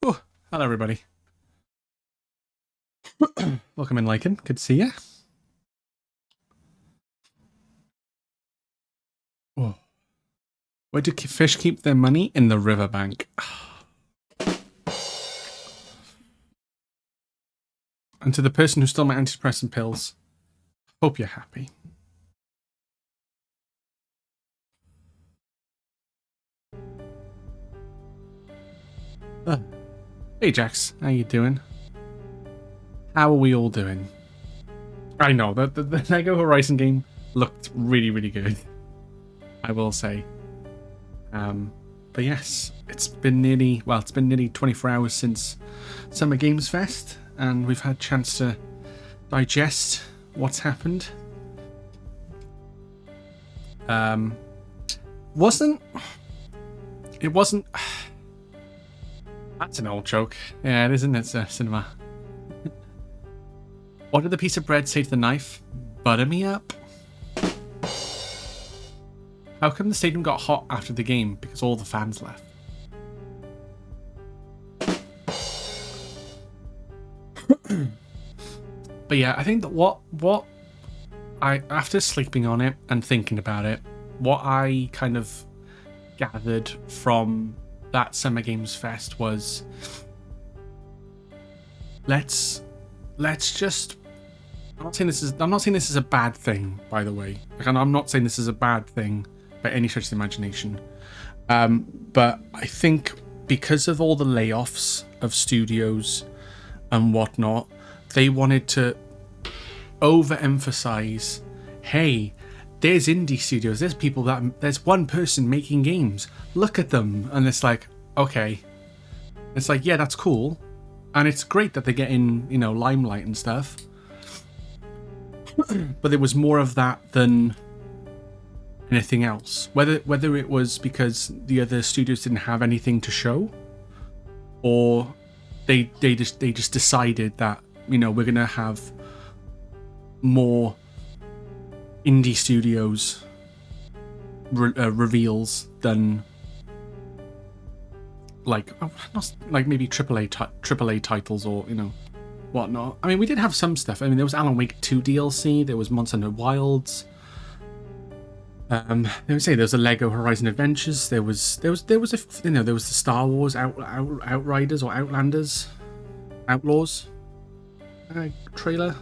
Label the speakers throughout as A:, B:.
A: Oh, hello everybody. Welcome in, Lycan. Good to see you. Oh. Where do fish keep their money? In the riverbank. And to the person who stole my antidepressant pills, hope you're happy. Hey Jax, how you doing? How are we all doing? I know, the Lego Horizon game looked really, really good, I will say. But yes, it's been nearly 24 hours since Summer Games Fest, and we've had a chance to digest what's happened. It wasn't. That's an old joke. Yeah, it isn't. It's cinema. What did the piece of bread say to the knife? Butter me up. How come the stadium got hot after the game? Because all the fans left. But yeah, I think that what I, after sleeping on it and thinking about it, what I kind of gathered from that Summer Games Fest was, let's just. I'm not saying this is a bad thing, by the way. Like, I'm not saying this is a bad thing by any stretch of the imagination. But I think because of all the layoffs of studios and whatnot, they wanted to overemphasize, hey, there's indie studios, there's one person making games, look at them. And it's like, okay, it's like, yeah, that's cool, and it's great that they're getting, limelight and stuff, but there was more of that than anything else. Whether it was because the other studios didn't have anything to show, or they just decided that, we're gonna have more indie studios reveals than like maybe AAA titles or whatnot. I mean, we did have some stuff. I mean, there was Alan Wake 2 DLC, there was Monster Hunter Wilds. There was a Lego Horizon Adventures. There was the Star Wars Outriders or Outlanders, Outlaws trailer.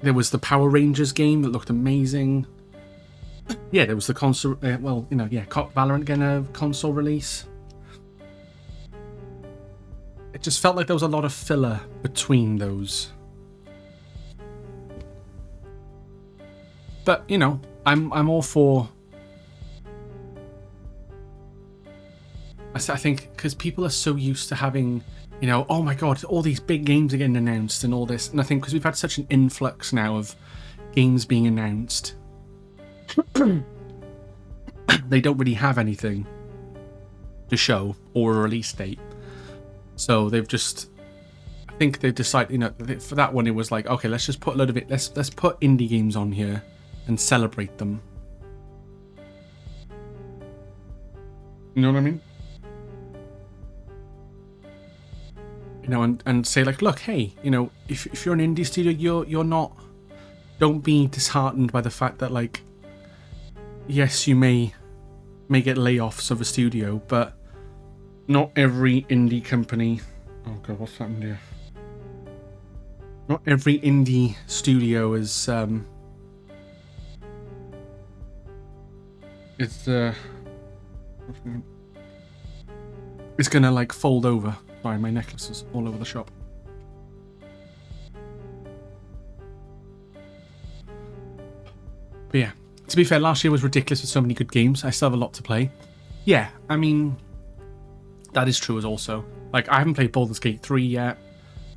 A: There was the Power Rangers game that looked amazing. Yeah, there was the console. Valorant getting a console release. It just felt like there was a lot of filler between those. But I'm all for. I think because people are so used to having, oh my god, all these big games are getting announced and all this, and I think because we've had such an influx now of games being announced, they don't really have anything to show or a release date. So they've just, I think they've decided, for that one it was like, okay, let's just put a load of it. Let's put indie games on here and celebrate them. You know what I mean? And say like, look, hey, if you're an indie studio, you're not. Don't be disheartened by the fact that, like, yes, you may get layoffs of a studio, but not every indie company. Oh god, what's happened here? Not every indie studio is it's gonna like fold over. Sorry, my necklace is all over the shop. But yeah, to be fair, last year was ridiculous with so many good games. I still have a lot to play. Yeah, I mean, that is true as also. Like, I haven't played Baldur's Gate 3 yet.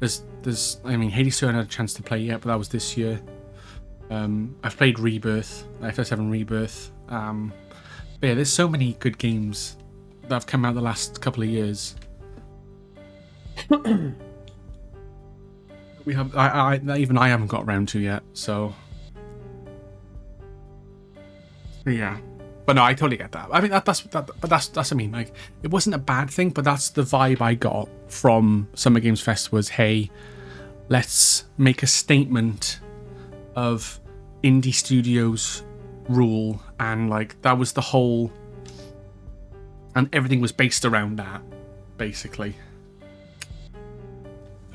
A: Hades 2 I had a chance to play yet, but that was this year. I've played Rebirth, FS7 Rebirth. But yeah, there's so many good games that have come out the last couple of years. Even I haven't got around to yet, so. But yeah. But no, I totally get that. I mean, that's I mean, like, it wasn't a bad thing, but that's the vibe I got from Summer Games Fest was, hey, let's make a statement of indie studios rule, and like that was the whole, and everything was based around that, basically.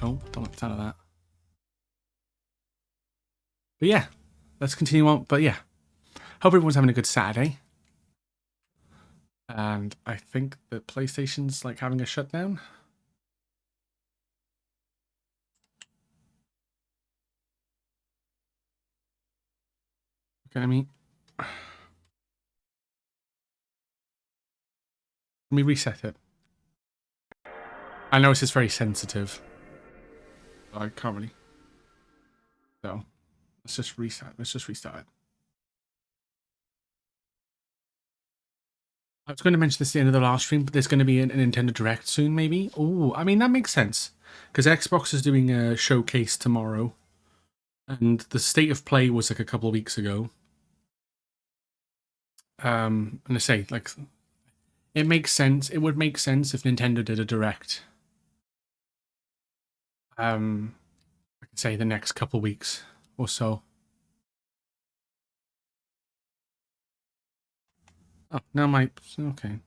A: Oh, don't like the sound of that. But yeah, let's continue on. But yeah, hope everyone's having a good Saturday. And I think that PlayStation's like having a shutdown. Okay, let me reset it. I know this is very sensitive. I can't really. So let's just reset. Let's just restart it. I was going to mention this at the end of the last stream, but there's going to be a Nintendo Direct soon, maybe. Oh, I mean, that makes sense. Because Xbox is doing a showcase tomorrow. And the State of Play was like a couple of weeks ago. And I say, like, it makes sense. It would make sense if Nintendo did a Direct. I could say the next couple of weeks or so. Oh, now my... Okay.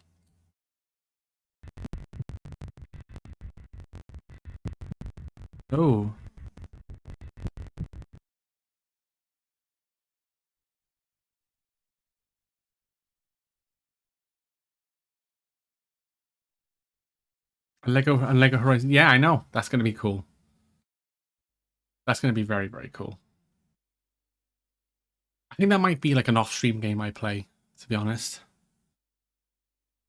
A: Oh. Lego Horizon. Yeah, I know. That's going to be cool. That's going to be very, very cool. I think that might be like an off-stream game I play, to be honest.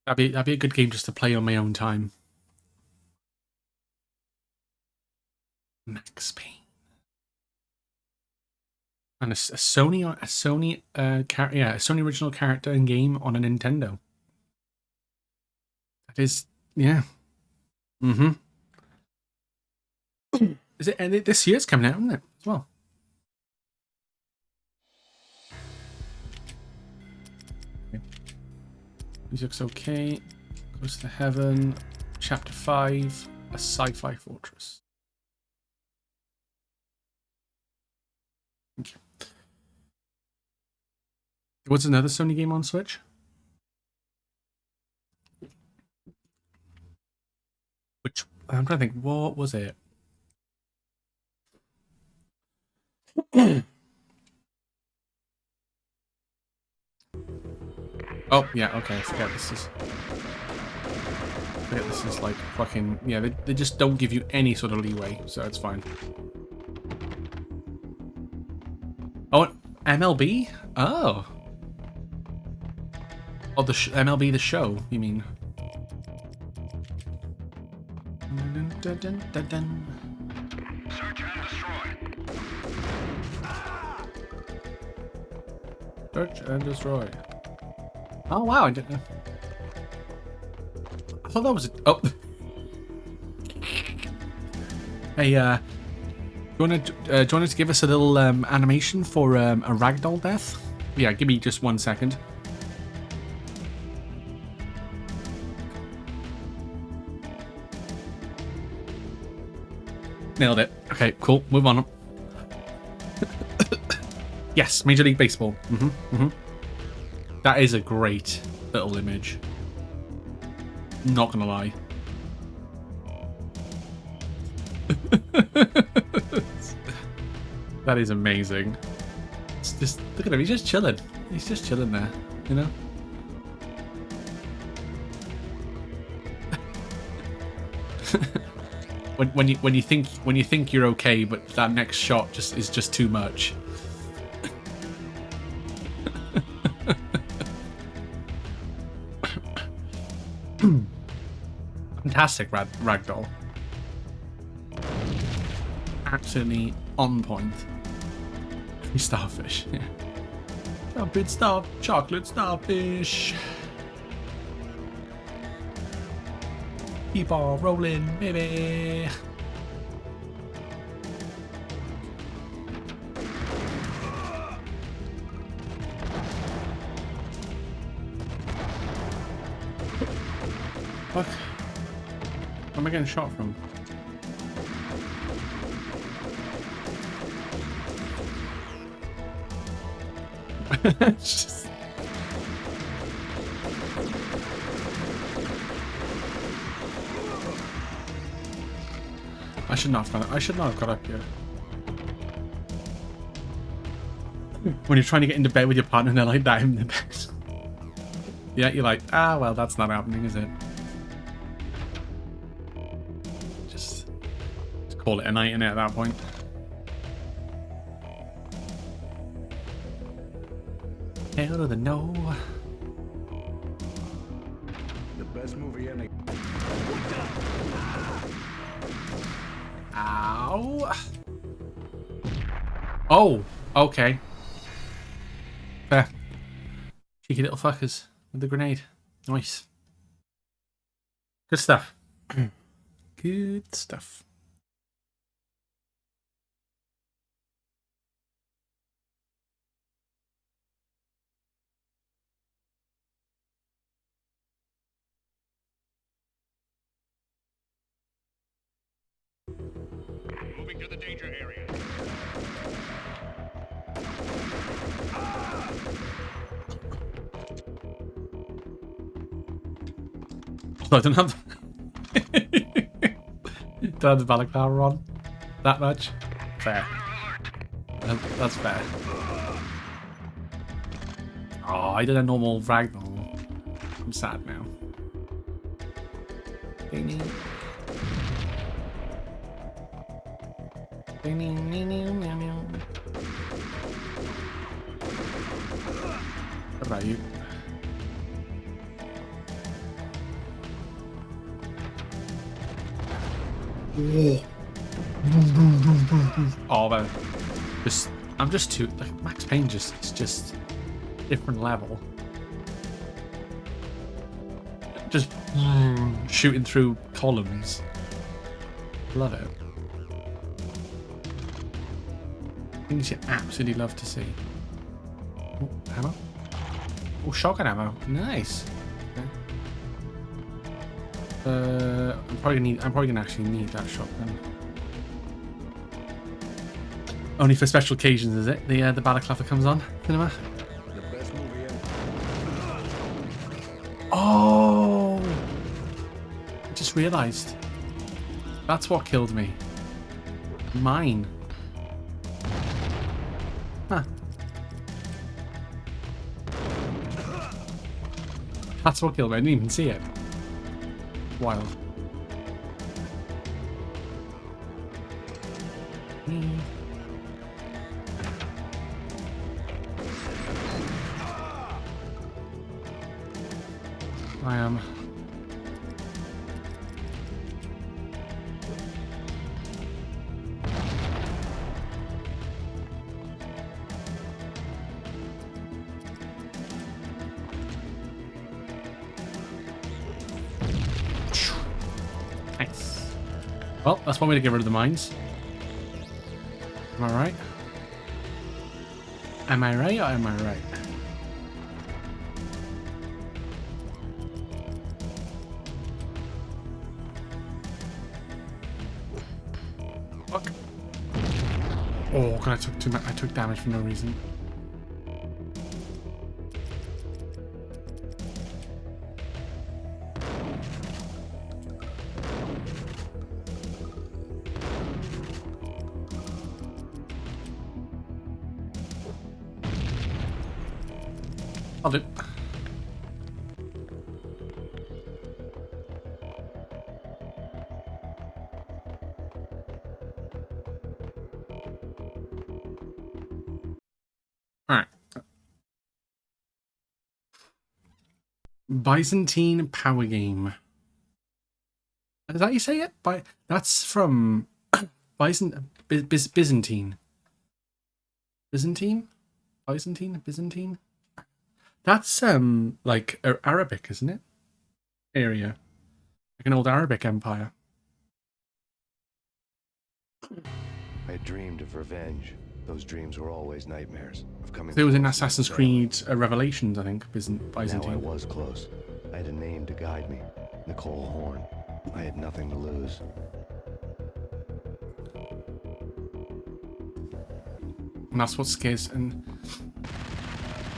A: That'd be a good game just to play on my own time. Max Payne. And a Sony original character and game on a Nintendo. That is, yeah. Mm-hmm. Is it? And this year's coming out, isn't it? As well. Okay. Music's okay. Goes to Heaven. Chapter 5. A sci-fi fortress. Thank you. What's another Sony game on Switch? Which I'm trying to think. What was it? Oh yeah. Okay. I forget this is like fucking yeah. They just don't give you any sort of leeway, so it's fine. Oh, MLB. Oh. Oh, the MLB the show. You mean? Dun, dun, dun, dun.
B: Search and destroy.
A: Search and destroy. Oh wow! I thought that was a... Oh. Hey, do you want to give us a little animation for a ragdoll death? Yeah, give me just 1 second. Nailed it. Okay, cool. Move on. Yes, Major League Baseball. That is a great little image. Not gonna lie. That is amazing. It's just look at him. He's just chilling. He's just chilling there. You know. when you think you're okay, but that next shot is just too much. Fantastic ragdoll. Absolutely on point. Starfish. Yeah. Chocolate starfish. Keep on rolling, baby. Fuck. Where am I getting shot from? Just... I should not have gone. I should not have got up here. When you're trying to get into bed with your partner and they're like that in the bed. Yeah, you're like, ah, well, that's not happening, is it? Just call it a night, innit, at that point. Hell to the no.
B: The best movie in the...
A: Ow. Oh, okay. Fair. Cheeky little fuckers with the grenade. Nice. Good stuff. Good stuff.
B: Moving to the danger area.
A: I don't have don't have the balaclava on that much. Fair. That's fair. Oh, I did a normal ragdoll. I'm sad now. What about you? Oh man, I'm just too like Max Payne. It's just different level. Just shooting through columns. Love it. Things you absolutely love to see. Oh, ammo. Oh, shotgun ammo. Nice. Okay. I'm probably gonna actually need that shotgun. Only for special occasions, is it? The balaclava comes on cinema.
B: The best movie in...
A: Oh! I just realised. That's what killed me. Mine. Huh. That's what killed me. I didn't even see it. Wild. I am. Nice. Well, that's one way to get rid of the mines. Am I right? Am I right or am I right? Fuck. Oh, God, I took too much. I took damage for no reason. I'll do. Alright. Byzantine Power Game. Is that how you say it? That's from Byzantine? Byzantine? Byzantine? That's like Arabic, isn't it? Area. Like an old Arabic empire.
C: I dreamed of revenge. Those dreams were always nightmares. Of coming.
A: It was in
C: close to
A: Assassin's
C: the
A: Creed Revelations, I think. Byzantine.
C: Now I was close. I had a name to guide me. Nicole Horn. I had nothing to lose.
A: And that's what scares. And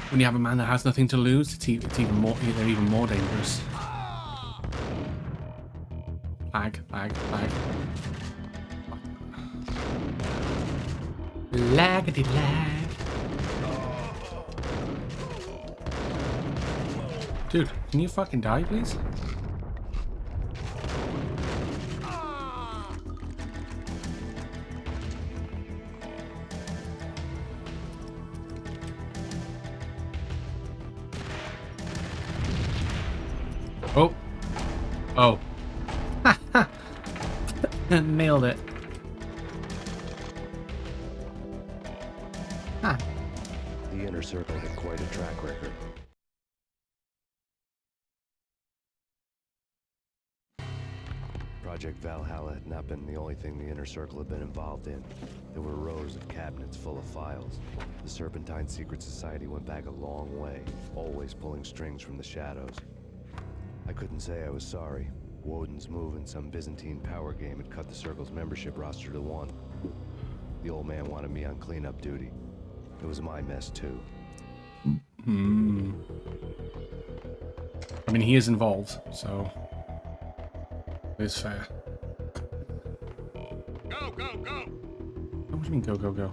A: when you have a man that has nothing to lose, it's even more. They're even more dangerous. Lag. Laggity lag. Dude, can you fucking die, please? Oh. Oh. Nailed it. Huh.
C: The Inner Circle had quite a track record. Project Valhalla had not been the only thing the Inner Circle had been involved in. There were rows of cabinets full of files. The Serpentine Secret Society went back a long way, always pulling strings from the shadows. I couldn't say I was sorry. Woden's move in some Byzantine power game had cut the Circle's membership roster to 1. The old man wanted me on cleanup duty. It was my mess too.
A: I mean, he is involved, so it's fair.
B: Go, go, go!
A: What do you mean, go, go, go?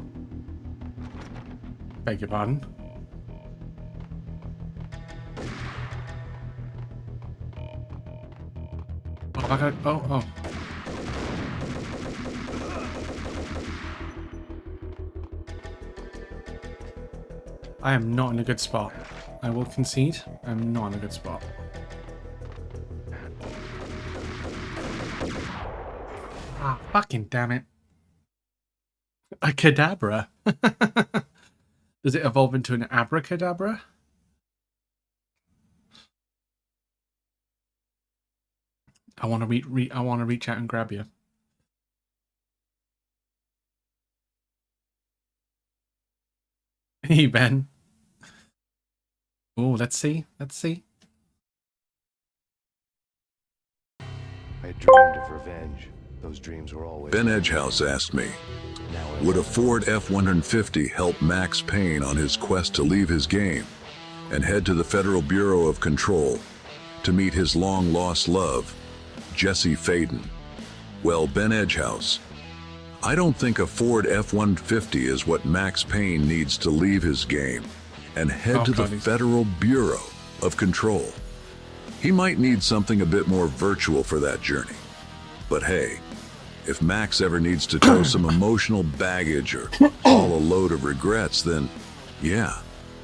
A: Beg your pardon? Oh, I got. Oh. I am not in a good spot. I will concede. I'm not in a good spot. Ah, fucking damn it. A cadabra. Does it evolve into an abracadabra? I want to I want to reach out and grab you. Hey, Ben. Oh, let's see. Let's see.
C: I dreamed of revenge. Those dreams were always...
D: Ben Edgehouse asked me,
C: Now I
D: would a
C: know.
D: Ford F-150 help Max Payne on his quest to leave his game and head to the Federal Bureau of Control to meet his long-lost love, Jesse Faden? Well, Ben Edgehouse, I don't think a Ford F-150 is what Max Payne needs to leave his game and head to the Federal Bureau of Control. He might need something a bit more virtual for that journey. But hey, if Max ever needs to tow some emotional baggage or haul a load of regrets, then yeah,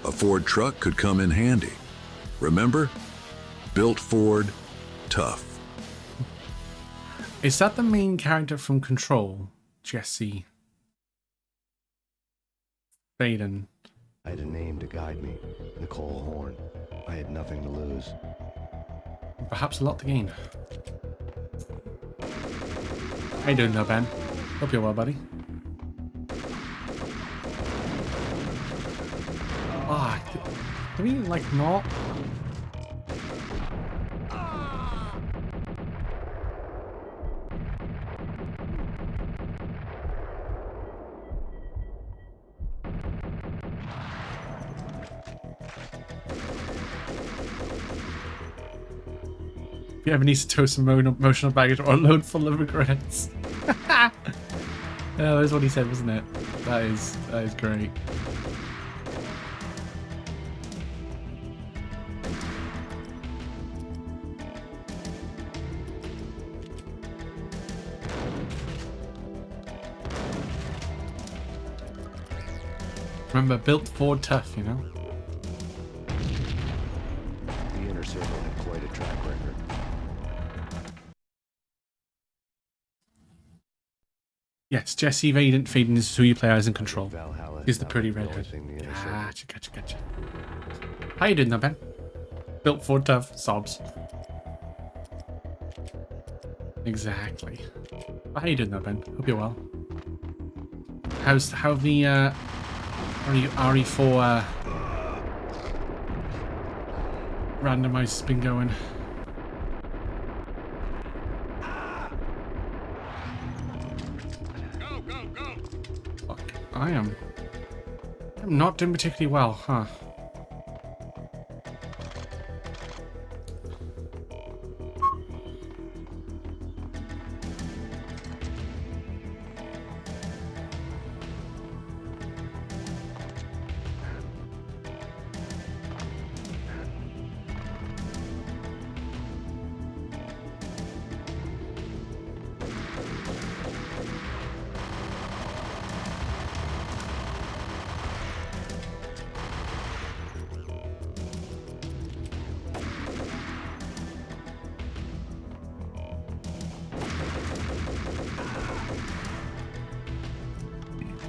D: a Ford truck could come in handy. Remember? Built Ford, tough.
A: Is that the main character from Control? Jesse Faden.
C: I had a name to guide me. Nicole Horn. I had nothing to lose.
A: Perhaps a lot to gain. How you doing there, Ben? Hope you're well, buddy. Ah, can we, like, not? If you ever need to tow some emotional baggage or a load full of regrets. Yeah, that's what he said, wasn't it? That is great. Remember, built Ford tough, you know?
C: The Inner Circle had quite a track record.
A: Yes, Jesse Faden is who you play as in Control.
C: Valhalla
A: He's
C: had
A: the
C: not
A: pretty
C: been the only
A: redhead.
C: thing the Inner Circle-
A: Gotcha. How you doing there, Ben? Built Ford tough, sobs. Exactly. How you doing there, Ben? Hope you're well. How the RE4 randomized been going? I'm not doing particularly well, huh?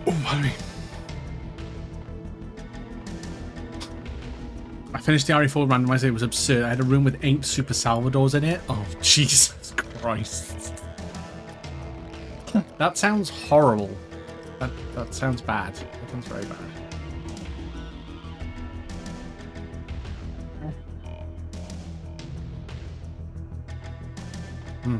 A: Oh, pardon me. I finished the RE4 randomizer. It was absurd. I had a room with 8 Super Salvadors in it. Oh, Jesus Christ. That sounds horrible. That sounds bad. That sounds very bad. Hmm.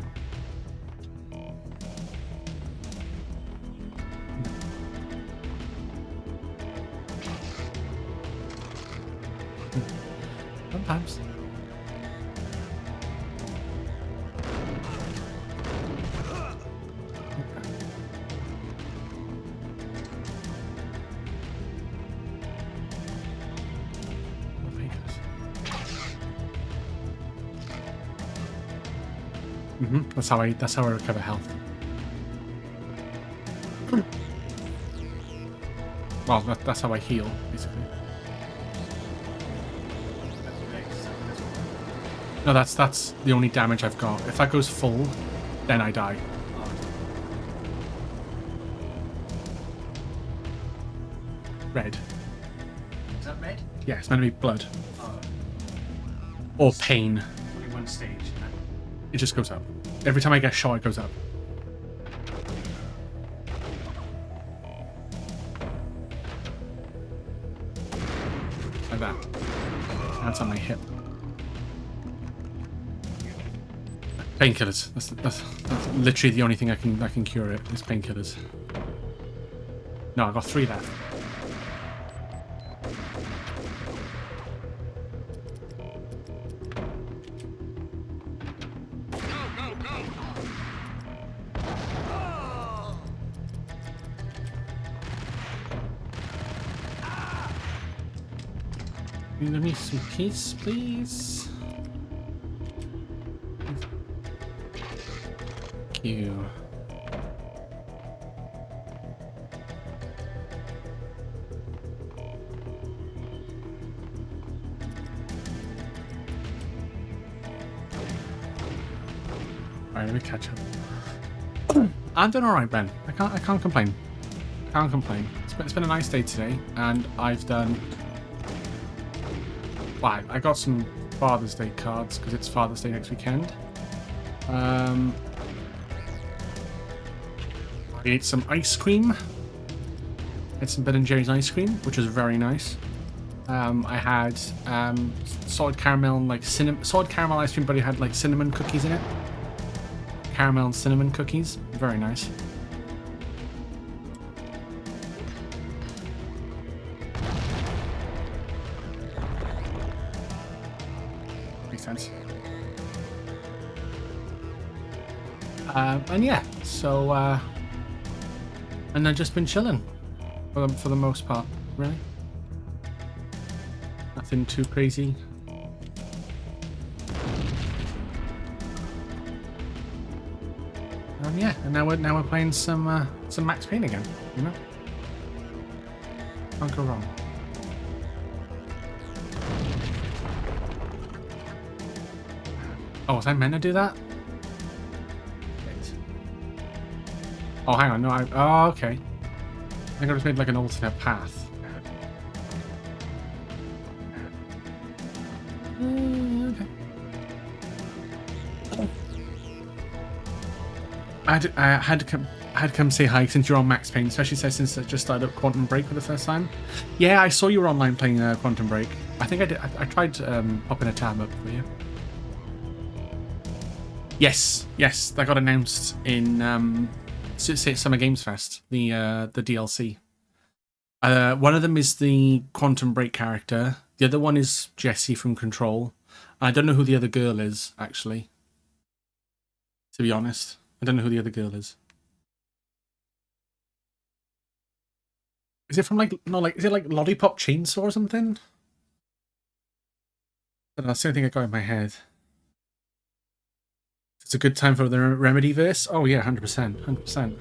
A: Sometimes. That's how I recover health. Well, that's how I heal, basically. No, that's the only damage I've got. If that goes full, then I die. Red.
E: Is that red?
A: Yeah, it's meant to be blood.
E: Oh,
A: Or pain.
E: only one stage.
A: It just goes up. Every time I get shot, it goes up. Like that. That's on my hip. Painkillers. That's literally the only thing I can cure it is painkillers. No, I've got 3 left. Can you give me some peace, please? Thank you. Alright, let me catch up. I'm doing alright, Ben. I can't complain. Can't complain. It's been a nice day today, and I've done. Wow, I got some Father's Day cards because it's Father's Day next weekend. I ate some ice cream. Had some Ben & Jerry's ice cream, which was very nice. I had solid caramel and solid caramel ice cream, but it had like cinnamon cookies in it. Caramel and cinnamon cookies, very nice. Makes sense. And yeah, so and I've just been chilling for the most part, really. Nothing too crazy. Yeah, and now we're playing some Max Payne again, you know. Can't go wrong. Oh, was I meant to do that? Oh, hang on, no, oh, okay. I think I just made like an alternate path. Okay. I had to come say hi since you're on Max Payne, especially since I just started up Quantum Break for the first time. Yeah, I saw you were online playing Quantum Break. I think I did. I tried popping a tab up for you. Yes, that got announced in Summer Games Fest, the DLC. One of them is the Quantum Break character. The other one is Jessie from Control. I don't know who the other girl is, actually. To be honest, I don't know who the other girl is. Is it from like is it like Lollipop Chainsaw or something? I don't know, that's the only thing I got in my head. It's a good time for the Remedy verse. Oh yeah, 100%, 100%.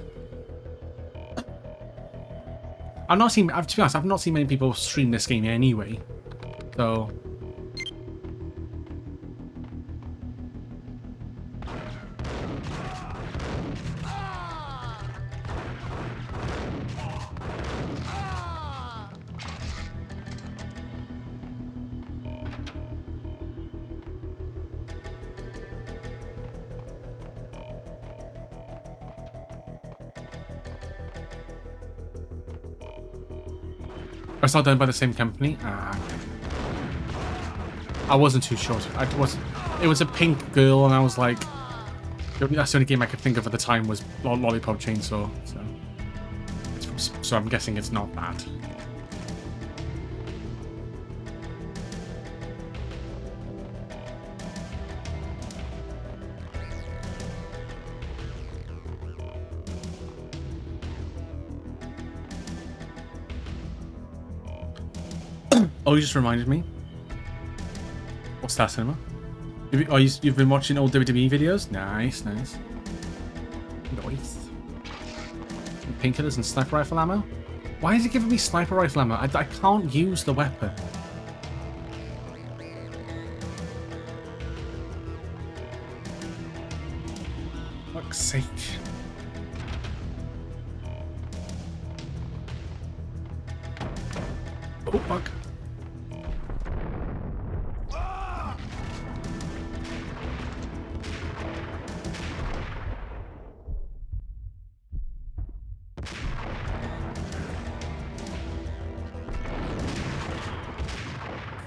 A: To be honest, I've not seen many people stream this game anyway. So it's not done by the same company. I wasn't too sure. It was a pink girl, and I was like, that's the only game I could think of at the time was Lollipop Chainsaw. So I'm guessing it's not that. Oh, you just reminded me. What's that, cinema? You've been watching old WWE videos? Nice, nice. Nice. Painkillers and sniper rifle ammo? Why is it giving me sniper rifle ammo? I can't use the weapon. Fuck's sake. Oh, fuck.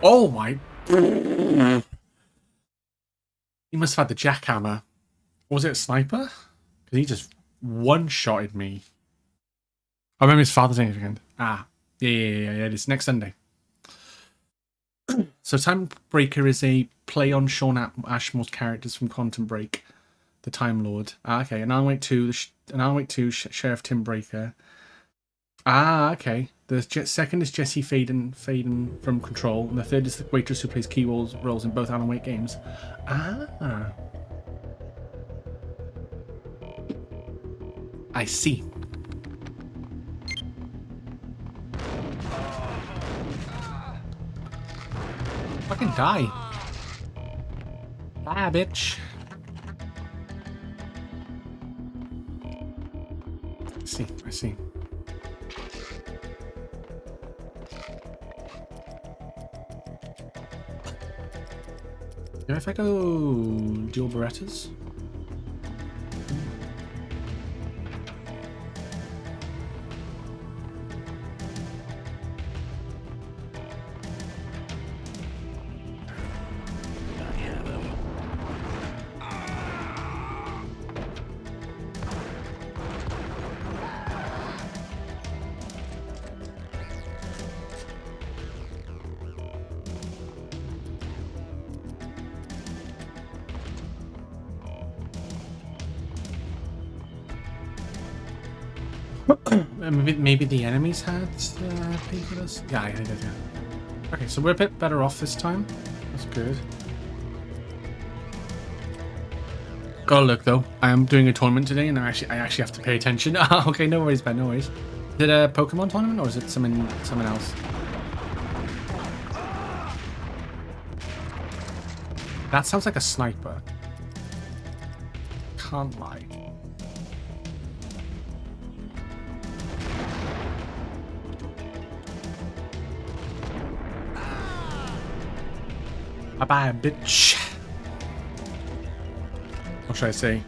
A: Oh my. He must have had the jackhammer. Was it a sniper? Because he just one-shotted me. I remember his Father's Day weekend. Yeah, it is next Sunday. So Timebreaker is a play on Sean Ashmore's characters from Quantum Break, the Time Lord. Okay, and Alan Wake 2, Sheriff Tim Breaker. Okay. The second is Jesse Faden from Control, and the third is the waitress who plays key roles in both Alan Wake games. I see. Fucking die. Die, bitch. I see. If I go dual Berettas? Maybe the enemies had painkillers? Yeah, I did, yeah. Okay, so we're a bit better off this time. That's good. Gotta look though. I am doing a tournament today, and I actually have to pay attention. Okay, no worries, Ben. No worries. Is it a Pokemon tournament or is it someone else? That sounds like a sniper. Can't lie. Bye-bye, bitch. What should I say?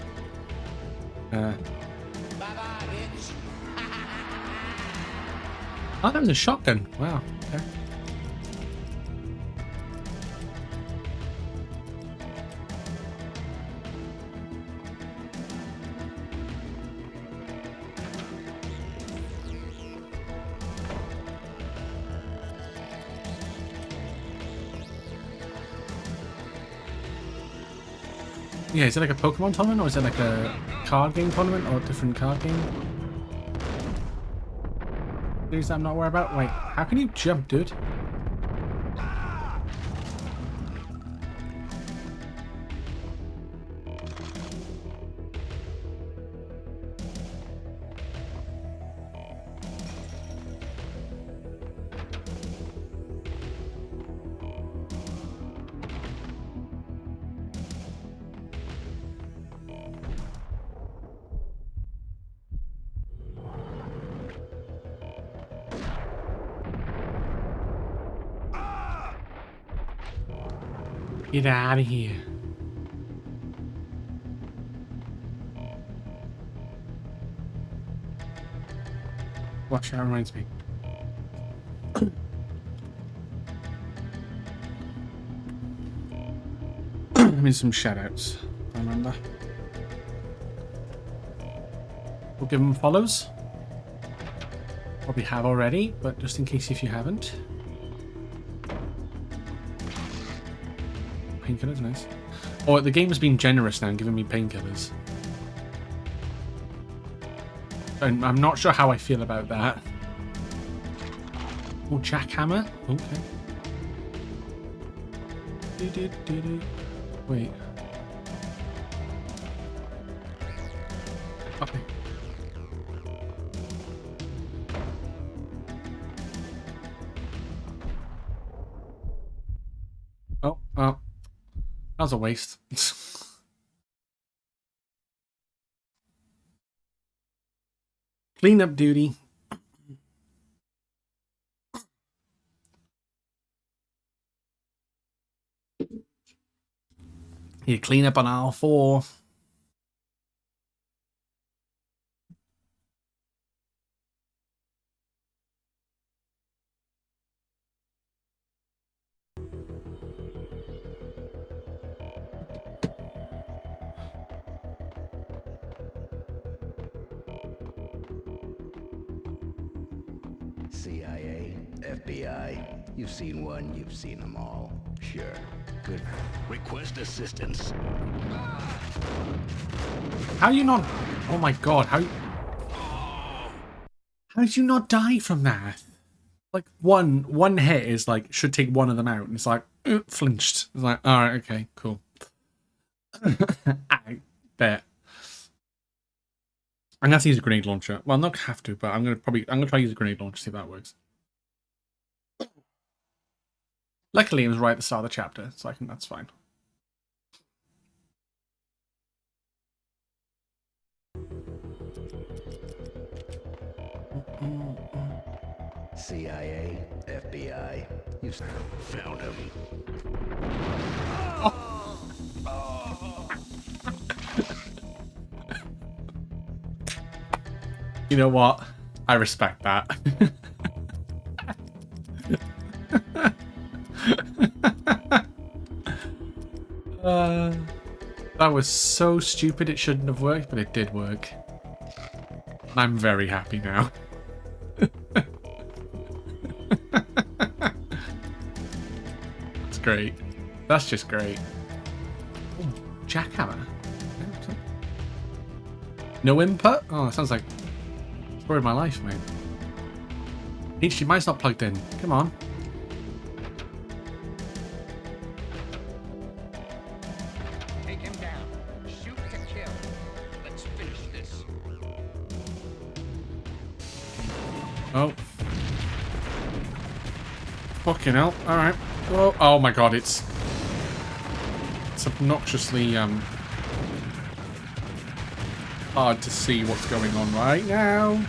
A: Bye-bye, bitch. Oh, that was a shotgun. Wow, okay. Yeah, is it like a Pokemon tournament or is it like a card game tournament or a different card game? Things I'm not worried about. Wait, how can you jump, dude? Get out of here. Watch, that reminds me. I mean, some shoutouts. I remember. We'll give them follows. Probably have already, but just in case if you haven't. Painkillers, nice. Oh, the game has been generous now and giving me painkillers. I'm not sure how I feel about that. Oh, jackhammer? Okay. Wait. Okay. Oh, that was a waste. Cleanup duty. You clean up on aisle 4.
F: CIA, FBI, you've seen one, you've seen them all. Sure. Good. Request assistance.
A: How you not? Oh my god! How did you not die from that? Like one hit is like should take one of them out, and it's like flinched. It's like all right, okay, cool. I bet. I'm gonna have to use a grenade launcher. Well, not have to, but I'm gonna try to use a grenade launcher, see if that works. Luckily, it was right at the start of the chapter, so I think that's fine.
F: CIA, FBI, you found him.
A: You know what? I respect that. That was so stupid it shouldn't have worked, but it did work. I'm very happy now. That's great. That's just great. Ooh, jackhammer. No input? Oh, that sounds like story of my life, mate. HDMI's not plugged in. Come on.
G: Take him down. Shoot to kill. Let's finish this.
A: Oh. Fucking hell. Alright. Oh, oh my god, it's obnoxiously hard to see what's going on right now.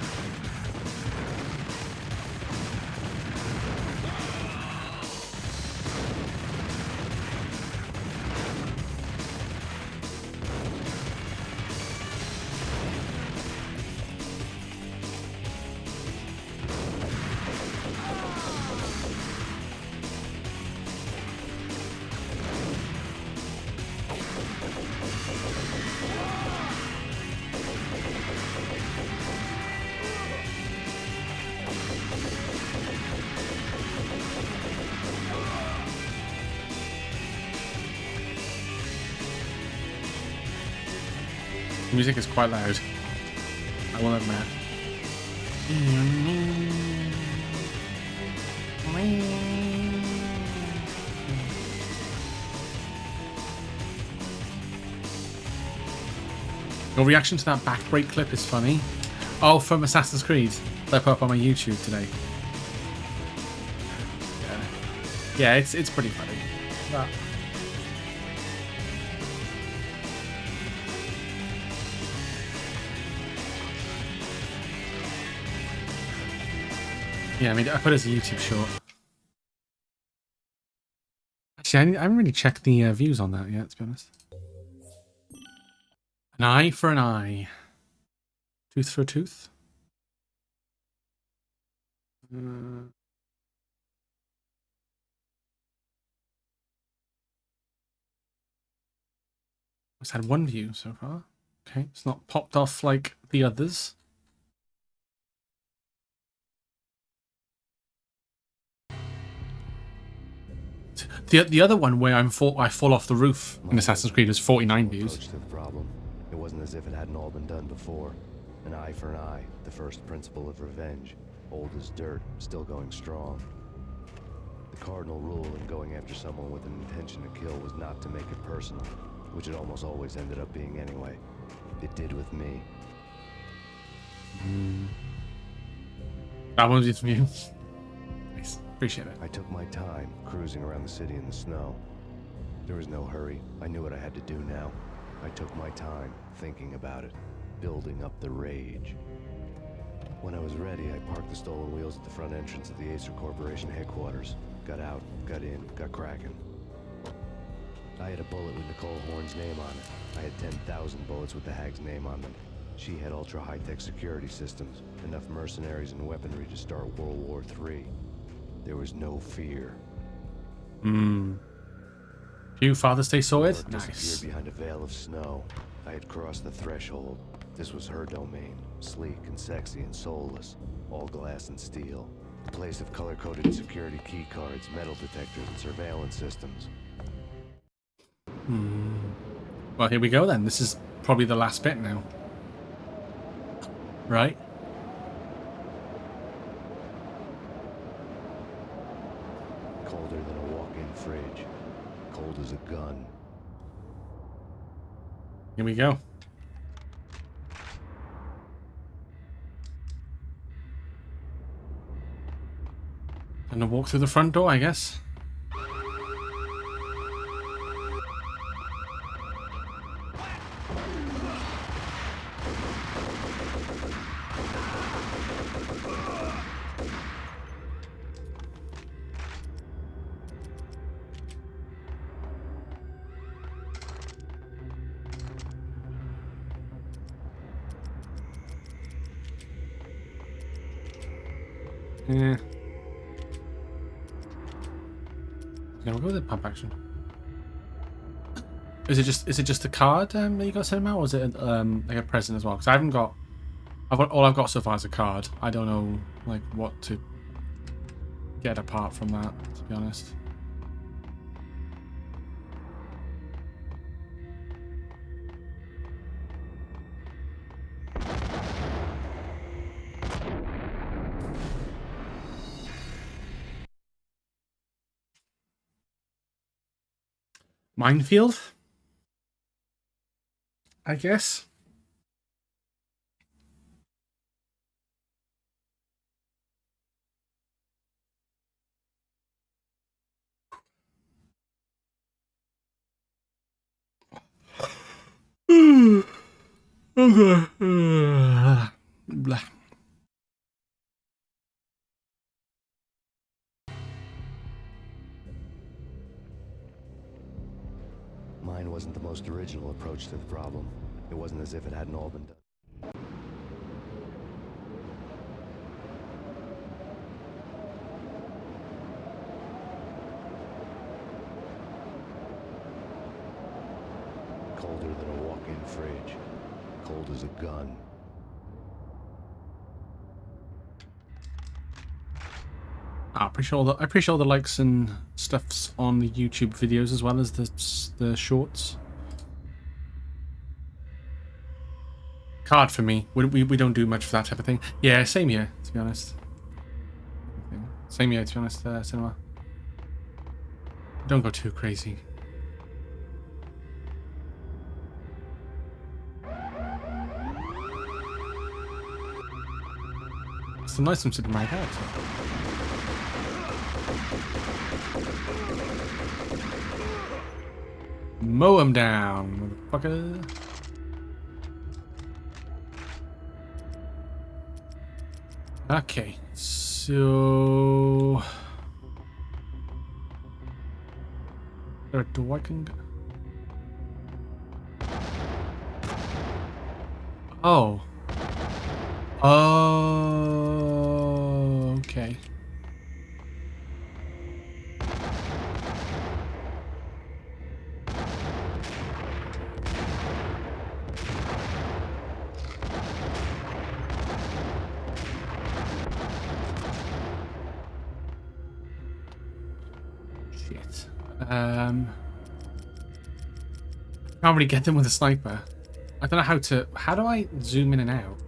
A: The music is quite loud, I will admit. Your reaction to that backbreak clip is funny. Oh, from Assassin's Creed that I put up on my YouTube today. Yeah, it's pretty funny. But... yeah, I mean, I put it as a YouTube short. Actually, I haven't really checked the views on that yet, to be honest. An eye for an eye. Tooth for a tooth. It's had one view so far. Okay, it's not popped off like the others. The other one where I fall off the roof in Assassin's Creed was 49 views.
C: Approach to the problem. It wasn't as if it hadn't all been done before. An eye for an eye, the first principle of revenge. Old as dirt, still going strong. The cardinal rule in going after someone with an intention to kill was not to make it personal, which it almost always ended up being anyway. It did with me.
A: That one was from you. Nice. Appreciate it.
C: I took my time, cruising around the city in the snow. There was no hurry. I knew what I had to do now. I took my time, thinking about it, building up the rage. When I was ready, I parked the stolen wheels at the front entrance of the Acer Corporation headquarters. Got out, got in, got cracking. I had a bullet with Nicole Horn's name on it. I had 10,000 bullets with the Hag's name on them. She had ultra-high-tech security systems, enough mercenaries and weaponry to start World War III. There was no fear.
A: You Father's Day sorted?
C: Nice.
A: Nice.
C: Disappeared behind a veil of snow. I had crossed the threshold. This was her domain, sleek and sexy and soulless, all glass and steel. A place of color-coded security key cards, metal detectors, and surveillance systems.
A: Well, here we go then. This is probably the last bit now. Right?
C: Colder than a walk-in fridge. Cold as a gun.
A: Here we go. And a walk through the front door, I guess. Yeah. Yeah, we'll go with the pump action. Is it just a card that you got sent out, or is it like a present as well? Because all I've got so far is a card. I don't know like what to get apart from that, to be honest. Minefield, I guess. Okay. Blah.
C: Mine wasn't the most original approach to the problem. It wasn't as if it hadn't all been done. Colder than a walk-in fridge. Cold as a gun.
A: I appreciate all the likes and stuffs on the YouTube videos as well as the shorts. hard for me. We don't do much for that type of thing. Yeah, same here, to be honest. Same here, to be honest, cinema. Don't go too crazy. It's a nice one sitting right out. Mow him down, motherfucker. Okay, so... Is there a door I can go? Oh. Oh, okay. Shit. Can't really get them with a sniper. I don't know how to... How do I zoom in and out?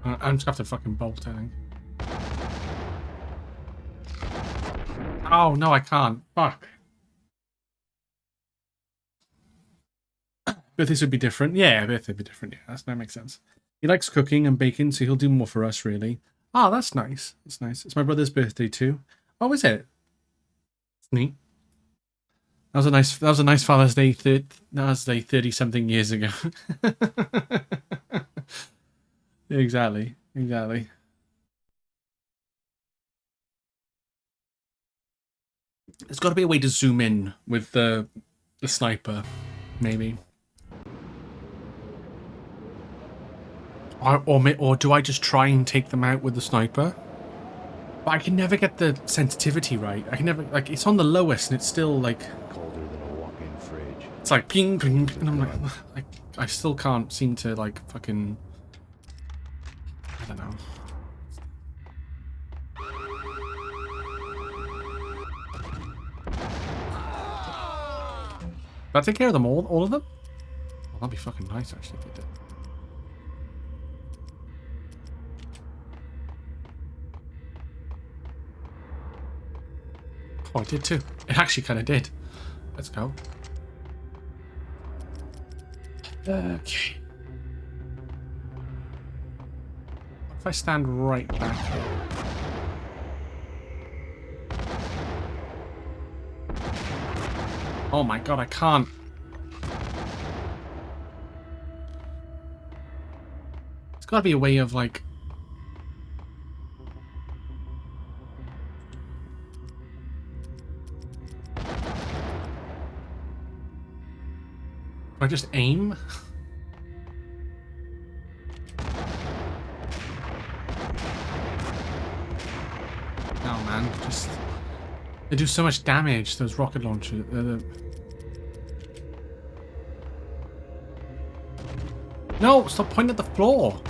A: I'm just gonna have to fucking bolt, I think. Oh, no, I can't. Fuck. Birthdays would be different. Yeah, birthday would be different. Yeah, that makes sense. He likes cooking and baking, so he'll do more for us, really. Oh, that's nice. That's nice. It's my brother's birthday, too. Oh, is it? It's neat. That was a nice Father's Day. That was 30-something years ago. Exactly. Exactly. There's got to be a way to zoom in with the sniper, maybe. Or do I just try and take them out with the sniper? But I can never get the sensitivity right. I can never, like, it's on the lowest and it's still like...
C: Colder than a walk-in fridge.
A: It's like ping, ping, and I'm like, I still can't seem to, like, fucking... I don't know. Did I take care of them all of them? Well, that'd be fucking nice, actually, if I did. Oh, I did too. It actually kind of did. Let's go. Okay. What if I stand right back here? Oh my god, I can't. There's got to be a way of, like... I just aim? No, man, just... They do so much damage, those rocket launchers. No, stop pointing at the floor.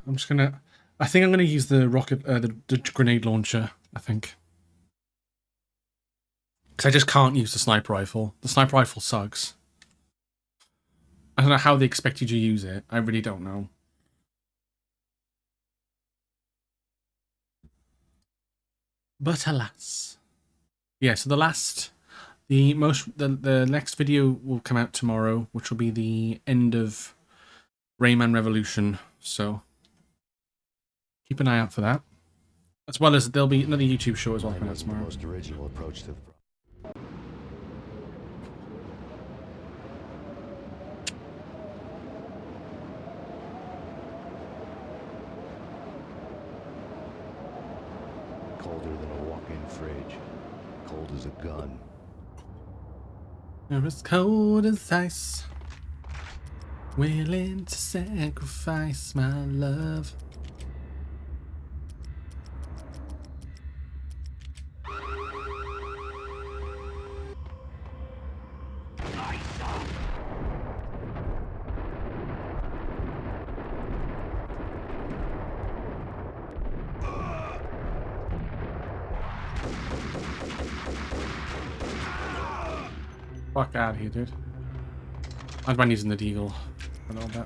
A: I'm just gonna... I think I'm gonna use the rocket, the grenade launcher, I think. Because I just can't use the sniper rifle. The sniper rifle sucks. I don't know how they expect you to use it. I really don't know. But alas. Yeah, so the next video will come out tomorrow, which will be the end of Rayman Revolution. So keep an eye out for that. As well as there'll be another YouTube show as well coming out tomorrow.
C: The most original approach to the colder than a walk-in fridge. Cold as a gun.
A: You're as cold as ice. Willing to sacrifice my love. Fuck out of here, dude. I'd mind using the deagle a little bit.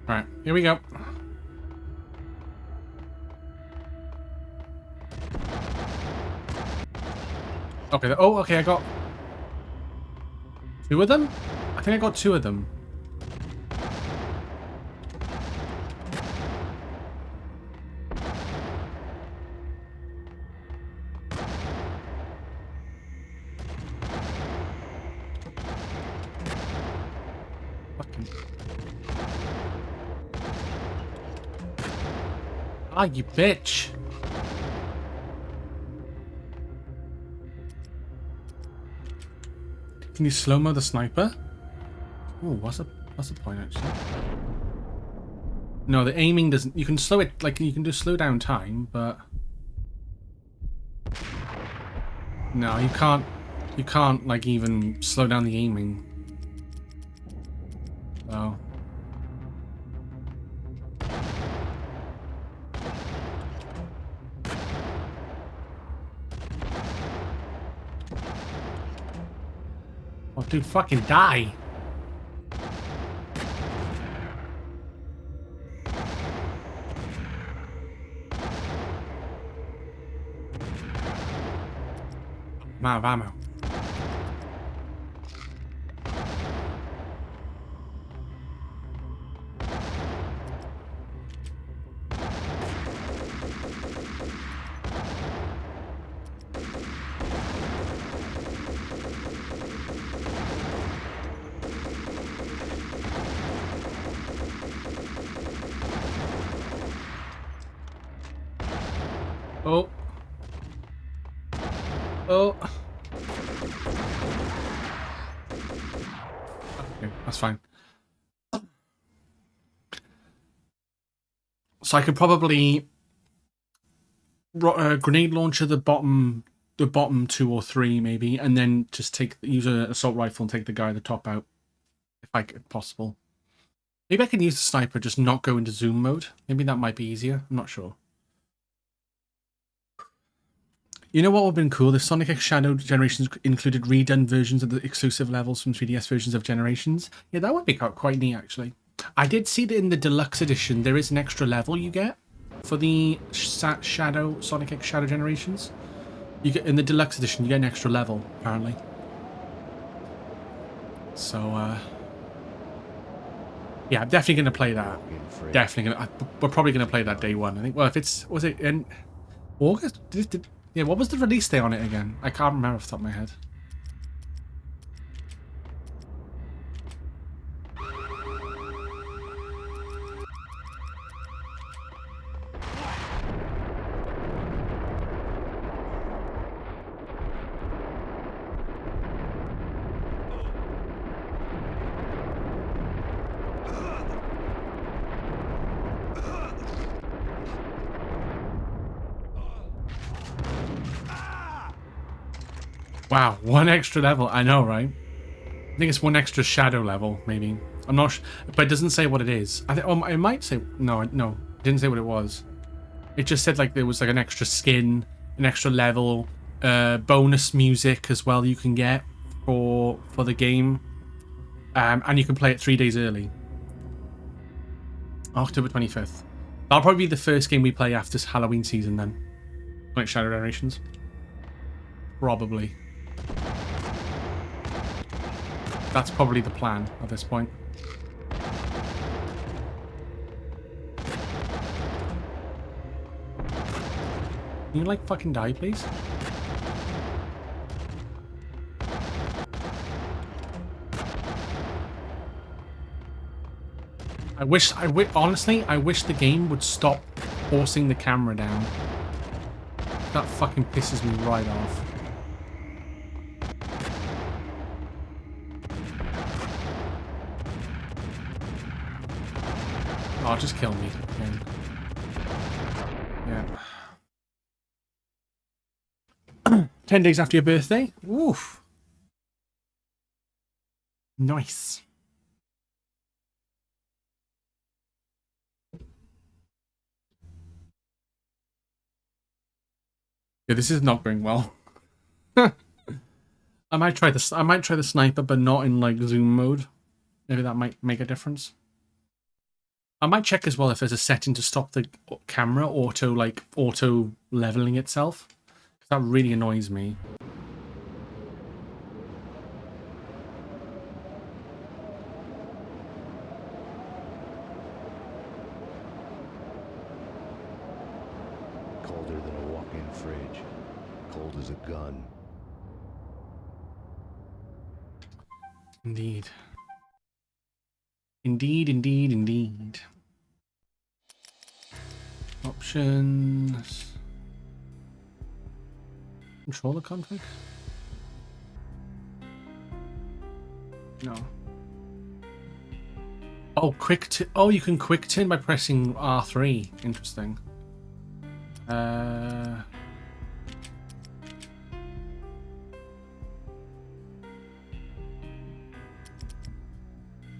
A: Alright, here we go. Okay, oh, okay, I got 2 of them? I think I got 2 of them. Fucking... Ah, you bitch! Can you slow-mo the sniper? Oh, what's the point actually? No, the aiming doesn't. You can slow it, like you can do slow down time, but no, you can't. You can't like even slow down the aiming. Oh. Oh, dude, fucking die! I'm out of ammo. Oh. Oh. Okay, that's fine. So I could probably grenade launcher the bottom 2 or 3 maybe, and then just use an assault rifle and take the guy at the top out, if possible. Maybe I can use the sniper, just not go into zoom mode. Maybe that might be easier. I'm not sure. You know what would have been cool? The Sonic X Shadow Generations included redone versions of the exclusive levels from 3DS versions of Generations. Yeah, that would be quite neat, actually. I did see that in the deluxe edition, there is an extra level you get for the Sonic X Shadow Generations. You get in the deluxe edition, you get an extra level, apparently. So, yeah, I'm definitely going to play that. We're probably going to play that day one. I think. Well, if it's was it in August? Yeah, what was the release day on it again? I can't remember off the top of my head. Wow, 1 extra level. I know, right? I think it's 1 extra shadow level, maybe. I'm not sure, but it doesn't say what it is. I think. Oh, it might say. No, it didn't say what it was. It just said like there was like an extra skin, an extra level, bonus music as well you can get for the game, and you can play it 3 days early. October 25th. That'll probably be the first game we play after Halloween season then. Like Shadow Generations. Probably. That's probably the plan at this point. Can you like fucking die, please? Honestly, I wish the game would stop forcing the camera down. That fucking pisses me right off. Oh, just kill me again. Yeah. 10 days after your birthday? Oof. Nice. Yeah, this is not going well. I might try this. I might try the sniper, but not in like zoom mode. Maybe that might make a difference. I might check as well if there's a setting to stop the camera auto leveling itself. That really annoys me.
C: Colder than a walk-in fridge. Cold as a gun.
A: Indeed. Indeed, indeed, indeed. Options. Controller config? No. Oh, oh, you can quick turn by pressing R3. Interesting.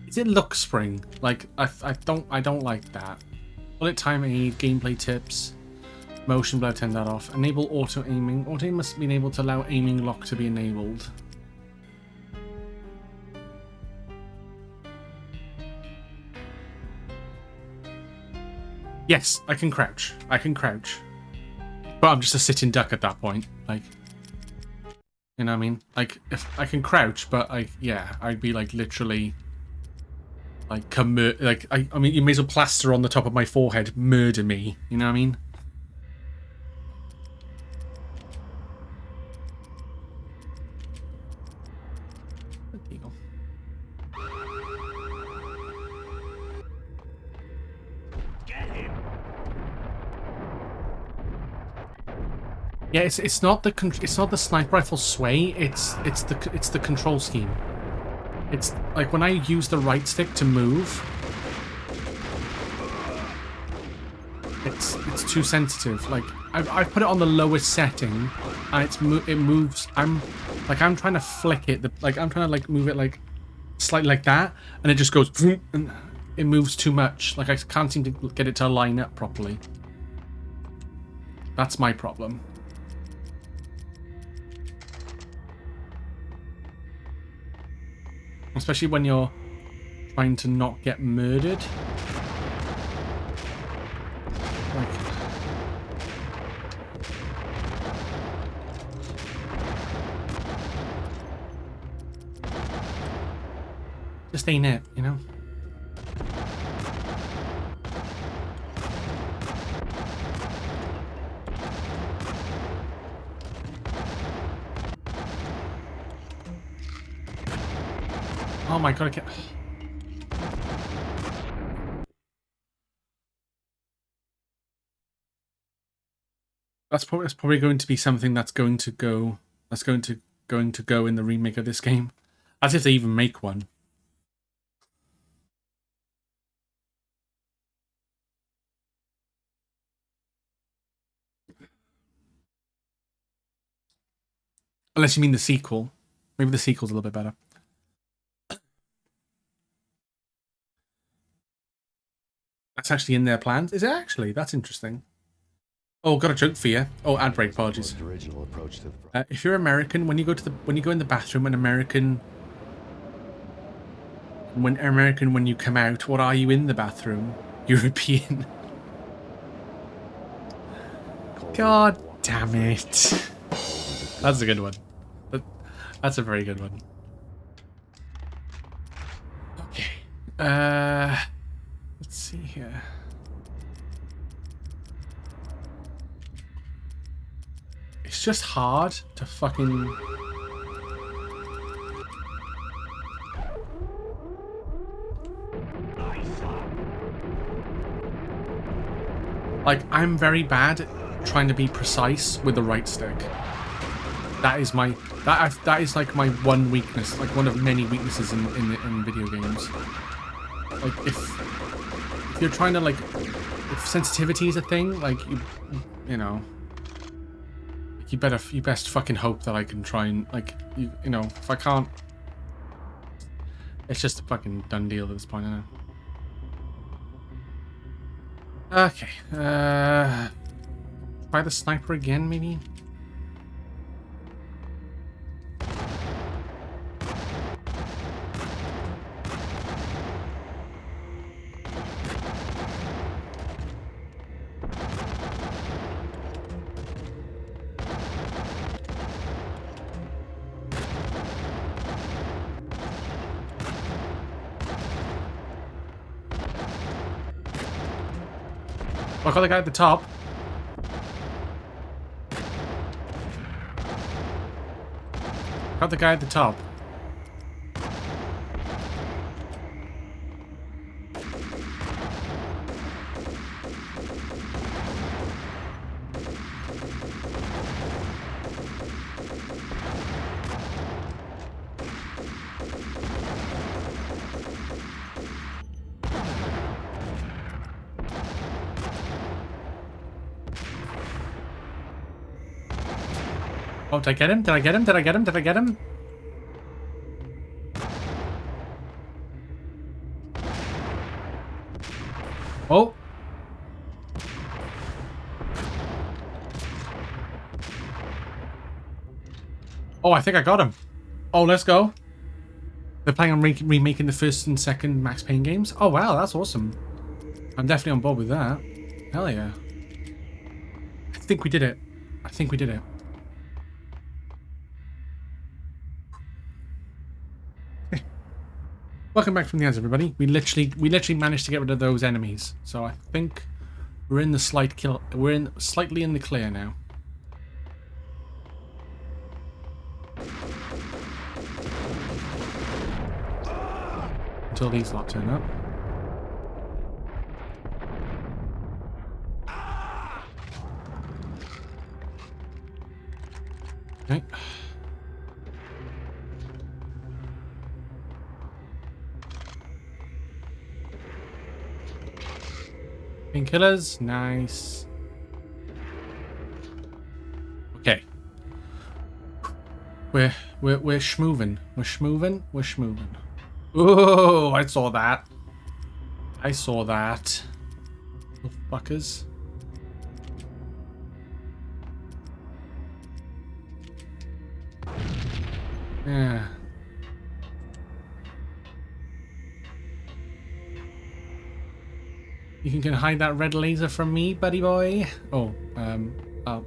A: Is it look spring? Like I don't like that. Bullet time aid, gameplay tips, motion blur, turn that off. Enable auto aiming. Auto aim must be able to allow aiming lock to be enabled. Yes, I can crouch. I can crouch. But I'm just a sitting duck at that point. Like, you know what I mean? Like, if I can crouch, but yeah, I'd be like literally like I mean, you may as well plaster on the top of my forehead, murder me. You know what I mean? Yeah, it's not the sniper rifle sway. It's the control scheme. It's like when I use the right stick to move, it's too sensitive. Like I've put it on the lowest setting, and it moves. I'm trying to flick it. I'm trying to like move it like slightly like that, and it just goes and it moves too much. Like I can't seem to get it to line up properly. That's my problem. Especially when you're trying to not get murdered. Like, just ain't it, you know? Oh my god, I can't... That's probably going to be something that's going to go in the remake of this game. As if they even make one. Unless you mean the sequel. Maybe the sequel's a little bit better. That's actually in their plans. Is it actually? That's interesting. Oh, got a joke for you. Oh, ad break. Apologies.
C: Original approach to the
A: If you're American, when you go in the bathroom, when you come out, what are you in the bathroom? European. God damn it. That's a good one. That's a very good one. Okay. Let's see here. It's just hard to fucking... Like, I'm very bad at trying to be precise with the right stick. That is my... That is like my one weakness. Like, one of many weaknesses in video games. Like, if if you're trying to like, if sensitivity is a thing, like you know, you best fucking hope that I can try and like you know, if I can't, it's just a fucking done deal at this point, isn't it? Okay, try the sniper again, maybe. Oh, I got the guy at the top. Got the guy at the top. Oh, did I get him? Did I get him? Did I get him? Did I get him? Oh. Oh, I think I got him. Oh, let's go. They're planning on remaking the first and second Max Payne games? Oh, wow, that's awesome. I'm definitely on board with that. Hell yeah. I think we did it. I think we did it. Welcome back from the ads, everybody. We literally managed to get rid of those enemies. So I think we're in the slightly in the clear now. Until these lot turn up. Okay. Painkillers, nice. Okay. We're schmoovin'. We're schmoovin'. We're schmoovin'. Oh, I saw that. I saw that. Little fuckers. Yeah. You can hide that red laser from me, buddy boy. Oh, oh.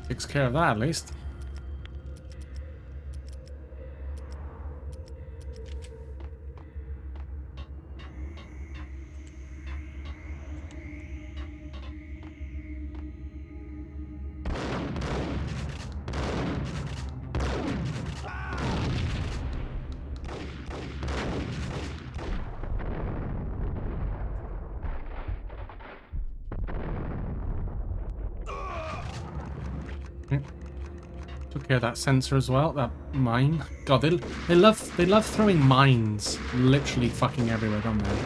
A: Takes care of that, at least. Took care of that sensor as well. That mine. God, they love throwing mines literally fucking everywhere, don't they?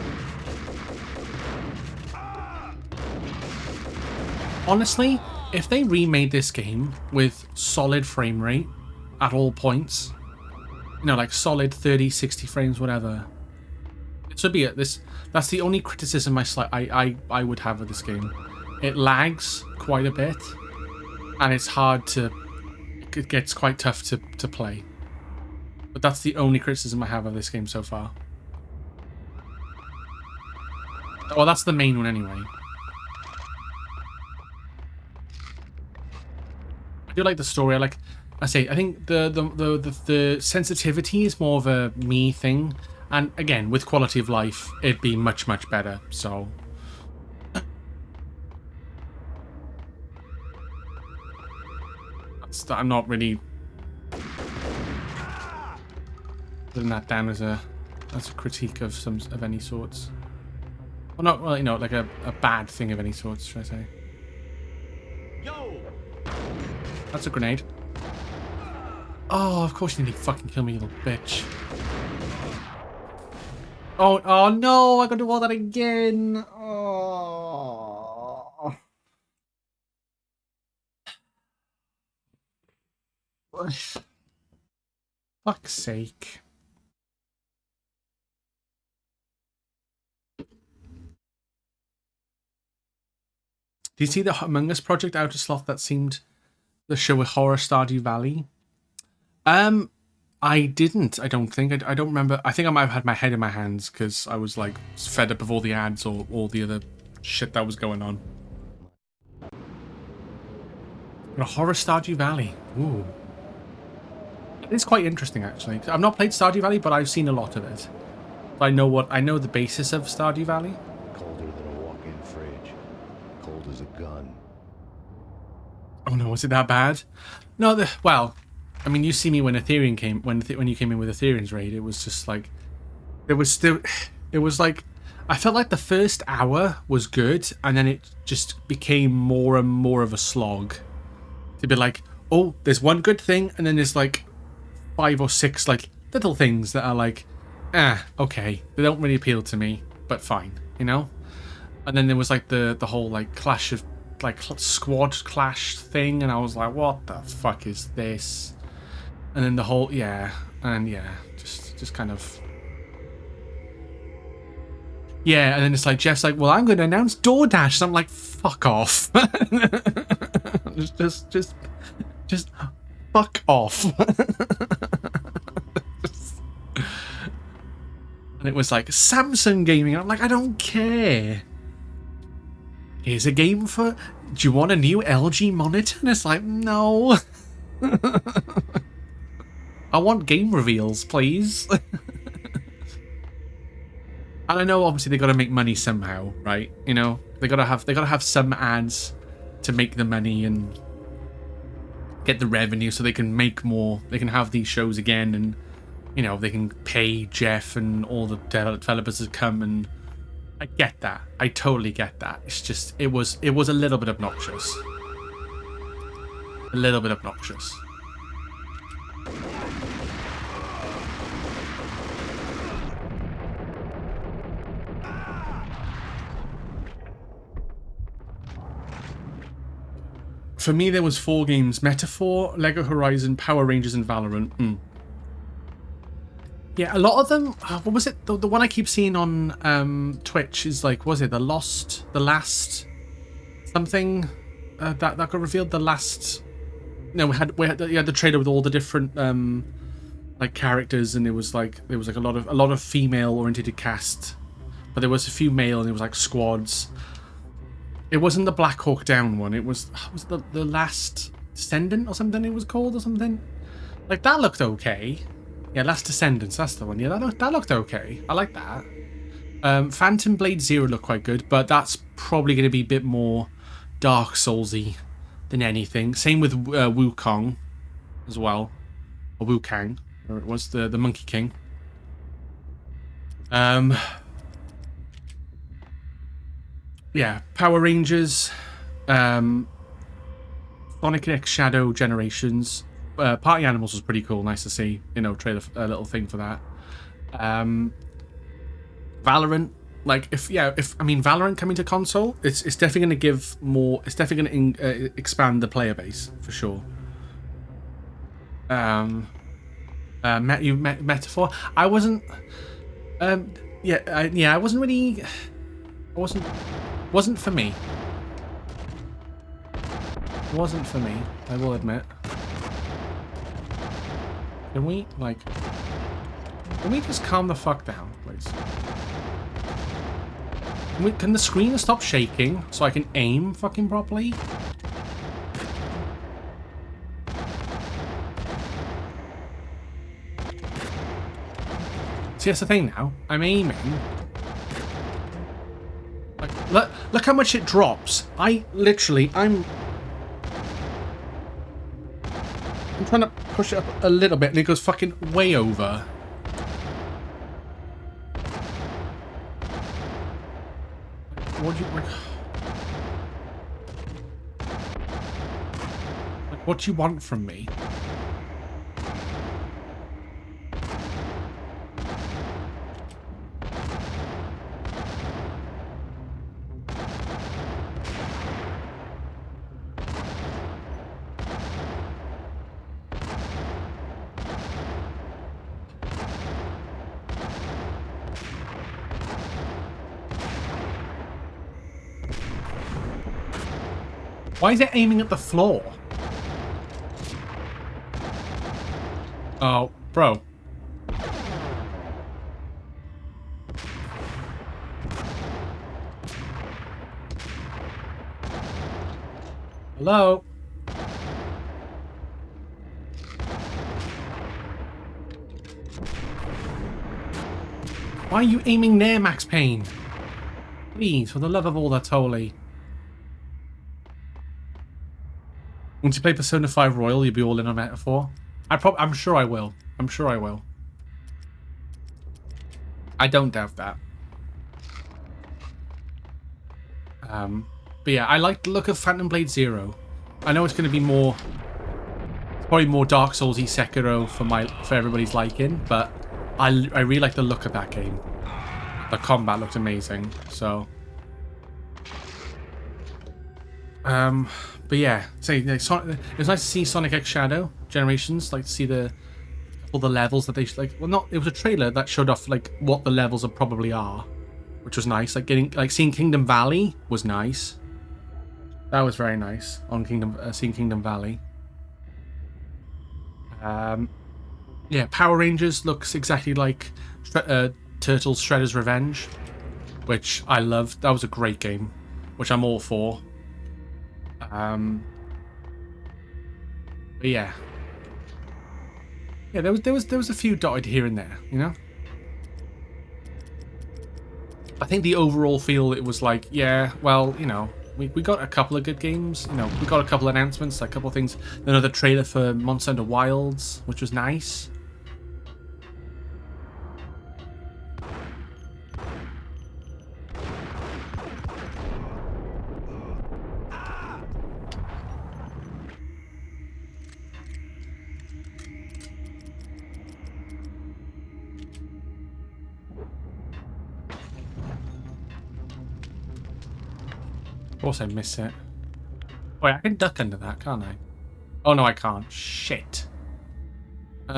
A: Honestly, if they remade this game with solid frame rate at all points, you know, like solid 30, 60 frames, whatever, it should be this. That's the only criticism I would have of this game. It lags quite a bit, and it's hard to. It gets quite tough to play. But that's the only criticism I have of this game so far. Well, that's the main one anyway. I do like the story. I think the sensitivity is more of a me thing. And again, with quality of life, it'd be much, much better. So I'm not really putting that down as a critique of any sorts. Well, not, well, you know, like a bad thing of any sorts, should I say?
G: Yo,
A: That's a grenade. Oh, of course you need to fucking kill me, you little bitch. Oh no, I gotta do all that again. Oh. Fuck's sake. Do you see the Among Us project Outer Sloth that seemed the show with Horror Stardew Valley? I didn't. I don't think. I don't remember. I think I might have had my head in my hands because I was like fed up of all the ads or all the other shit that was going on. A Horror Stardew Valley. Ooh. It's quite interesting actually. I've not played Stardew Valley, but I've seen a lot of it. I know the basis of Stardew Valley.
C: Colder than a walk-in fridge. Cold as a gun.
A: Oh no, was it that bad? No, well, I mean, you see me when Ethereum came when you came in with Ethereum's raid. It was just like it was like I felt like the first hour was good, and then it just became more and more of a slog. To be like, oh, there's one good thing, and then there's like 5 or 6 like little things that are like, okay, they don't really appeal to me, but fine, you know. And then there was like the whole like clash of like squad clash thing, and I was like, what the fuck is this? And then the whole just kind of and then it's like Jeff's like, well, I'm going to announce DoorDash, and I'm like, fuck off. just fuck off. And it was like Samsung Gaming, and I'm like, I don't care. Here's a game for, do you want a new LG monitor? And it's like, no. I want game reveals, please. And I know obviously they got to make money somehow, right? You know, they got to have some ads to make the money and get the revenue so they can make more. They can have these shows again, and you know, they can pay Jeff and all the developers to come, and I get that. I totally get that. It's just it was a little bit obnoxious. A little bit obnoxious. For me, there was 4 games: Metaphor, Lego Horizon, Power Rangers, and Valorant. Yeah, a lot of them. What was it? The one I keep seeing on Twitch is like, was it the last something that got revealed? The last. No, we had the trailer with all the different like characters, and there was like a lot of female oriented cast, but there was a few male, and it was like squads. It wasn't the Black Hawk Down one. It was the Last Descendant or something. It was called or something. Like that looked okay. Yeah, Last Descendants. That's the one. Yeah, that looked okay. I like that. Phantom Blade Zero looked quite good, but that's probably going to be a bit more Dark Soulsy than anything. Same with Wukong as well, or Wukang, or it was the Monkey King. Yeah, Power Rangers, Sonic X Shadow Generations, Party Animals was pretty cool. Nice to see, you know, trailer a little thing for that. Valorant, like if Valorant coming to console, it's definitely going to give more. It's definitely going to expand the player base for sure. Metaphor. I wasn't. I wasn't really. Wasn't for me. Wasn't for me, I will admit. Can we just calm the fuck down, please? Can the screen stop shaking so I can aim fucking properly? See, that's the thing now. I'm aiming. Look how much it drops. I'm trying to push it up a little bit and it goes fucking way over. What do you like? What do you want from me? Why is it aiming at the floor? Oh, bro. Hello? Why are you aiming there, Max Payne? Please, for the love of all that's holy. Once you play Persona 5 Royal, you'll be all in on Metaphor. I'm sure I will. I'm sure I will. I don't doubt that. But yeah, I like the look of Phantom Blade Zero. I know it's going to be more... It's probably more Dark Souls-y Sekiro for everybody's liking, but I really like the look of that game. The combat looked amazing, so... But yeah, it was nice to see Sonic X Shadow Generations, like to see all the levels that they like. Well, not it was a trailer that showed off like what the levels probably are, which was nice. Like seeing Kingdom Valley was nice. That was very nice on seeing Kingdom Valley. Yeah, Power Rangers looks exactly like Turtles Shredder's Revenge, which I loved. That was a great game, which I'm all for. But yeah, there was a few dotted here and there, you know. I think the overall feel it was like, yeah, well, you know, we got a couple of good games, you know, we got a couple of announcements, a couple of things, another trailer for Monster Hunter Wilds, which was nice. Of course I miss it. Wait, I can duck under that, can't I? Oh no, I can't. Shit. If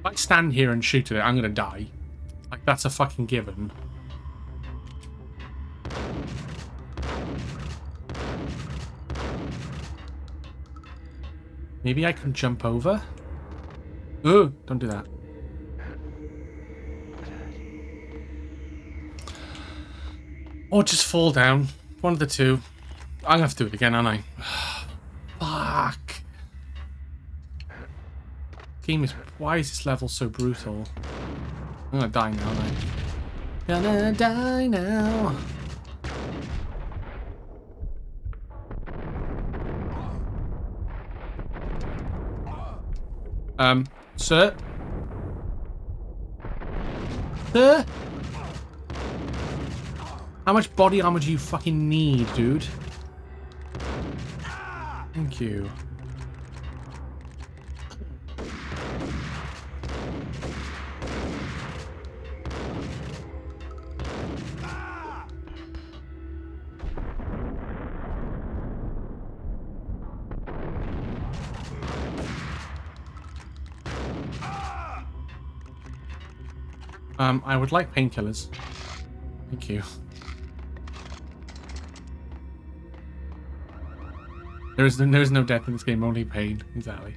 A: I stand here and shoot at it, I'm gonna die. Like, that's a fucking given. Maybe I can jump over? Oh, don't do that. Or just fall down. One of the two. I'm gonna have to do it again, aren't I? Fuck. Game is... Why is this level so brutal? I'm gonna die now, aren't I? Gonna die now. Sir? Sir? How much body armor do you fucking need, dude? Thank you. I would like painkillers. Thank you. There is no death in this game, only pain. Exactly.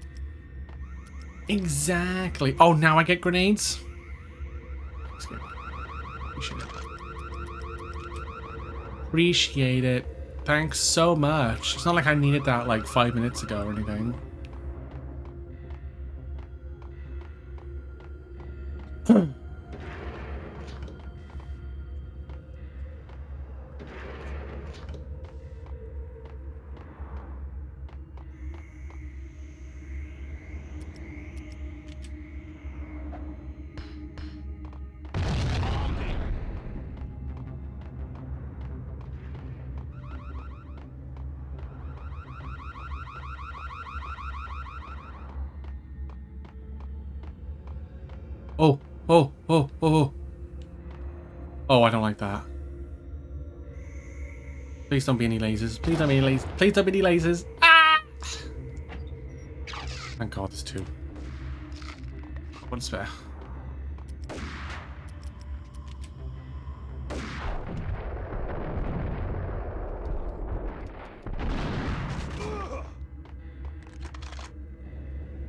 A: Exactly. Oh, now I get grenades? Appreciate it. Appreciate it. Thanks so much. It's not like I needed that like 5 minutes ago or anything. Oh, oh, oh, oh. Oh, I don't like that. Please don't be any lasers. Please don't be any lasers. Please don't be any lasers. Ah! Thank God, there's two. One spare.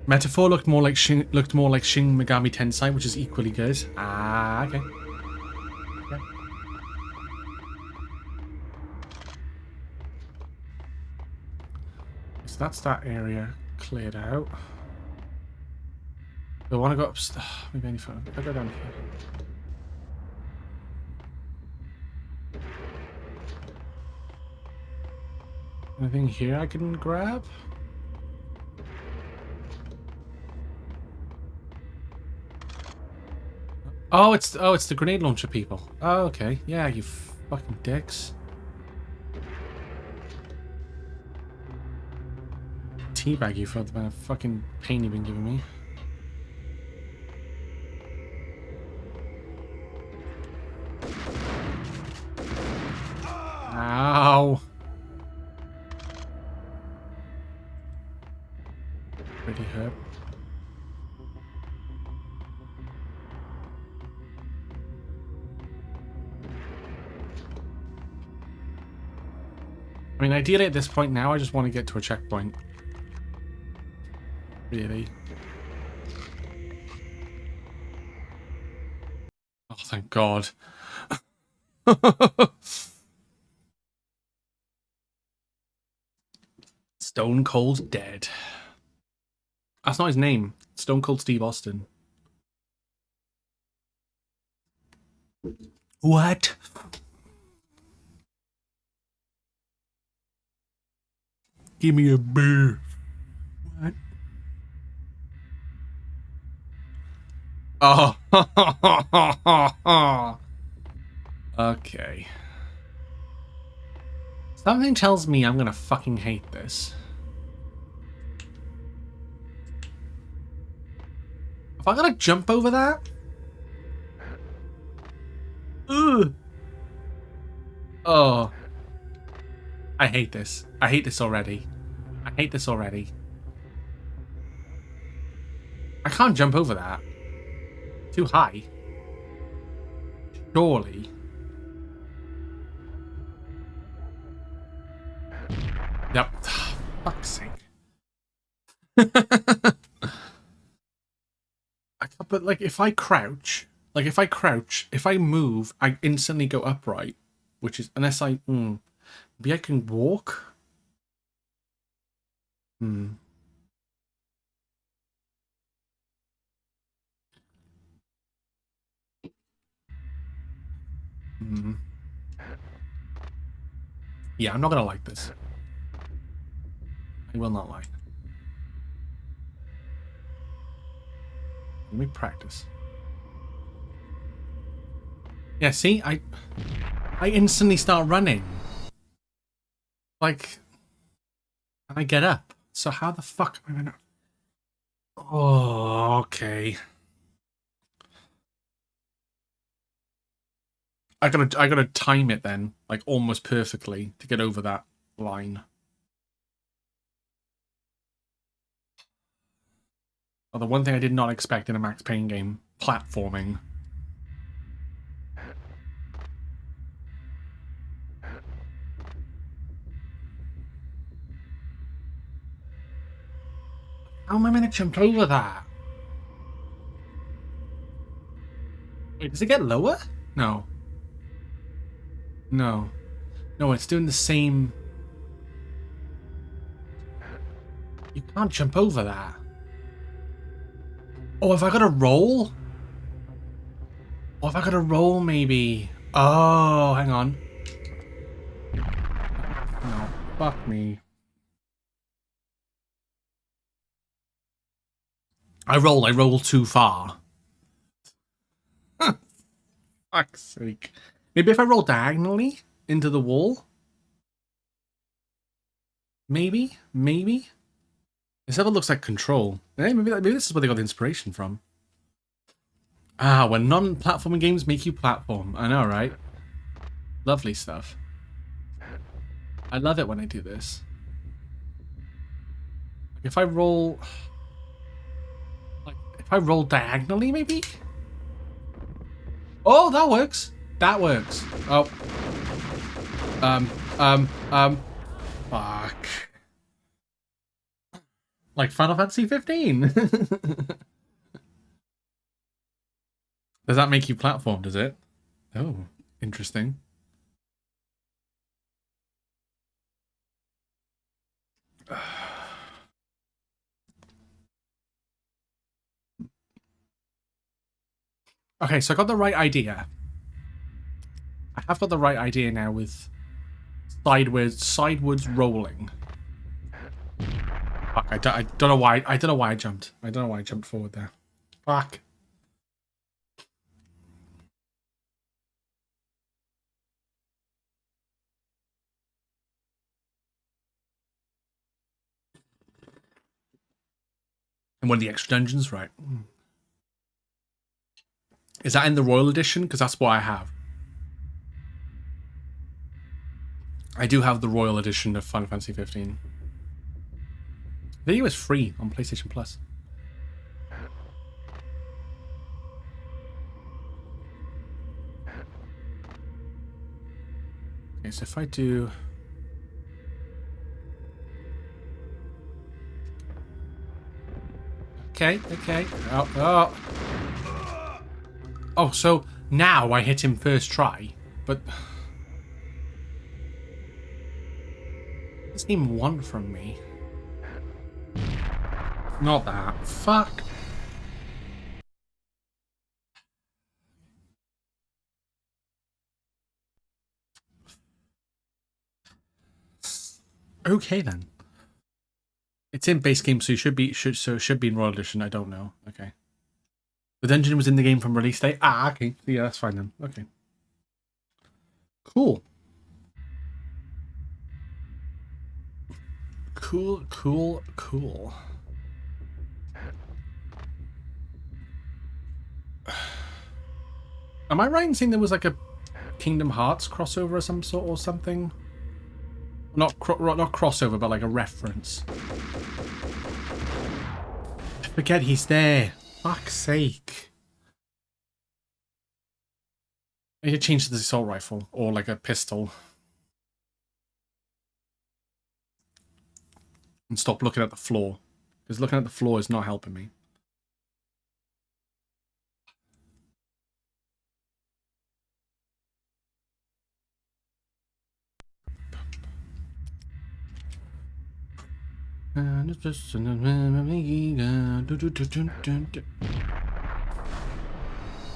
A: Metaphor looked more like Shin Megami Tensei, which is equally good. Ah, okay. Okay. So that's that area cleared out. Do I want to go up? Maybe any further. If I go down here. Anything here I can grab? Oh, it's the grenade launcher people. Oh, okay. Yeah, you fucking dicks. Teabag you for the amount of fucking pain you've been giving me. Ow. Pretty hurt. I mean, ideally at this point now, I just want to get to a checkpoint. Really. Oh, thank God. Stone Cold Dead. That's not his name. Stone Cold Steve Austin. What? Give me a beer. What? Oh. Okay. Something tells me I'm gonna fucking hate this. If I gotta jump over that? Ugh. Oh. I hate this. I hate this already. I hate this already. I can't jump over that. Too high. Surely. Yep. Fuck's sake. But like if I crouch, if I move, I instantly go upright. Which is unless I maybe I can walk? Hmm. Hmm. Yeah, I'm not gonna like this. I will not lie. Let me practice. Yeah, see, I instantly start running. Like, and I get up. So how the fuck am I gonna? Oh, okay. I gotta time it then, like almost perfectly to get over that line. Oh, the one thing I did not expect in a Max Payne game, platforming. How am I gonna jump over that? Wait, does it get lower? No. No. No, it's doing the same. You can't jump over that. Oh, have I got to roll? Oh, have I got to roll maybe? Oh, hang on. No, fuck me. I roll too far. Fuck's sake. Maybe if I roll diagonally into the wall? Maybe? This ever looks like Control. Hey, maybe this is where they got the inspiration from. Ah, when non-platforming games make you platform. I know, right? Lovely stuff. I love it when I do this. If I roll... Like, if I roll diagonally, maybe? Oh, that works. That works. Oh. Fuck. Like Final Fantasy 15. Does that make you platform, does it? Oh, interesting. Okay, so I got the right idea. I have got the right idea now with sidewards rolling. Fuck, I don't know why I jumped. I don't know why I jumped forward there. Fuck. And one of the extra dungeons, right? Is that in the Royal Edition? Because that's what I have. I do have the Royal Edition of Final Fantasy 15. The video is free on PlayStation Plus. Okay, so if I do... Okay. Oh, so now I hit him first try, but... What does he want from me? Not that. Fuck. Okay then. It's in base game, so it should be in Royal Edition. I don't know. Okay. The dungeon was in the game from release date. Ah, okay. Yeah, that's fine then. Okay. Cool. Cool. Am I right in saying there was like a Kingdom Hearts crossover or some sort or something? Not crossover, but like a reference. I forget he's there. Fuck's sake. I need to change to the assault rifle or like a pistol. And stop looking at the floor. Because looking at the floor is not helping me.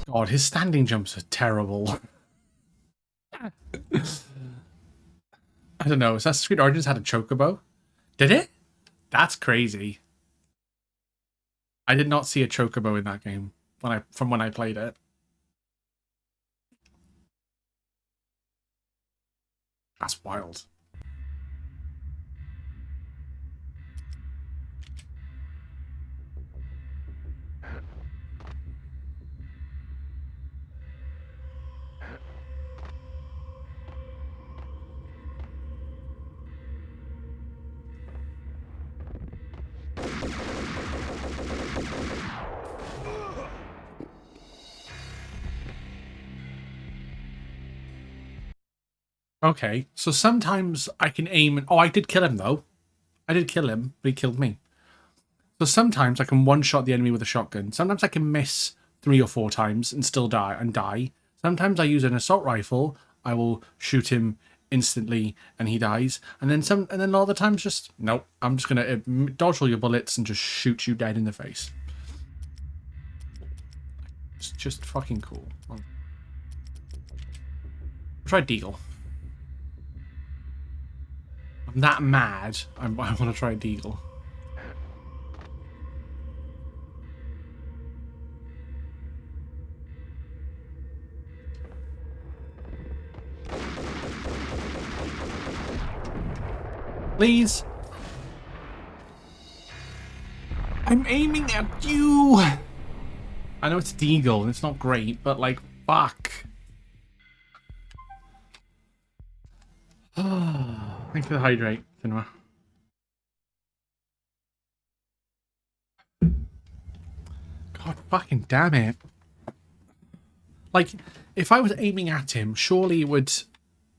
A: God, his standing jumps are terrible. I don't know. Assassin's Creed Origins had a chocobo. Did it? That's crazy. I did not see a chocobo in that game from when I played it. That's wild. Okay, so sometimes I can aim and... Oh, I did kill him, though. I did kill him, but he killed me. So sometimes I can one-shot the enemy with a shotgun. Sometimes I can miss 3 or 4 times and still die. Sometimes I use an assault rifle. I will shoot him instantly and he dies. And then a lot of the times just... Nope, I'm just going to dodge all your bullets and just shoot you dead in the face. It's just fucking cool. Try Deagle. I'm that mad. I want to try Deagle. Please. I'm aiming at you. I know it's Deagle and it's not great, but like, fuck. Thanks for the hydrate, Cinema. God fucking damn it. Like, if I was aiming at him, surely it would...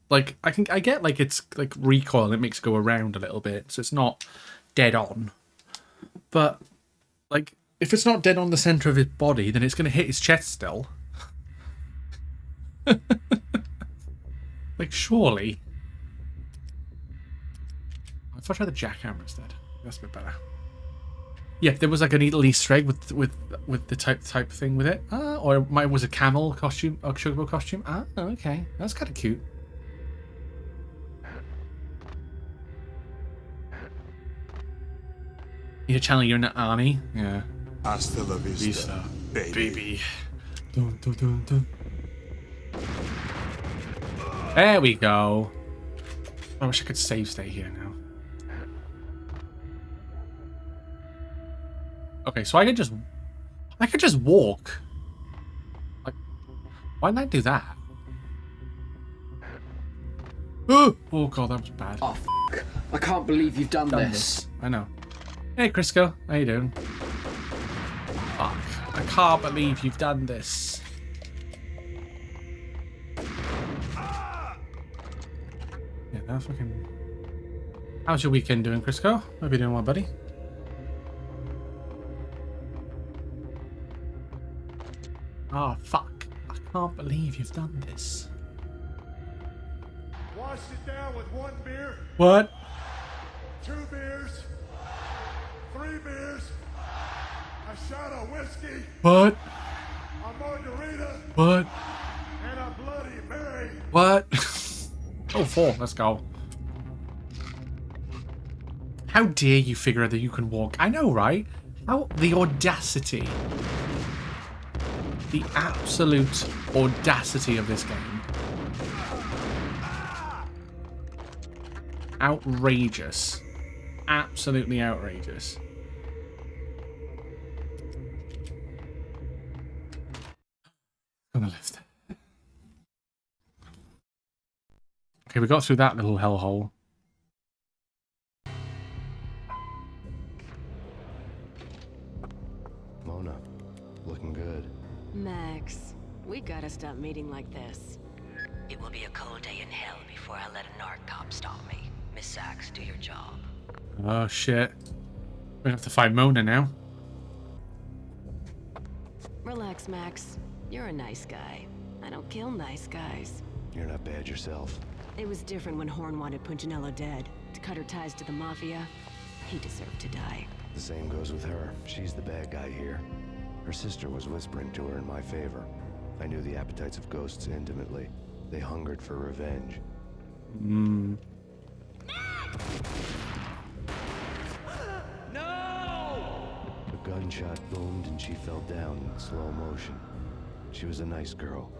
A: Like, I get, like, it's, like, recoil and it makes it go around a little bit, so it's not dead on. But, like, if it's not dead on the centre of his body, then it's going to hit his chest still. Like, surely. If I try the jackhammer instead, that's a bit better. Yeah, there was like a little Easter egg with the type thing with it. Or it was a camel costume, a chocobo costume. Ah, okay, that's kind of cute. You're channeling your Arnie. Yeah.
H: Hasta la vista,
A: Vista,
H: baby.
A: baby. Dun, dun, dun, dun. There we go. I wish I could save stay here now. Okay, so I could just walk. Like, why didn't I do that? Oh god, that was bad.
I: Oh, f***. I can't believe you've done this.
A: I know. Hey, Crisco, how you doing? Fuck, I can't believe you've done this. Yeah, that's fucking... How's your weekend doing, Crisco? Hope you're doing well, buddy. Oh, fuck. I can't believe you've done this.
B: Wash it down with 1 beer,
A: What?
B: 2 beers, 3 beers, a shot of whiskey,
A: What?
B: a margarita,
A: What?
B: and a Bloody Mary.
A: What? Oh, 4. Let's go. How dare you figure out that you can walk? I know, right? How... The audacity. The absolute audacity of this game. Outrageous. Absolutely outrageous. Gonna lift. Okay, we got through that little hellhole.
C: Mona, looking good.
J: Max, we gotta stop meeting like this. It will be a cold day in hell before I let a narc cop stop me. Miss Sachs, do your job.
A: Oh shit. We have to find Mona now.
J: Relax, Max. You're a nice guy. I don't kill nice guys.
C: You're not bad yourself.
J: It was different when Horn wanted Punchinello dead. To cut her ties to the Mafia, he deserved to die.
C: The same goes with her. She's the bad guy here. Her sister was whispering to her in my favor. I knew the appetites of ghosts intimately. They hungered for revenge.
A: Hmm.
C: A gunshot boomed and she fell down in slow motion. She was a nice girl,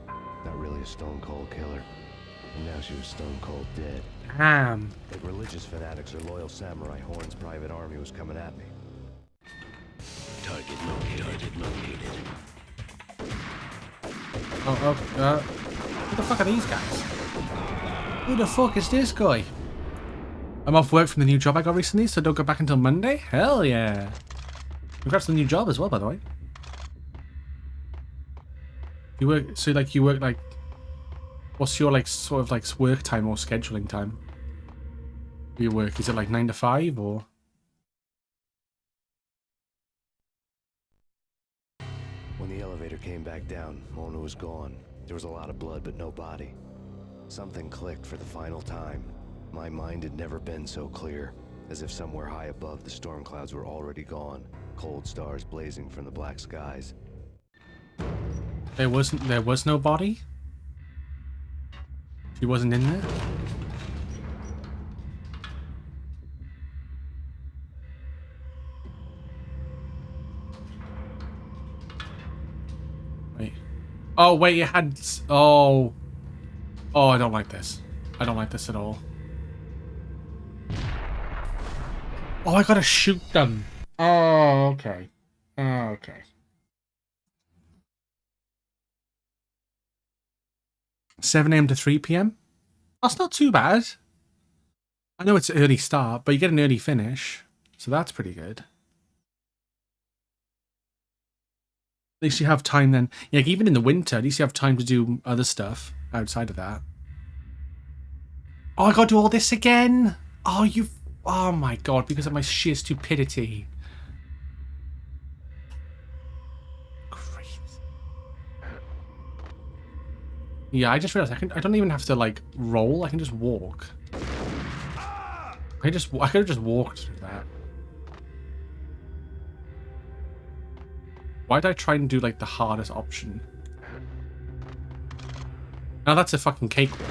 C: not really a stone-cold killer. And now she was stone-cold dead.
A: Damn.
C: Like religious fanatics or loyal samurai, Horn's private army was coming at me.
F: Target located.
A: Who the fuck are these guys? Who the fuck is this guy? I'm off work from the new job I got recently, so don't go back until Monday? Hell yeah. Congrats on the new job as well, by the way. You work like, what's your like sort of like work time or scheduling time? For your work, is it like 9 to 5 or?
C: When the elevator came back down, Mona was gone. There was a lot of blood, but no body. Something clicked for the final time. My mind had never been so clear, as if somewhere high above the storm clouds were already gone, cold stars blazing from the black skies.
A: There was no body? She wasn't in there? Wait. Oh, wait, you had... Oh. Oh, I don't like this. I don't like this at all. Oh, I gotta shoot them. Oh, okay. Oh, okay. 7 a.m. to 3 p.m. That's not too bad. I know it's an early start, but you get an early finish. So that's pretty good. At least you have time then. Yeah, even in the winter, at least you have time to do other stuff outside of that. Oh, I gotta do all this again? Oh, you... Oh my god, because of my sheer stupidity. Great. Yeah, I just realized I don't even have to, like, roll. I can just walk. I could have just walked through that. Why did I try and do, like, the hardest option? Now that's a fucking cakewalk.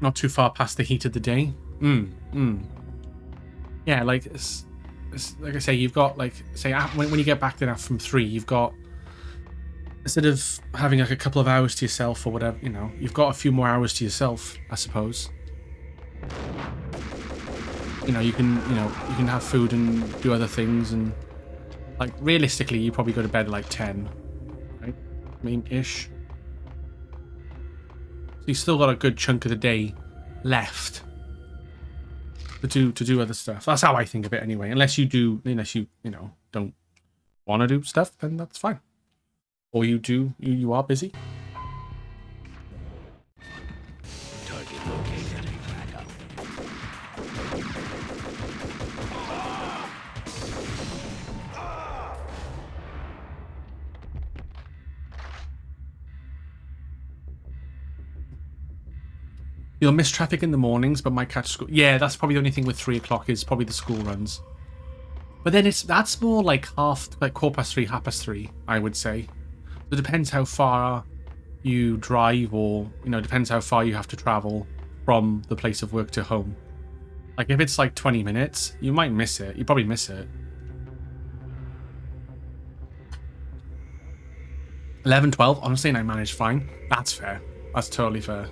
A: Not too far past the heat of the day. Yeah, like it's like I say, you've got like say when you get back there from 3, you've got, instead of having like a couple of hours to yourself or whatever, you know, you've got a few more hours to yourself, I suppose. You know, you can have food and do other things, and like realistically, you probably go to bed at like 10, right? I mean, ish. So you still got a good chunk of the day left to do other stuff. That's how I think of it anyway. Unless you don't want to do stuff, then that's fine. Or you are busy.
F: Target located. Back up.
A: You'll miss traffic in the mornings, but might catch school. Yeah, that's probably the only thing with 3 o'clock is probably the school runs. But then that's more like 3:15, 3:30, I would say. It depends how far you drive, or depends how far you have to travel from the place of work to home. Like if it's like 20 minutes, you might miss it. You probably miss it. 11, 12, honestly, and I managed fine. That's fair. That's totally fair.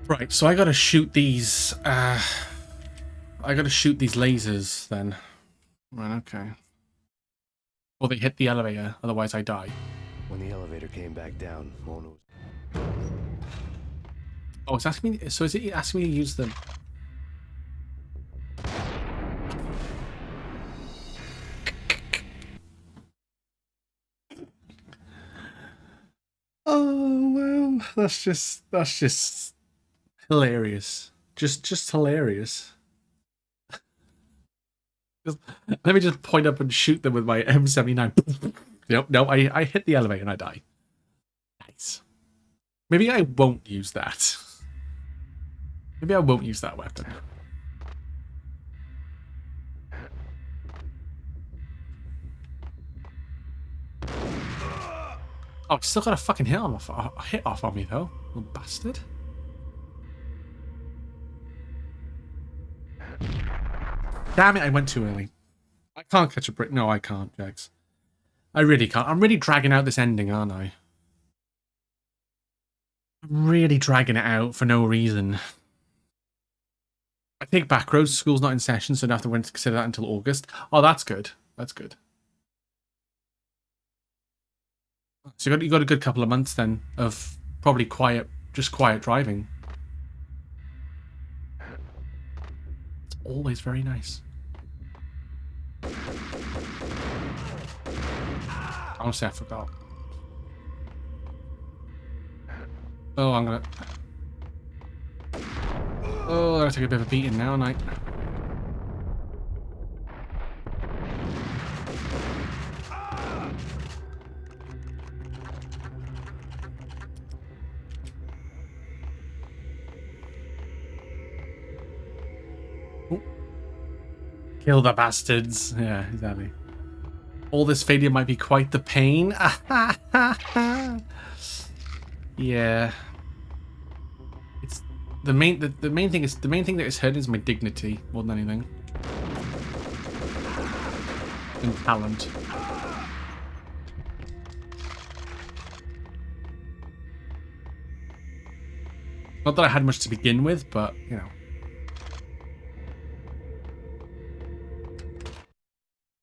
A: Right, so I gotta shoot these. I gotta shoot these lasers then. Right, okay. Or they hit the elevator, otherwise I die.
C: When the elevator came back down, Mona was...
A: Oh, it's asking me. So is it asking me to use them? Oh well, that's just hilarious. Just hilarious. Let me just point up and shoot them with my M79. Nope, no, I hit the elevator and I die. Nice. Maybe I won't use that. Maybe I won't use that weapon. Oh, it's still got a fucking hit off on me though, little bastard. Damn it, I went too early. I can't catch a break. No, I can't, Jax. I really can't. I'm really dragging out this ending, aren't I? I'm really dragging it out for no reason. I think Backroads, school's not in session, so I don't have to wait to consider that until August. Oh, that's good. That's good. So you got a good couple of months then of probably just quiet driving. It's always very nice. Honestly, I forgot. Oh, I'm gonna... Oh, I gotta take a bit of a beating now, and kill the bastards. Yeah, exactly. All this failure might be quite the pain. Yeah. It's the main thing that is hurting is my dignity more than anything. and talent. Not that I had much to begin with, but, you know.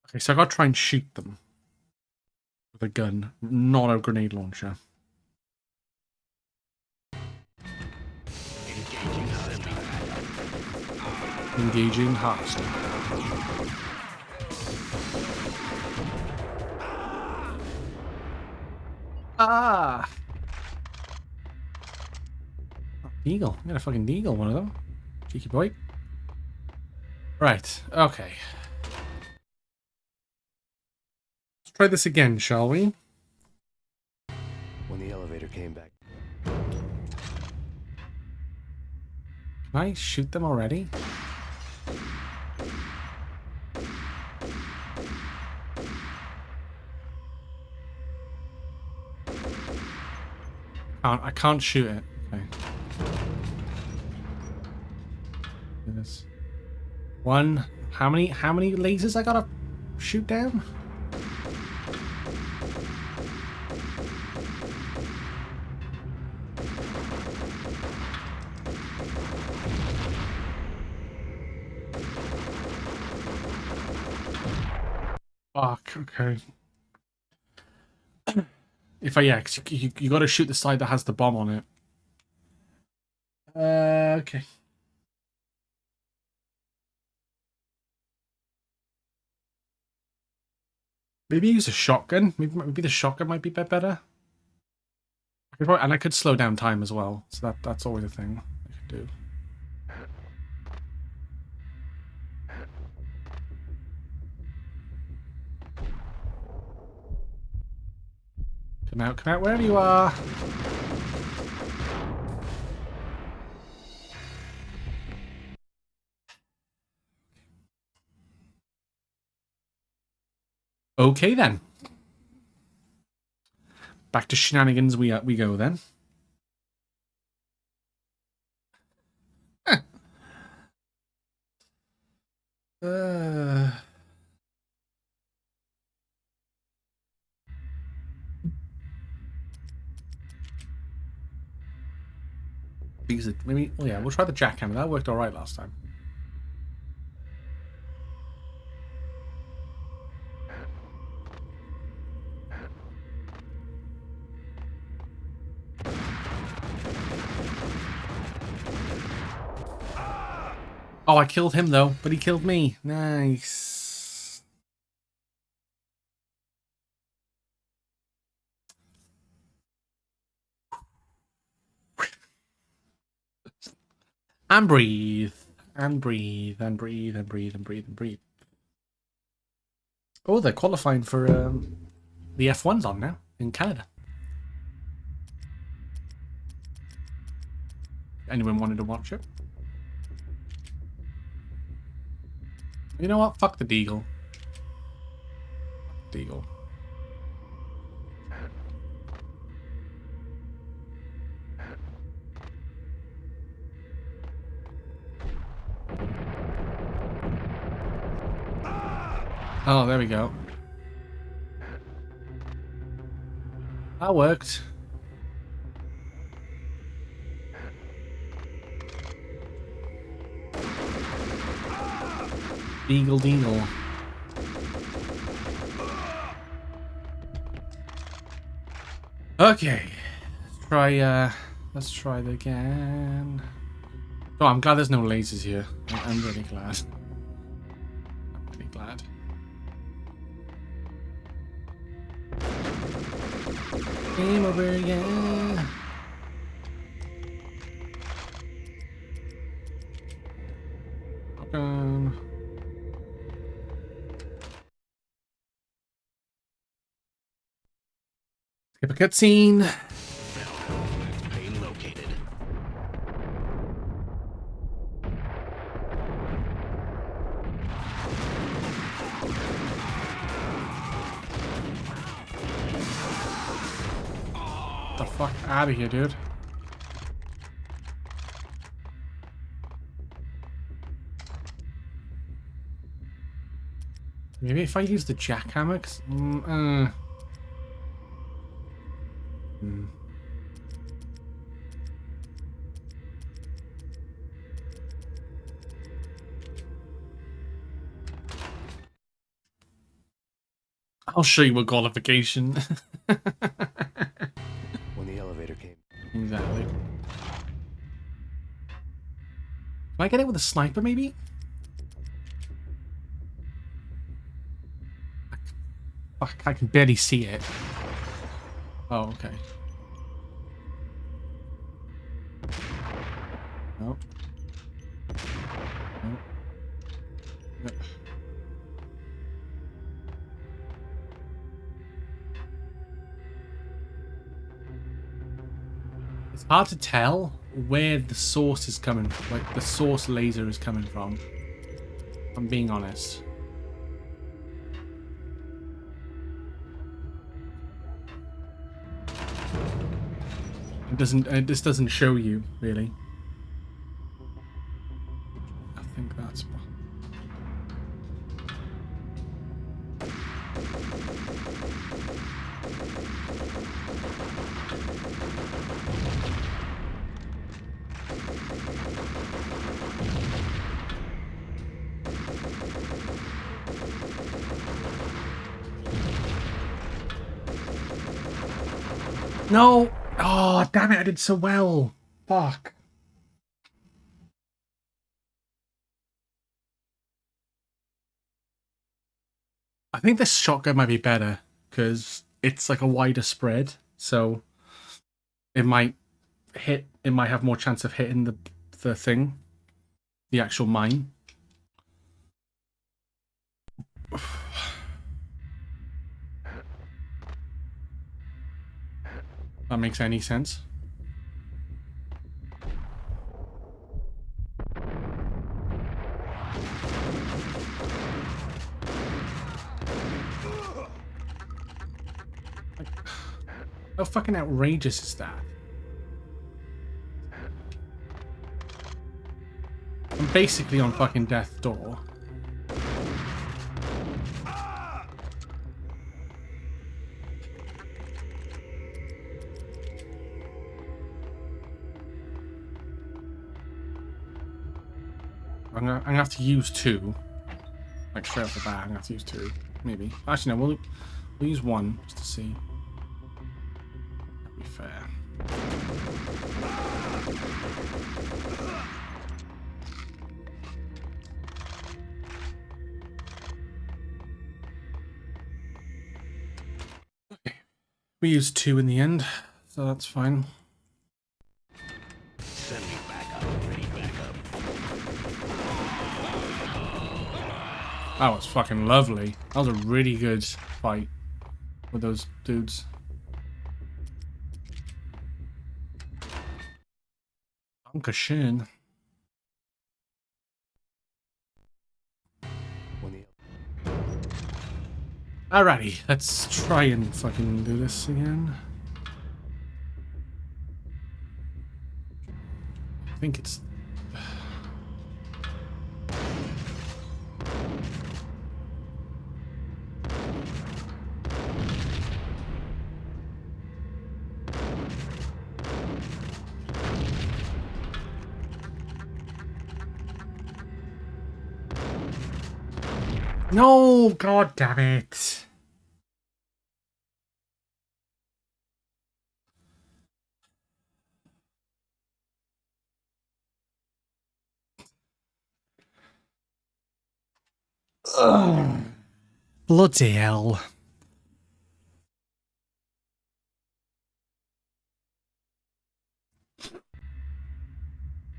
A: Okay, so I gotta try and shoot them. With a gun, not a grenade launcher. Engaging hostile. Ah! Oh, Deagle. I got a fucking Deagle, one of them. Cheeky boy. Right, okay. Let's try this again, shall we?
C: When the elevator came back,
A: Can I shoot them already? I can't shoot it. Okay. Do this. One. How many lasers I gotta shoot down? Fuck, okay. If I, yeah, 'cause you gotta shoot the side that has the bomb on it. Okay. Maybe use a shotgun. Maybe the shotgun might be a bit better. And I could slow down time as well. So that's always a thing I could do. Come out, wherever you are. Okay then. Back to shenanigans we go then. uh... Maybe, well, yeah, we'll try the jackhammer. That worked alright last time. Oh, I killed him though, but he killed me. Nice. And breathe. And breathe. And breathe. And breathe. And breathe. And breathe. Oh, they're qualifying for the F1's on now in Canada. Anyone wanted to watch it? You know what? Fuck the Deagle. Deagle. Oh, there we go. That worked. Deagle Deagle. Okay. Let's try it again. Oh, I'm glad there's no lasers here. I'm really glad. I'm really glad. Game over, yeah. Skip a cutscene.
F: Max Payne located.
A: Get the fuck out of here, dude. Maybe if I use the jackhammer, 'cause, hmm. I'll show you a qualification.
C: When the elevator came,
A: Exactly. Can I get it with a sniper, maybe? Fuck, I can barely see it. Oh, okay. Nope. Nope. Yep. It's hard to tell where the source is coming, like the source laser is coming from. I'm being honest. This doesn't show you really. I think that's. No! Oh, damn it, I did so well. Fuck. I think this shotgun might be better because it's like a wider spread, so it might hit. It might have more chance of hitting the thing, the actual mine. That makes any sense. How fucking outrageous is that? I'm basically on fucking death's door. I'm gonna have to use two. Like straight off the bat, I'm gonna have to use two. Maybe. Actually, no, we'll use one just to see. That'd be fair. Okay. We used two in the end, so that's fine.
F: Send me back up. Ready back up.
A: That was fucking lovely. That was a really good fight with those dudes. Dankeschön. Alrighty, let's try and fucking do this again. I think it's... No, god damn it. Ugh. Bloody hell.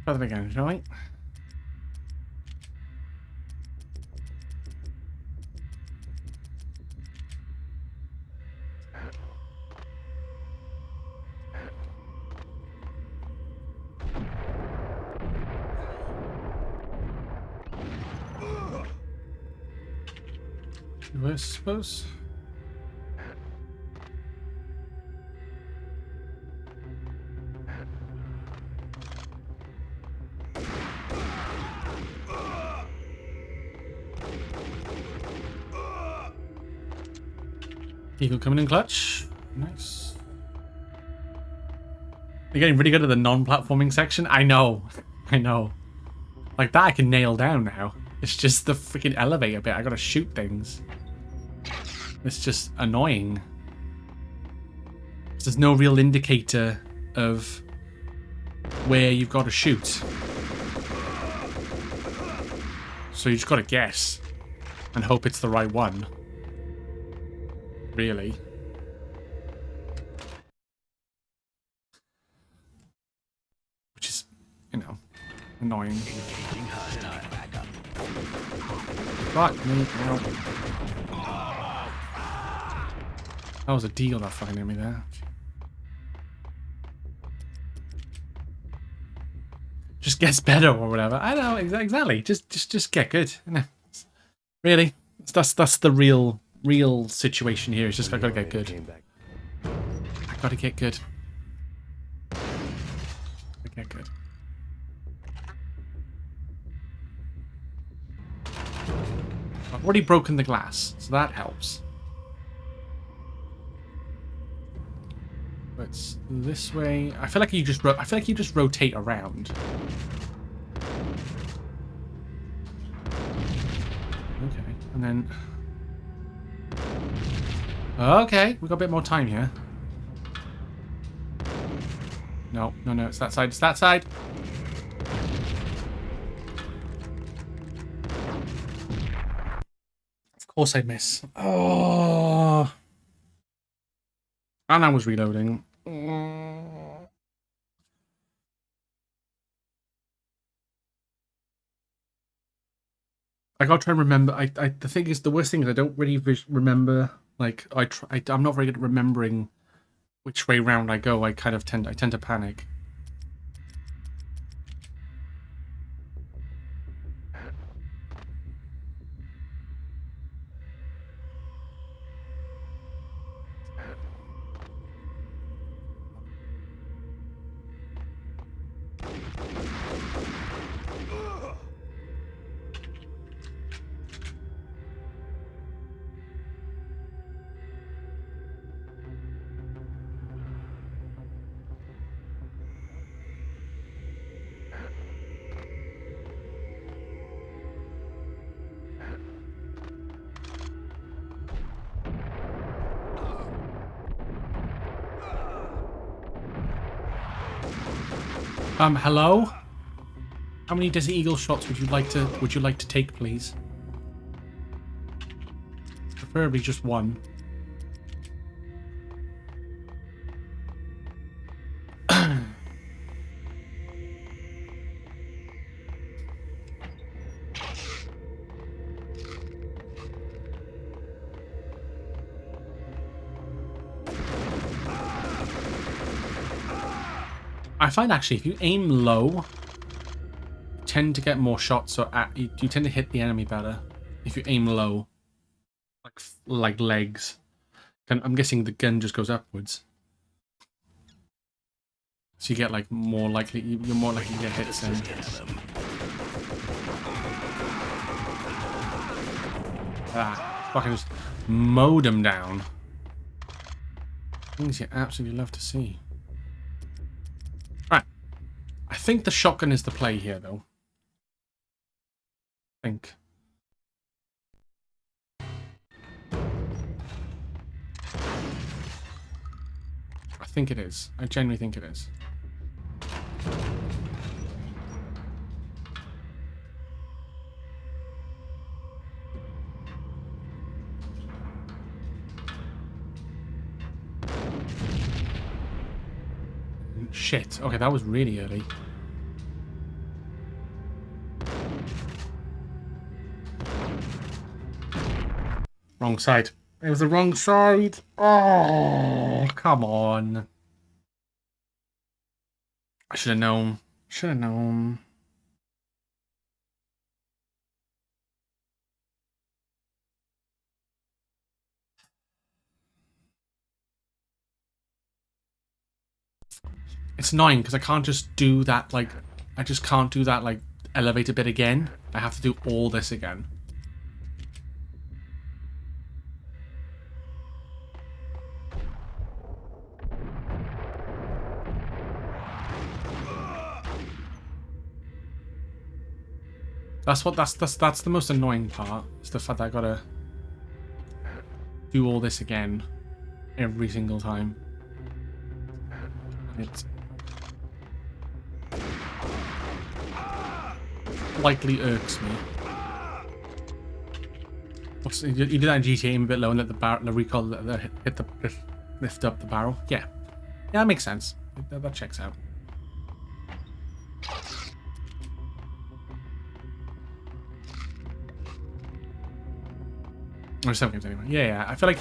A: Try them again, shall we? I suppose. Eagle coming in clutch. Nice. You're getting really good at the non-platforming section. I know. I know. Like that I can nail down now. It's just the freaking elevator bit. I gotta shoot things. It's just annoying. There's no real indicator of where you've got to shoot. So you just gotta guess. And hope it's the right one. Really. Which is, you know, annoying. Fuck me out. That was a deal that fucking hit me there. Just gets better or whatever. I know, exactly. Just get good. Really. That's the real situation here. It's just I gotta get good. I gotta get good. Get good. I've already broken the glass, so that helps. But this way, I feel like you just rotate around. Okay, and then okay, we got a bit more time here. No, it's that side. It's that side. Of course I miss. Oh. And I was reloading. I gotta try and remember. The thing is, the worst thing is I don't really remember. Like I'm not very good at remembering which way round I go. I tend to panic. Hello? How many Desert Eagle shots would you like to take, please? Preferably just one. I find actually if you aim low, you tend to get more shots, so you tend to hit the enemy better if you aim low, like legs. I'm guessing the gun just goes upwards, so you get like more likely. You're more likely to get hits then. Fucking just mowed them down. Things you absolutely love to see. I think the shotgun is the play here, though. I think it is. I genuinely think it is. Shit. Okay, that was really early. Wrong side. It was the wrong side. Oh, come on. I should have known. Should have known. It's annoying because I can't just do that, like, I just can't do that, like, elevator bit again. I have to do all this again. That's the most annoying part. Is the fact that I gotta do all this again every single time. And it slightly irks me. You do that in GTA, aim a bit low and let the recoil lift up the barrel. Yeah, that makes sense. That checks out. Or some games anyway. Yeah. I feel like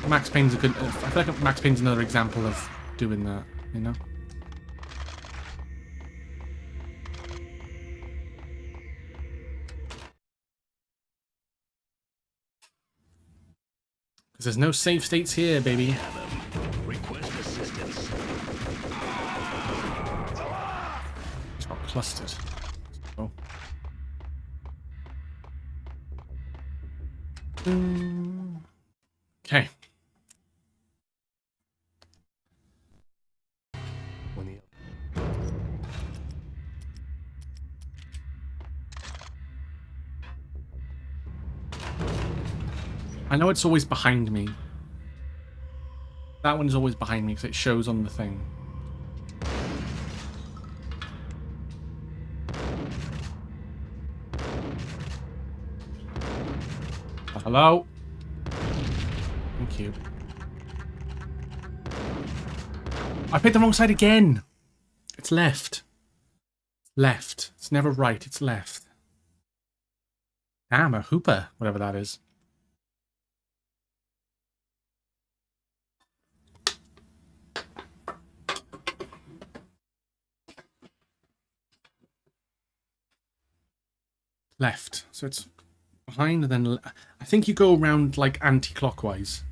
A: Max Payne's a good. I feel like Max Payne's another example of doing that. You know. Because there's no save states here, baby.
F: Request assistance.
A: It's got clustered. Oh. Okay.
C: When the
A: I know it's always behind me. That one's always behind me because it shows on the thing. Hello? Thank you. I picked the wrong side again. It's left. Left. It's never right, it's left. Damn, a hooper, whatever that is. Left. So it's behind and then... I think you go around like anti-clockwise.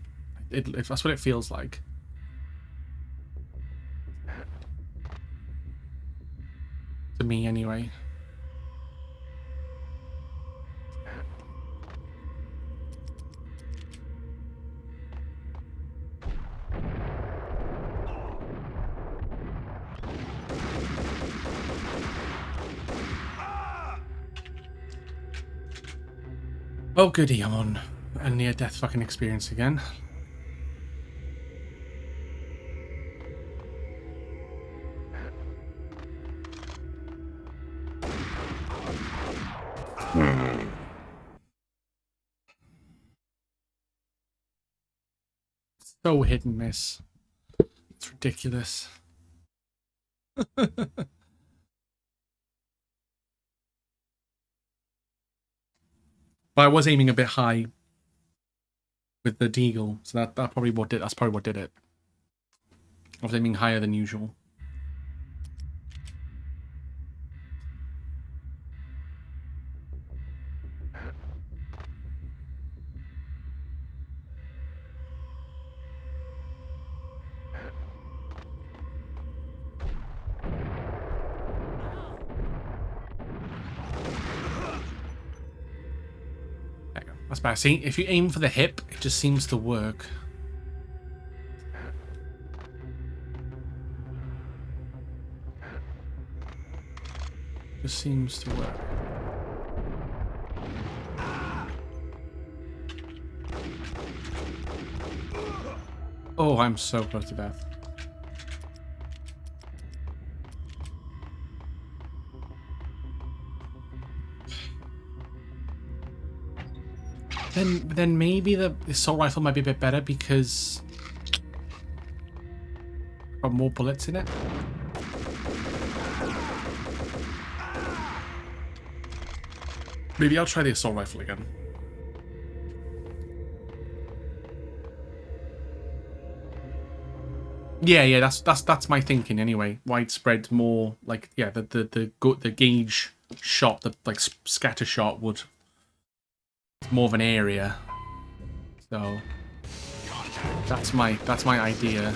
A: If that's what it feels like. To me, anyway. Oh goody, I'm on a near-death fucking experience again. So hit and miss. It's ridiculous. But I was aiming a bit high with the deagle, so that's probably what did it. I was aiming higher than usual. There you go. That's better. See, if you aim for the hip, it just seems to work. Just seems to work. Oh, I'm so close to death. Then maybe the assault rifle might be a bit better because I've got more bullets in it. Maybe I'll try the assault rifle again. Yeah, that's my thinking anyway. Widespread, more like the gauge shot, the like scatter shot would more of an area. So that's my idea.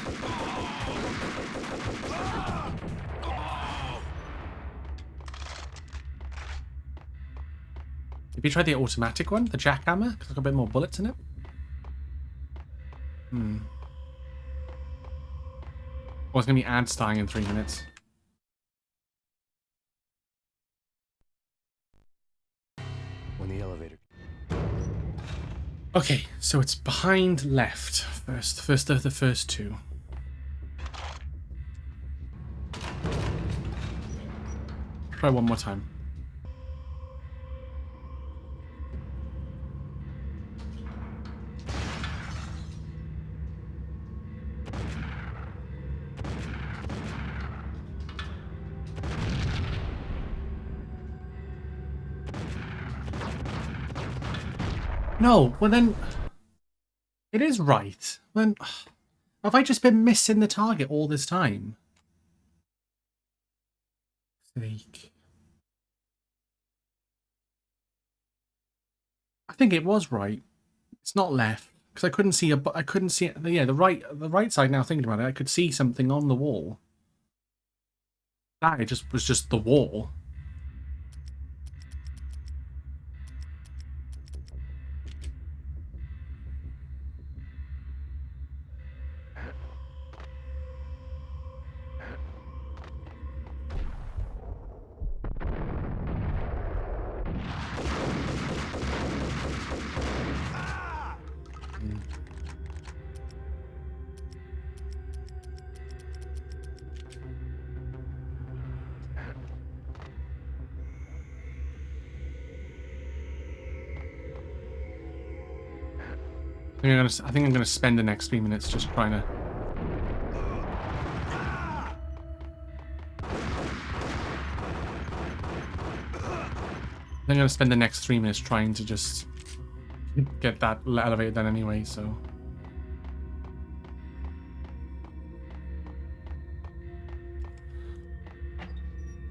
A: Have you tried the automatic one, the jackhammer? Because it's got a bit more bullets in it. Oh, it's gonna be ad starting in 3 minutes. Okay, so it's behind left first of the first two. Try one more time. No, well then, it is right. Then, have I just been missing the target all this time? Sake. I think it was right. It's not left because I couldn't see I couldn't see it. Yeah, the right side. Now thinking about it, I could see something on the wall. That it was just the wall. I think I'm gonna spend the next 3 minutes just trying to. I'm gonna spend the next 3 minutes trying to just get that elevator done anyway. So.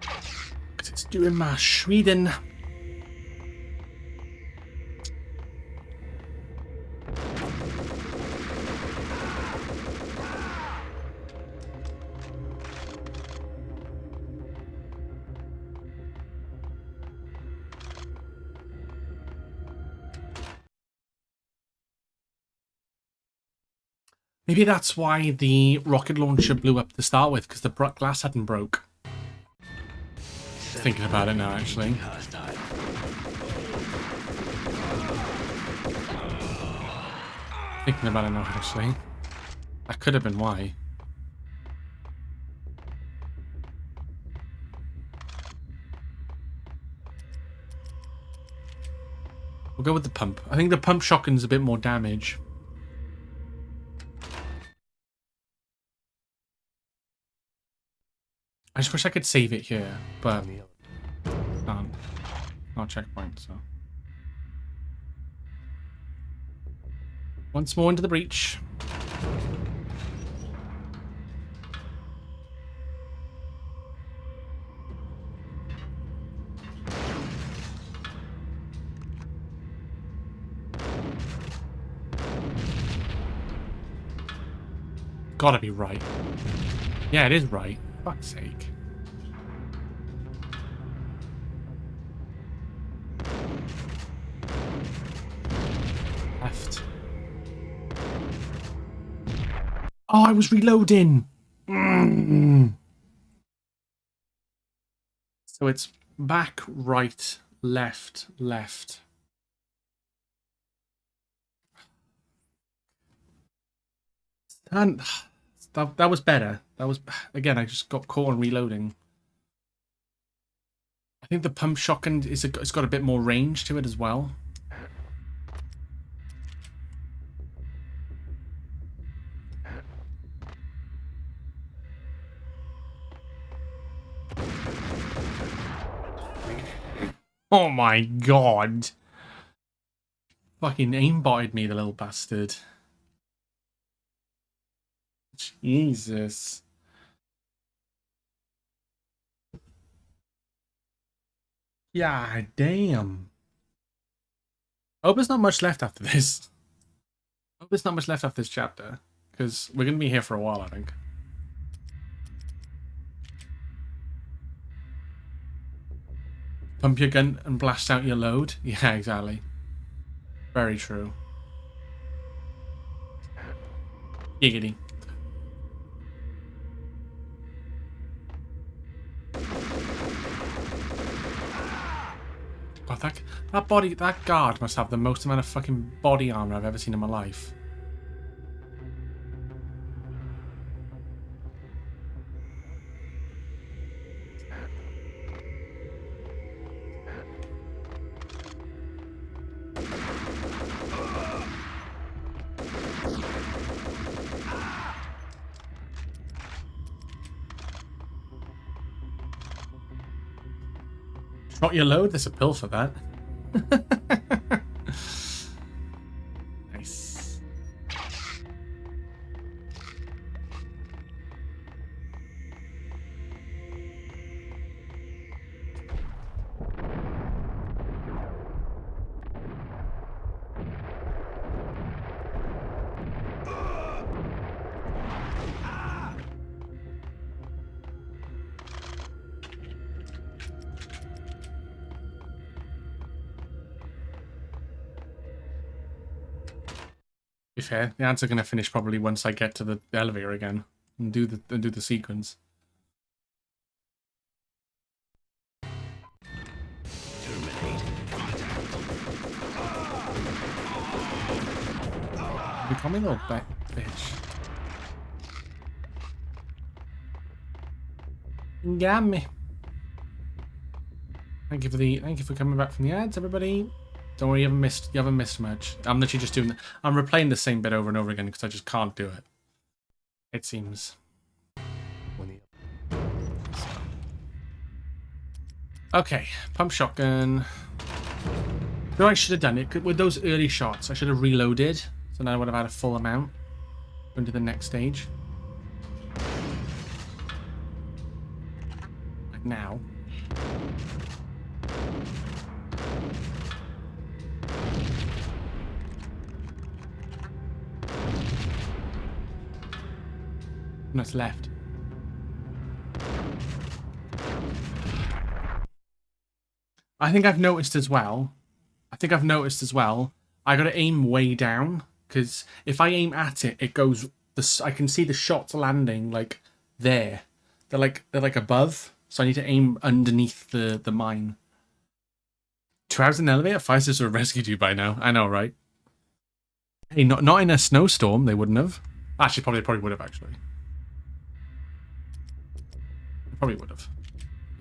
A: Because it's doing my Sweden. Maybe that's why the rocket launcher blew up to start with, because the glass hadn't broke. Thinking about it now, actually. Thinking about it now, actually. That could have been why. We'll go with the pump. I think the pump shotgun's a bit more damage. I just wish I could save it here, but can't. Not checkpoint, so. Once more into the breach. Gotta be right. Yeah, it is right. Fuck's sake. Left. Oh, I was reloading. So it's back, right, left, left. And that was better. That was, again, I just got caught on reloading. I think the pump shotgun it's got a bit more range to it as well. Oh my god. Fucking aimbotted me, the little bastard. Jesus. Yeah, damn. I hope there's not much left after this. I hope there's not much left after this chapter. Because we're going to be here for a while, I think. Pump your gun and blast out your load? Yeah, exactly. Very true. Giggity. God, That guard must have the most amount of fucking body armor I've ever seen in my life. Shot your load? There's a pill for that. Nice. Be fair, the ads are gonna finish probably once I get to the elevator again and do the sequence. Become a little bitch. You got me. Thank you for coming back from the ads, everybody. Don't worry, you haven't missed much. I'm literally just I'm replaying the same bit over and over again because I just can't do it. It seems. Okay, pump shotgun. No, I should have done it with those early shots. I should have reloaded, so now I would have had a full amount. Going to the next stage. Like now. And that's left. I think I've noticed as well. I gotta aim way down, because if I aim at it, it goes. I can see the shots landing like there. They're like above, so I need to aim underneath the mine. 2 hours in the elevator. Fighters would have rescued you by now. I know, right? Hey, not in a snowstorm. They wouldn't have. Actually, probably would have. Actually, probably would have.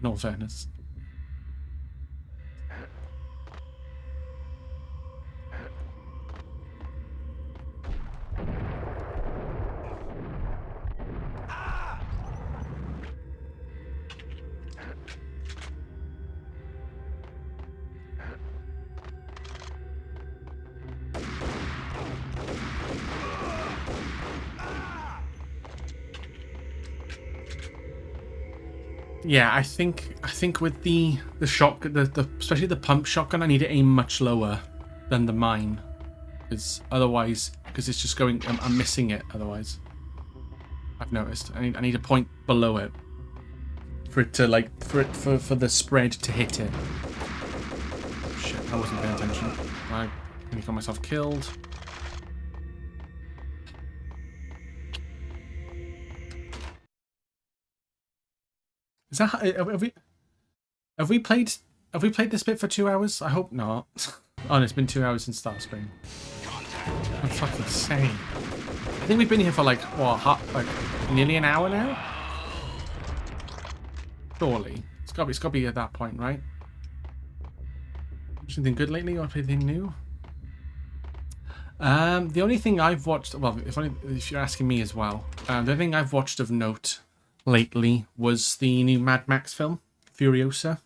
A: In all fairness. Yeah, I think with the shotgun, especially the pump shotgun, I need to aim much lower than the mine, because it's just going. I'm missing it otherwise. I've noticed. I need a point below it for it to for the spread to hit it. Shit, I wasn't paying attention. I nearly got myself killed. Is that have we played this bit for 2 hours? I hope not. Oh, it's been 2 hours since Starspring. I'm fucking insane. I think we've been here for like nearly an hour now. Surely it's got to be at that point, right? Anything good lately or anything new? The only thing I've watched, well, if you're asking me as well, the only thing I've watched of note lately was the new Mad Max film, Furiosa.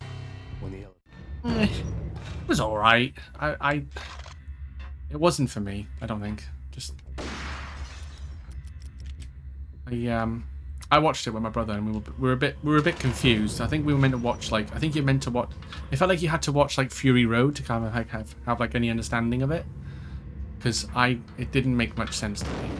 A: It was alright. It wasn't for me, I don't think. I watched it with my brother and we were a bit confused. I think we were meant to watch I think you're meant to watch. It felt like you had to watch like Fury Road to kind of like have like any understanding of it, because it didn't make much sense to me.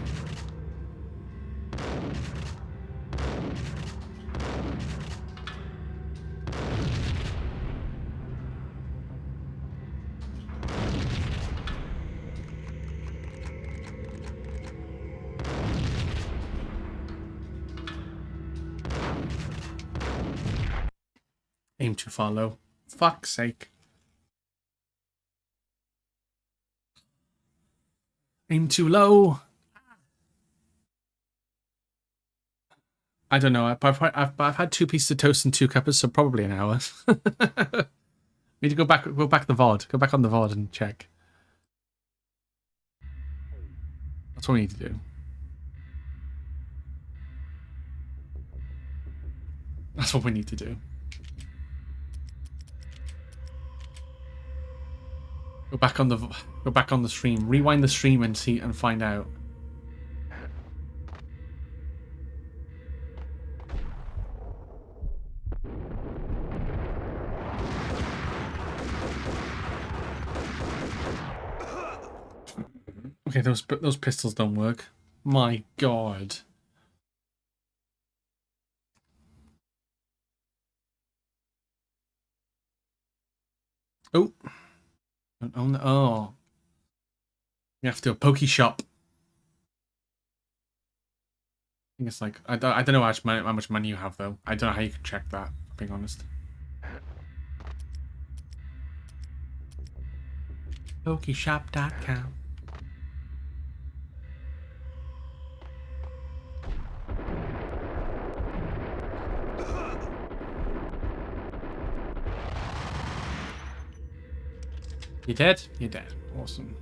A: Aim too far low. Fuck's sake. Aim too low. I don't know. I've had 2 pieces of toast and 2 cuppers, so probably an hour. Need to go back the VOD. Go back on the VOD and check. That's what we need to do. That's what we need to do. Go back on the stream. Rewind the stream and see and find out. Okay, those pistols don't work. My God. Oh. Oh no. Oh. You have to do a pokey shop. I think it's like I don't know how much money you have though. I don't know how you can check that, being honest. Pokeyshop.com. You dead? You're dead. Awesome.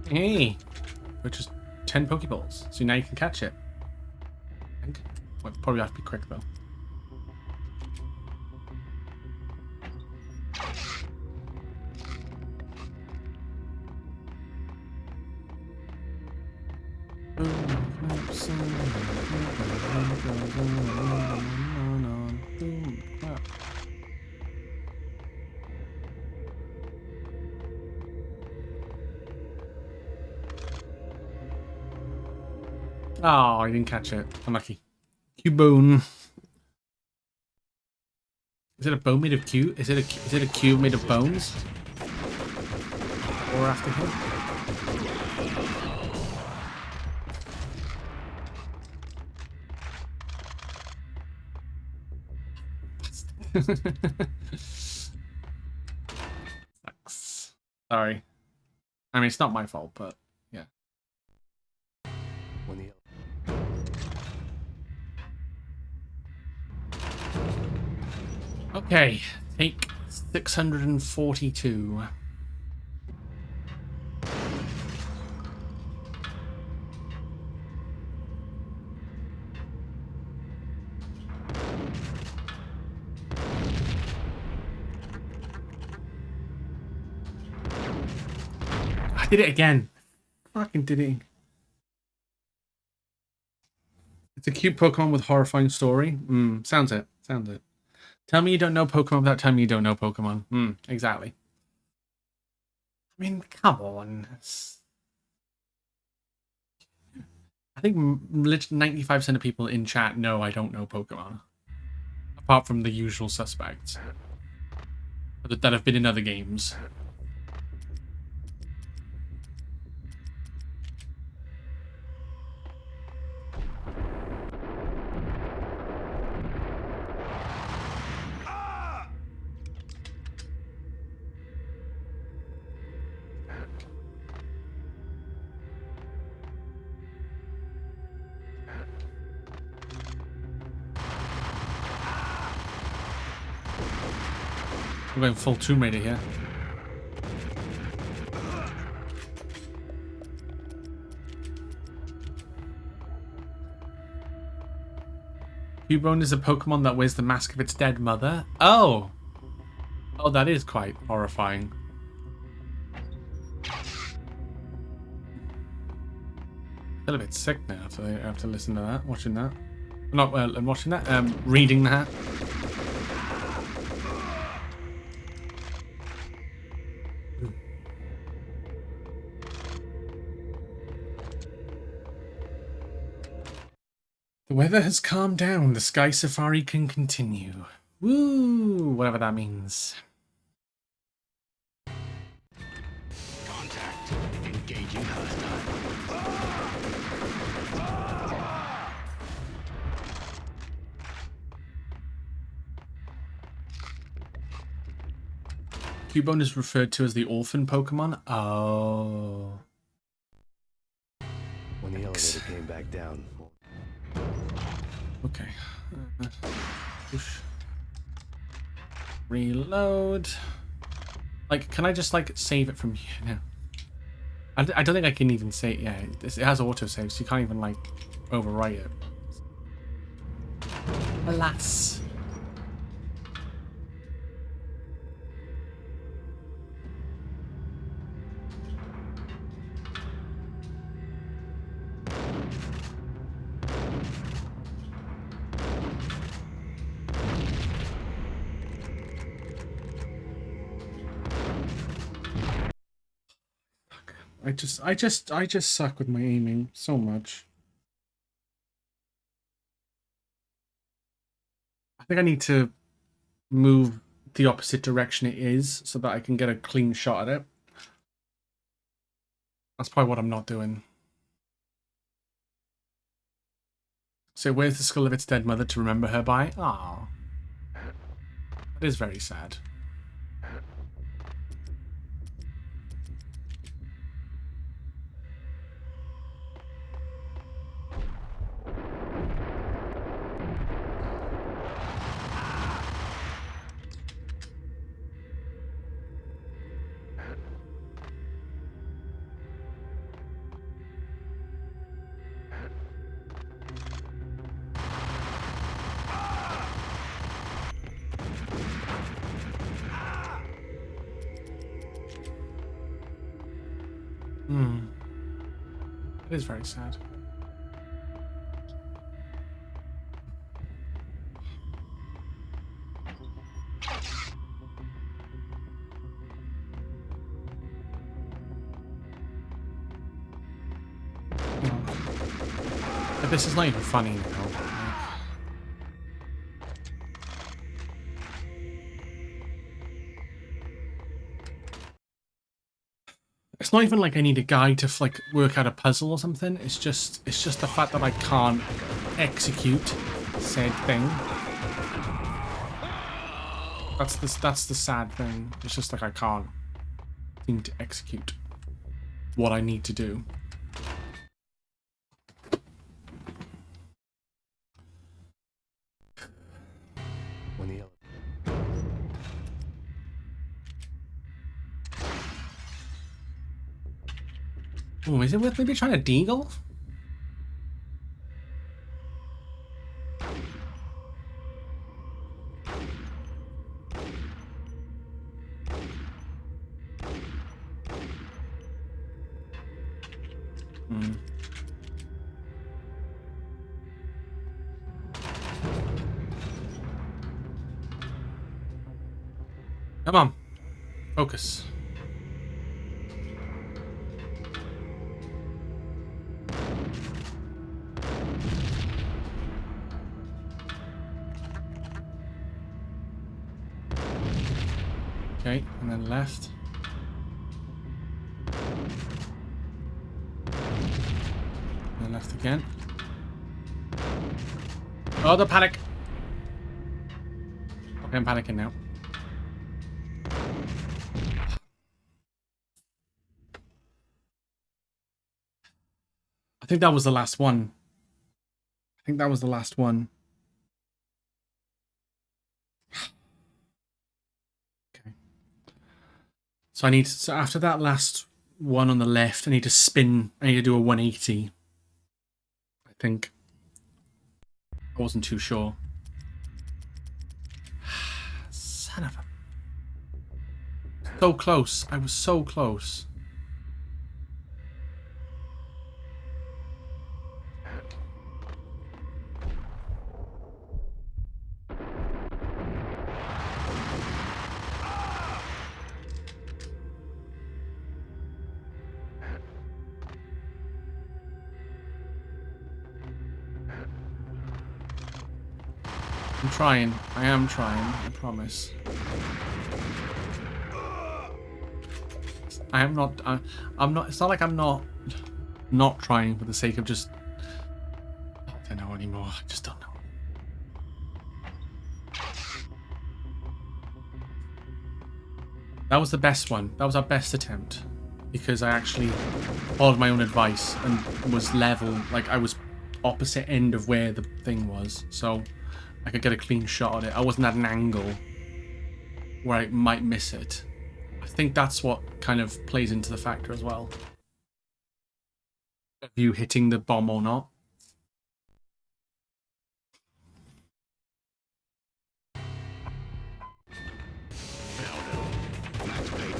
A: Hey, which is 10 Pokeballs, so now you can catch it. I think. Well, probably have to be quick though. Oh, I didn't catch it. Unlucky. Cubone. Is it a bone made of cube? Is it a cube made of bones? Or after him? Sucks. Sorry. I mean, it's not my fault, but yeah.
C: When the
A: Okay, take 642. I did it again. Fucking did it. It's a cute Pokemon with horrifying story. Sounds it. Sounds it. Tell me you don't know Pokemon without telling me you don't know Pokemon. Exactly. I mean, come on. I think literally 95% of people in chat know I don't know Pokemon. Apart from the usual suspects. That have been in other games. I'm going full Tomb Raider here. Cubone is a Pokemon that wears the mask of its dead mother. Oh! Oh, that is quite horrifying. I feel a bit sick now after listening to that, watching that. Not watching that, reading that. The weather has calmed down. The Sky Safari can continue. Woo! Whatever that means.
F: you hostile.
A: Cubone is referred to as the orphan Pokemon. Oh.
C: When the elevator came back down,
A: Okay. Push. Reload. Like, can I just, like, save it from here now? I don't think I can even say, yeah, it has autosave, so you can't even, like, overwrite it. Alas. I just suck with my aiming so much. I think I need to move the opposite direction it is so that I can get a clean shot at it. That's probably what I'm not doing. So where's the skull of its dead mother to remember her by? Ah, that is very sad. It is very sad. But this is not even funny now. It's not even like I need a guide to like work out a puzzle or something. It's just the fact that I can't execute said thing. That's the sad thing. It's just like I can't seem to execute what I need to do.
C: when the
A: Oh, is it worth maybe trying to deagle? Come on. Focus. Okay, and then left. And then left again. Oh, the panic! Okay, I'm panicking now. I think that was the last one. I think that was the last one. Okay. So I need to, so after that last one on the left, I need to spin. I need to do a 180. I think. I wasn't too sure. Son of a... So close. I was so close. I'm trying. I am trying. I promise. I am not. I'm not. It's not like I'm not trying for the sake of just. I don't know anymore. I just don't know. That was the best one. That was our best attempt. Because I actually followed my own advice and was level. Like, I was opposite end of where the thing was. So I could get a clean shot at it. I wasn't at an angle where I might miss it. I think that's what kind of plays into the factor as well. Of you hitting the bomb or not.
F: Max Payne.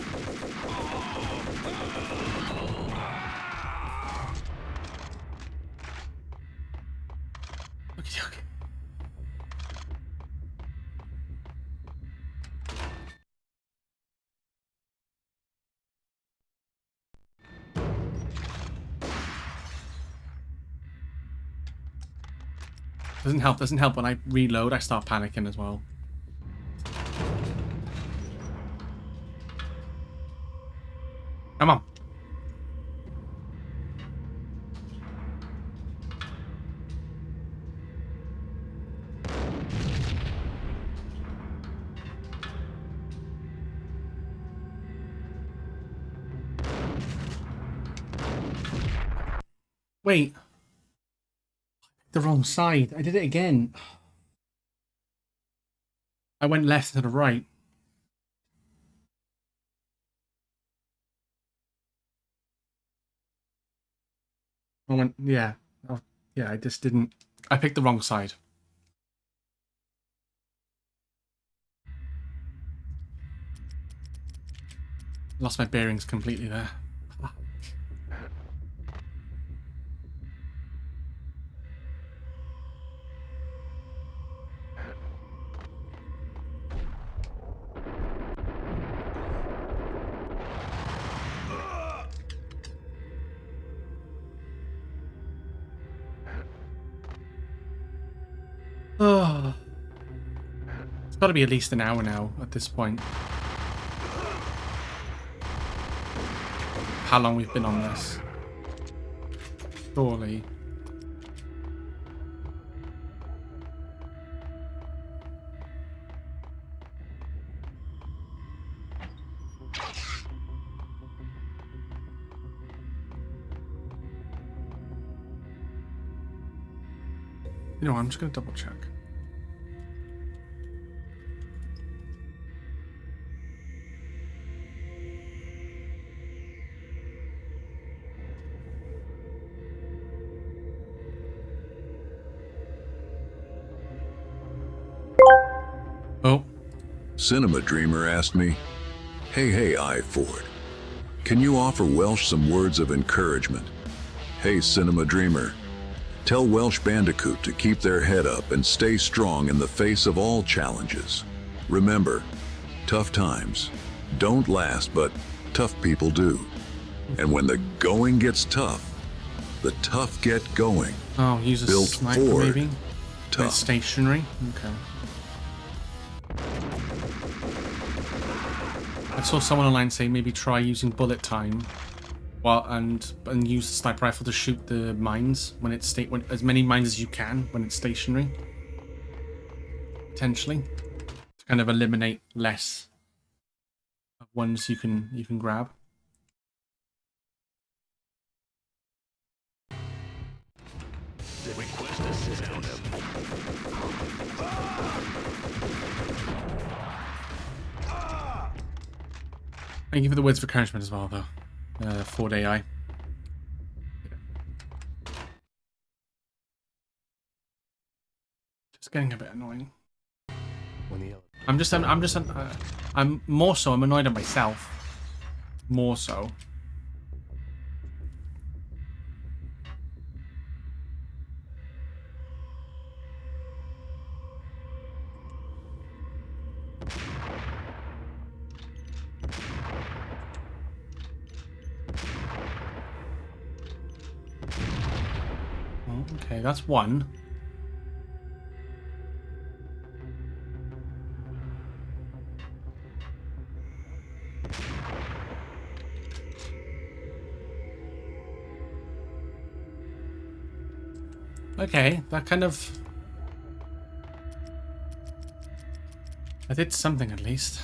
A: Okay. Doesn't help when I reload, I start panicking as well. Come on. Wait. The wrong side. I did it again. I went left to the right. I went, yeah. Oh, yeah, I just didn't. I picked the wrong side. Lost my bearings completely there. Oh. It's got to be at least an hour now at this point. How long we've been on this. Surely. You know, I'm just going to double check. Oh.
D: Cinema Dreamer asked me, Hey, I Ford. Can you offer Welsh some words of encouragement? Hey, Cinema Dreamer. Tell Welsh Bandicoot to keep their head up and stay strong in the face of all challenges. Remember, tough times don't last, but tough people do. And when the going gets tough, the tough get going.
A: Oh, use a
D: Built
A: sniper
D: Ford.
A: maybe?
D: Tough.
A: It's stationary? Okay. I saw someone online say maybe try using bullet time, and use the sniper rifle to shoot the mines when it's as many mines as you can when it's stationary. Potentially, to kind of eliminate less of ones you can grab.
F: Request assistance.
A: Thank you for the words of encouragement as well, though. Ford AI. Just getting a bit annoying. I'm more so. I'm annoyed at myself. More so. Oh, okay, that's one. Okay, that kind of... I did something at least.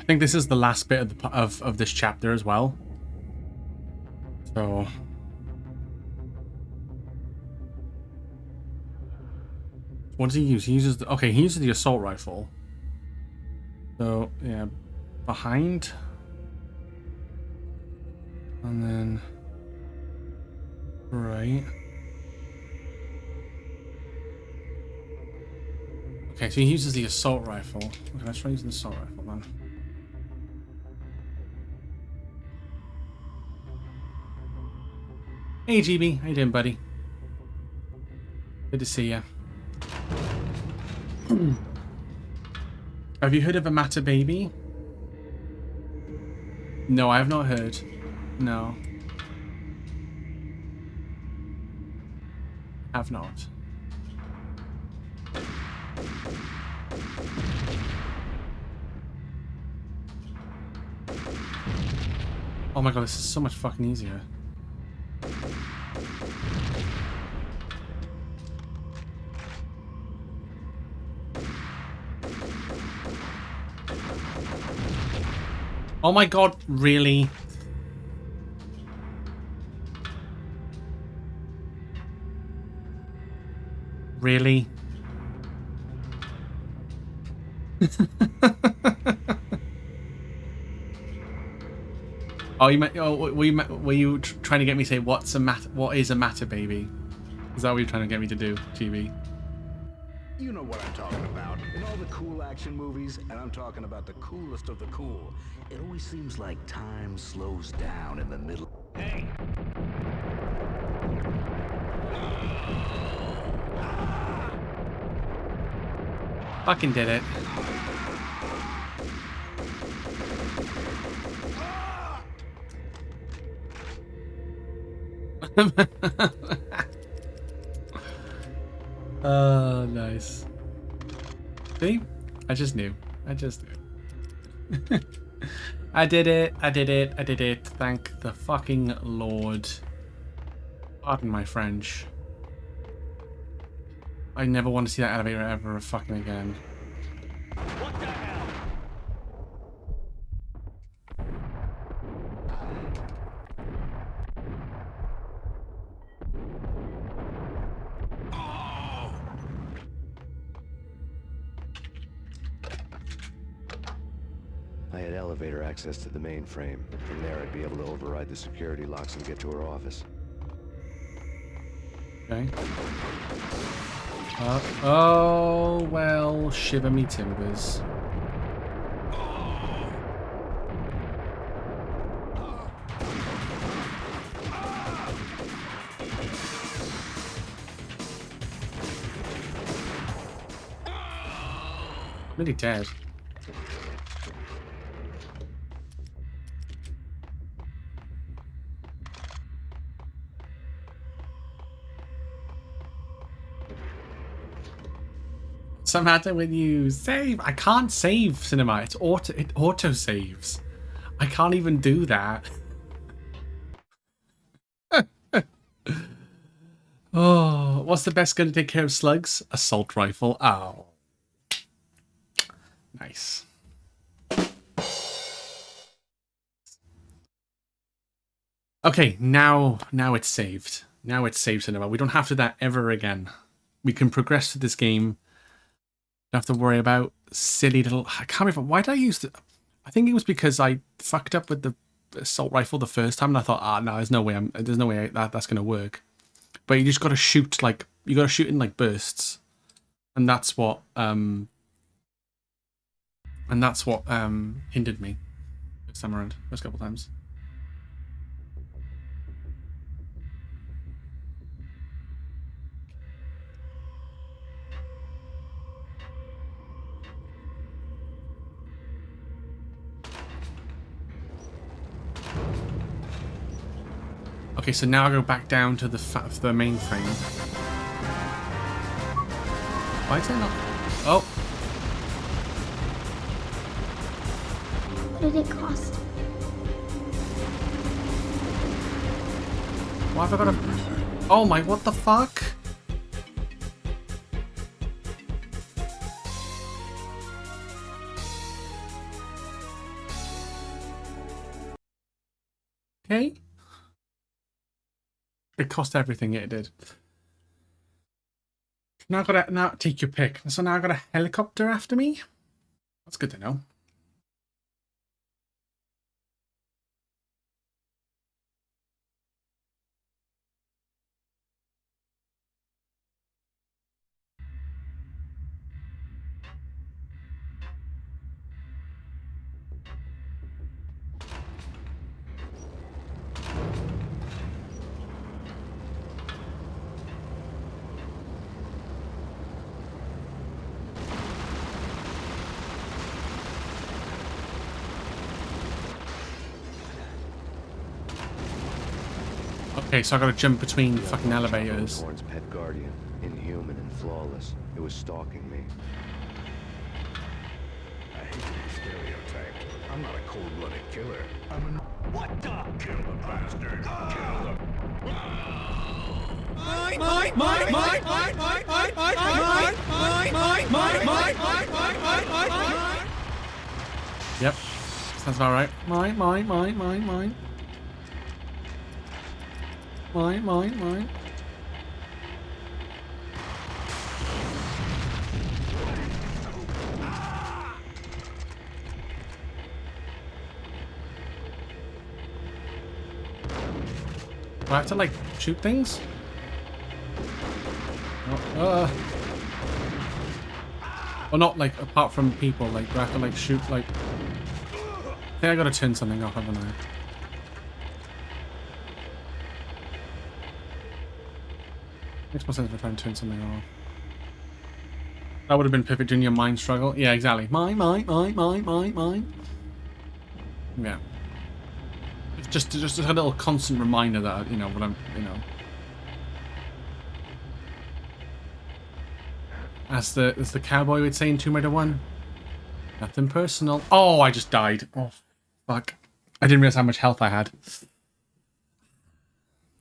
A: I think this is the last bit of of this chapter as well. So what does he use? He uses the, okay, he uses the assault rifle. So yeah, behind, and then right. Okay, so he uses the assault rifle. Okay, let's try using the assault rifle then. Hey GB, how you doing, buddy? Good to see you. Have you heard of a matter baby? No, I have not heard. No. Have not. Oh my god, this is so much fucking easier. Oh my god, really? Really? Oh, you meant, oh, were you trying to get me to say what is a matter baby? Is that what you're trying to get me to do, GB?
F: You know what I'm talking about. In all the cool action movies, and I'm talking about the coolest of the cool, it always seems like time slows down in the middle. Hey!
A: Fucking did it. Oh, nice. See? I just knew. I just knew. I did it. I did it. I did it. Thank the fucking Lord. Pardon my French. I never want to see that elevator ever fucking again.
B: What the hell?
C: I had elevator access to the mainframe. From there, I'd be able to override the security locks and get to her office.
A: Okay. Oh, well, shiver me timbers. Really dead. Some matter when you save. I can't save cinema. It auto saves. I can't even do that. Oh, what's the best gun to take care of slugs? Assault rifle. Oh, nice. Okay, now it's saved. Now it's saved cinema. We don't have to do that ever again. We can progress to this game. Don't have to worry about silly little... I can't remember. Why did I use the... I think it was because I fucked up with the assault rifle the first time and I thought, no, there's no way that's going to work. but you just got to shoot like you got to shoot in like bursts, and that's what hindered me this time around, first couple times. Okay, so now I go back down to the mainframe. Why is it not? Oh.
H: What did it cost?
A: Why have I got a... Oh my, what the fuck? Okay. It cost everything, it did. Now take your pick. So now I got a helicopter after me? That's good to know. Okay, so I gotta jump between fucking elevators.
C: Horn's pet guardian, inhuman and flawless. It was stalking me.
F: I hate to be stereotyped. I'm not a cold-blooded killer. I'm a...
B: What the?
F: Kill the bastard. Kill the...
A: Yep. Sounds about right. Mine. Do I have to like shoot things? Oh, well, not like apart from people. Like, do I have to like shoot like? I think I gotta turn something off, haven't I? Makes more sense if I try and turn something off. That would have been perfect in your mind struggle. Yeah, exactly. Mine. Yeah. It's just a little constant reminder that, you know, what I'm, you know. As the cowboy would say in Tomb Raider 1. Nothing personal. Oh, I just died. Oh, fuck. I didn't realize how much health I had.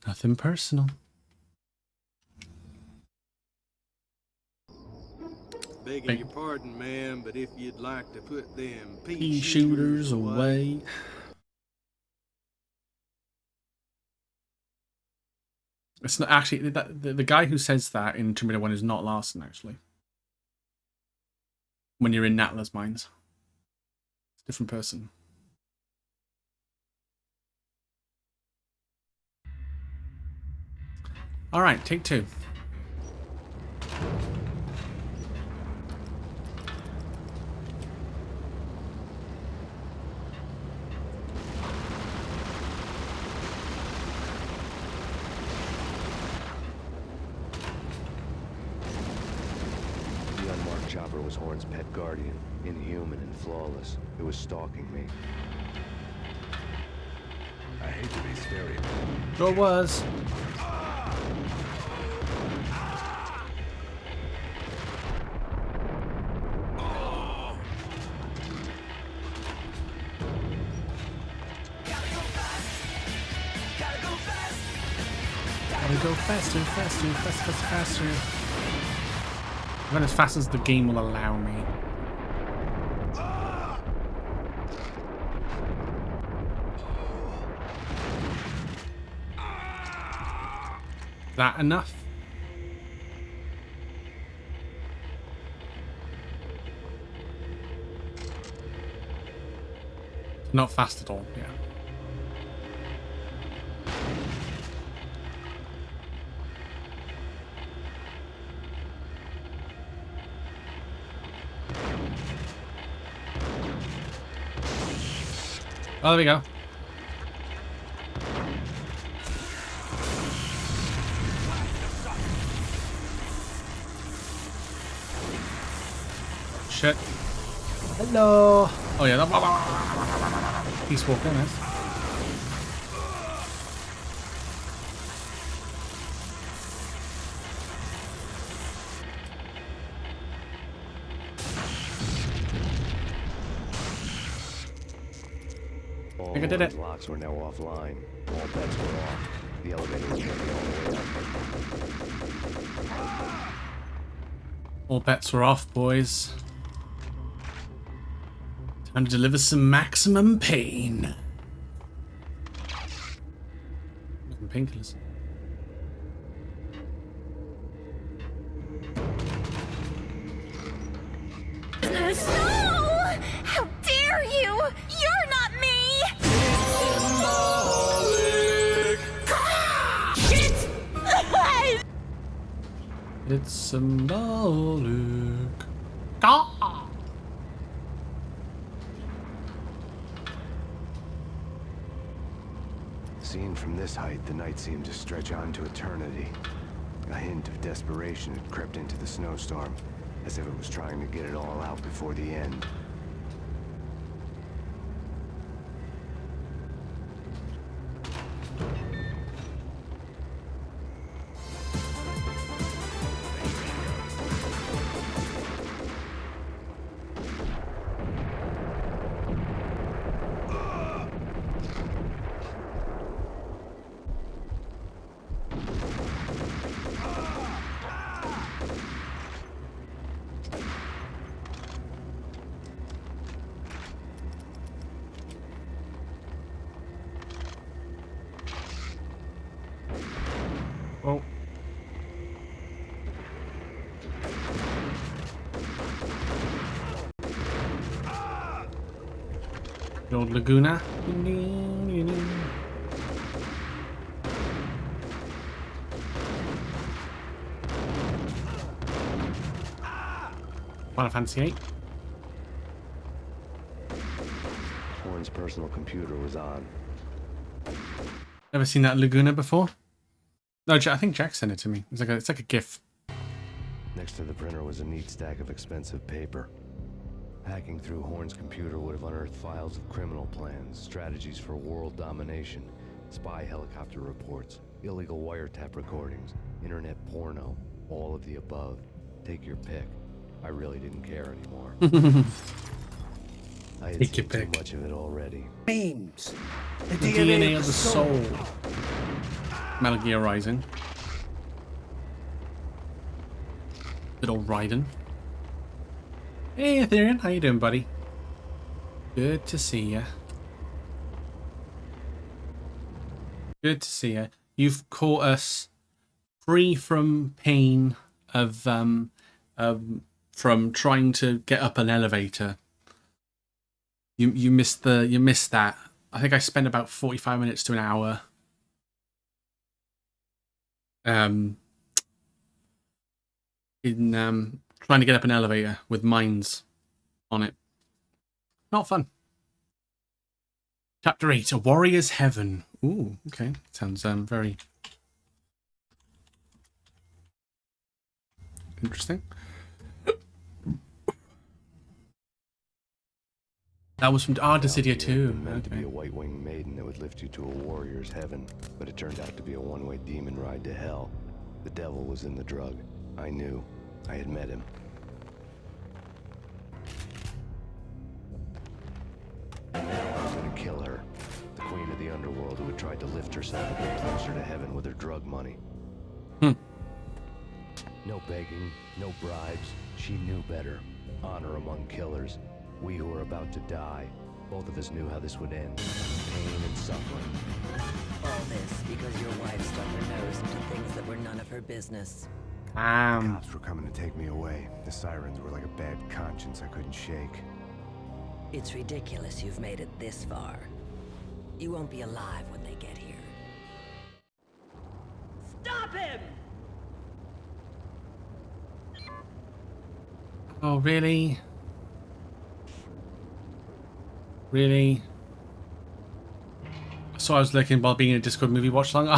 A: Nothing personal.
K: Begging your pardon, ma'am, but if you'd like to put them
A: pea shooters away. It's not actually the guy who says that in Tomb Raider 1 is not Larson, actually. When you're in Natla's mines, it's a different person. All right, take two.
C: Chopper was Horn's pet guardian, inhuman and flawless. It was stalking me.
F: I hate to be stereotyped.
A: Sure was. Gotta go faster. I went as fast as the game will allow me. That enough? Not fast at all, yeah. Oh, there we go. Shit. Hello. Oh yeah, that Peace Walker, nice.
C: All
A: I think I did it.
C: locks were now offline. All bets were off. The elevator was going all the way up.
A: All bets were off, boys. Time to deliver some maximum pain. Some painkillers.
H: No! How dare you! You're not me! Shit!
A: It's symbolic. Ah!
C: Seen from this height, the night seemed to stretch on to eternity. A hint of desperation had crept into the snowstorm, as if it was trying to get it all out before the end.
A: Oh. The old Laguna. Final Fantasy VIII.
C: Horn's personal computer was on.
A: Never seen that Laguna before? No, I think Jack sent it to me. It's like a GIF.
C: Next to the printer was a neat stack of expensive paper. Hacking through Horn's computer would have unearthed files of criminal plans, strategies for world domination, spy helicopter reports, illegal wiretap recordings, internet porno, all of the above. Take your pick. I really didn't care anymore. I had seen too much of it already.
F: Names.
A: The DNA of the soul. Metal Gear Rising. Good old Raiden. Hey Ethereum, how you doing, buddy? Good to see ya. Good to see ya. You've caught us free from pain of from trying to get up an elevator. You missed that. I think I spent about 45 minutes to an hour in trying to get up an elevator with mines on it. Not fun. Chapter 8, A Warrior's Heaven. Ooh, okay. Sounds very interesting. That was from Dissidia 2.
C: Meant to be a white-winged maiden that would lift you to a warrior's heaven, but it turned out to be a one-way demon ride to hell. The devil was in the drug. I knew. I had met him. And now I was gonna kill her. The queen of the underworld who had tried to lift herself a bit closer to heaven with her drug money. No begging, no bribes. She knew better. Honor among killers. We who were about to die. Both of us knew how this would end. Pain and suffering.
J: All this because your wife stuck her nose into things that were none of her business.
C: Cops were coming to take me away. The sirens were like a bad conscience I couldn't shake.
J: It's ridiculous you've made it this far. You won't be alive when they get here.
B: Stop him!
A: Oh, really? Really? So I was looking while being in a Discord movie watch along.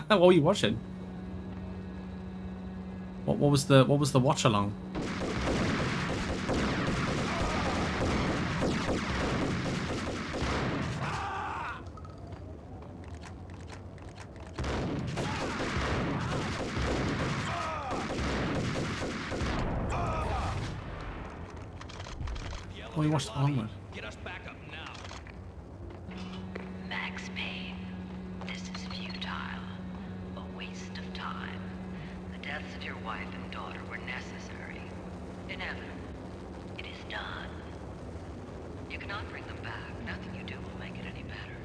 A: What were you watching? What was the watch along? Oh, you watched Onward.
G: Get us back up now.
J: Max Payne, this is futile. A waste of time. The deaths of your wife and daughter were necessary. Inevitable. It is done. You cannot bring them back. Nothing you do will make it any better.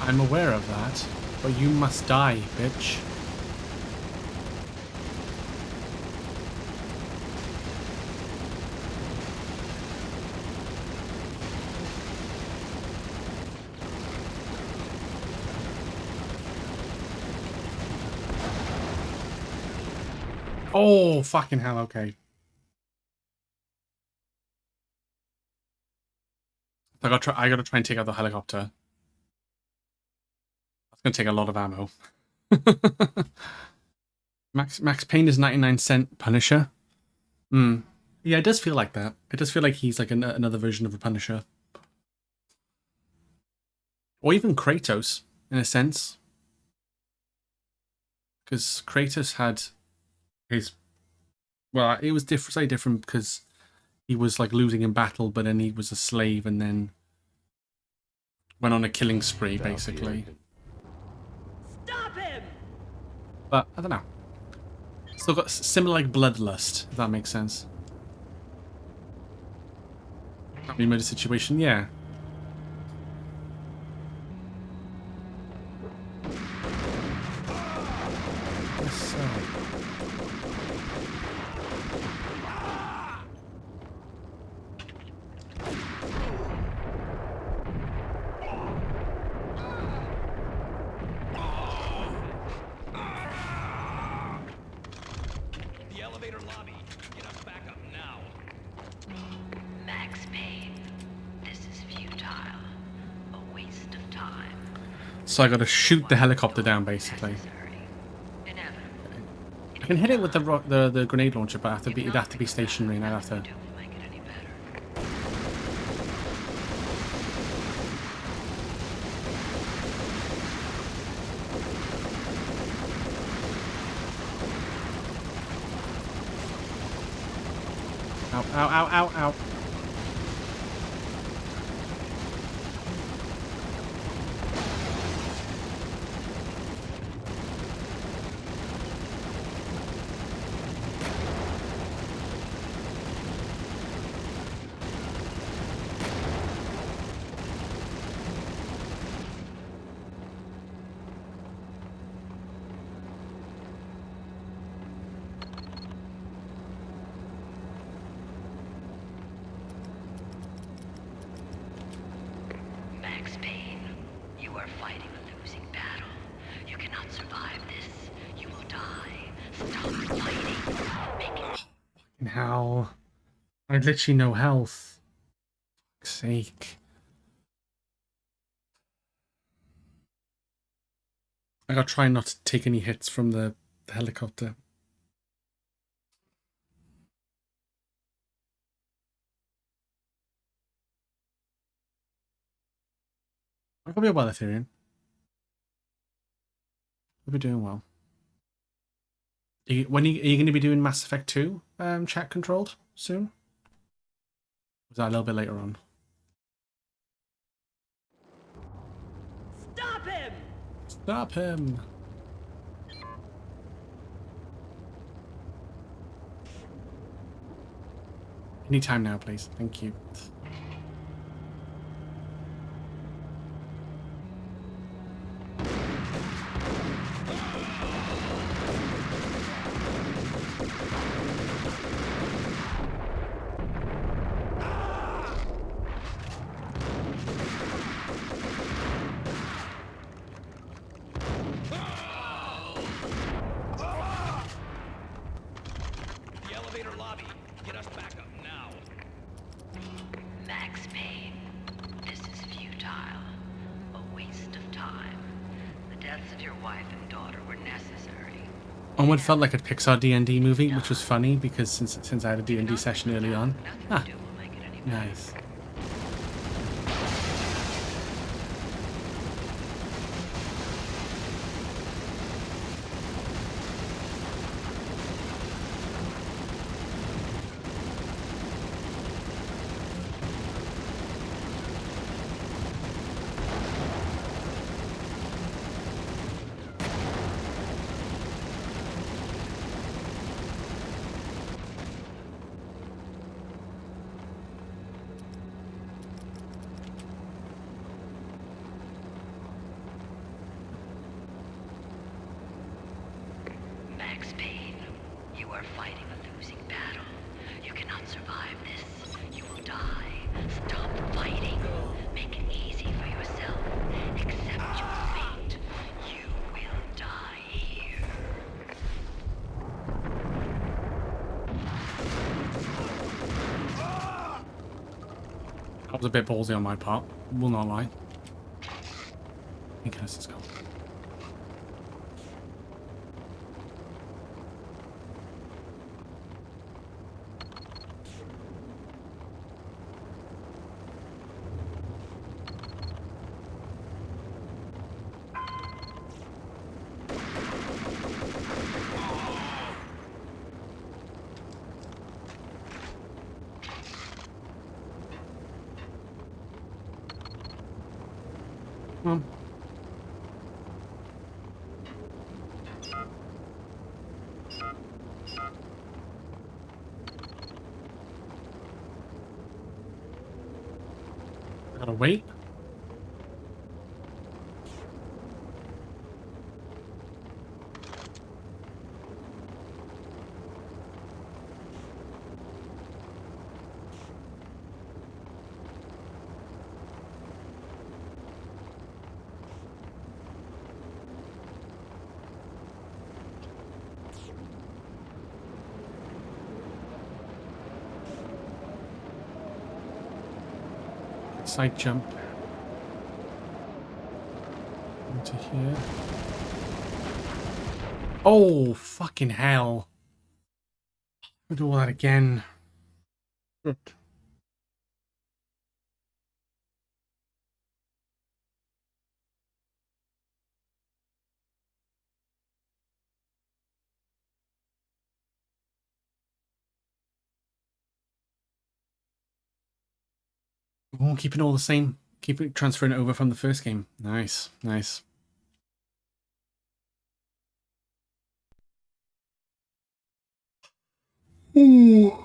A: I'm aware of that, but you must die, bitch. Oh, fucking hell, okay. I gotta try and take out the helicopter. That's gonna take a lot of ammo. Max Payne is 99-cent Punisher. Hmm. Yeah, it does feel like that. It does feel like he's like another version of a Punisher. Or even Kratos, in a sense. Because Kratos had his... Well, it was slightly different because he was like losing in battle, but then he was a slave and then went on a killing spree, basically.
B: Stop him!
A: But, I don't know. Still got similar like bloodlust, if that makes sense. Family murder situation, yeah. Yes, sir.
G: The elevator lobby. Get us back up now.
J: Max Payne, this is futile. A waste of time.
A: So I gotta shoot the helicopter down, basically. I can hit it with the grenade launcher, but it'd have to be stationary, and I'd have to. Ow! Ow! Ow! Ow! Ow!
J: Max Payne, you are fighting a losing battle. You cannot survive this. You will die. Stop fighting.
A: Fucking hell. I had literally no health. For fuck's sake. I gotta try not to take any hits from the helicopter. I could be well, Ethereum. We'll be doing well. When are you going to be doing Mass Effect 2 chat controlled soon? Or is that a little bit later on?
B: Stop him!
A: Stop him! Anytime now, please. Thank you.
G: The elevator lobby. Get us back up now.
J: of your wife and daughter were necessary.
A: Almost felt like a Pixar D&D movie, which was funny because since I had a D&D session early on. Ah, nice.
J: Max Payne, you are fighting a losing battle. You cannot survive this. You will die. Stop fighting. Make it easy for yourself. Accept your fate. You will die here.
A: That was a bit ballsy on my part. Will not lie. Okay, let's go. Well, I gotta wait. Side jump into here. Oh, fucking hell. We'll do all that again. Shit. Oh, keep it all the same. Keep it transferring it over from the first game. Nice, nice. Ooh.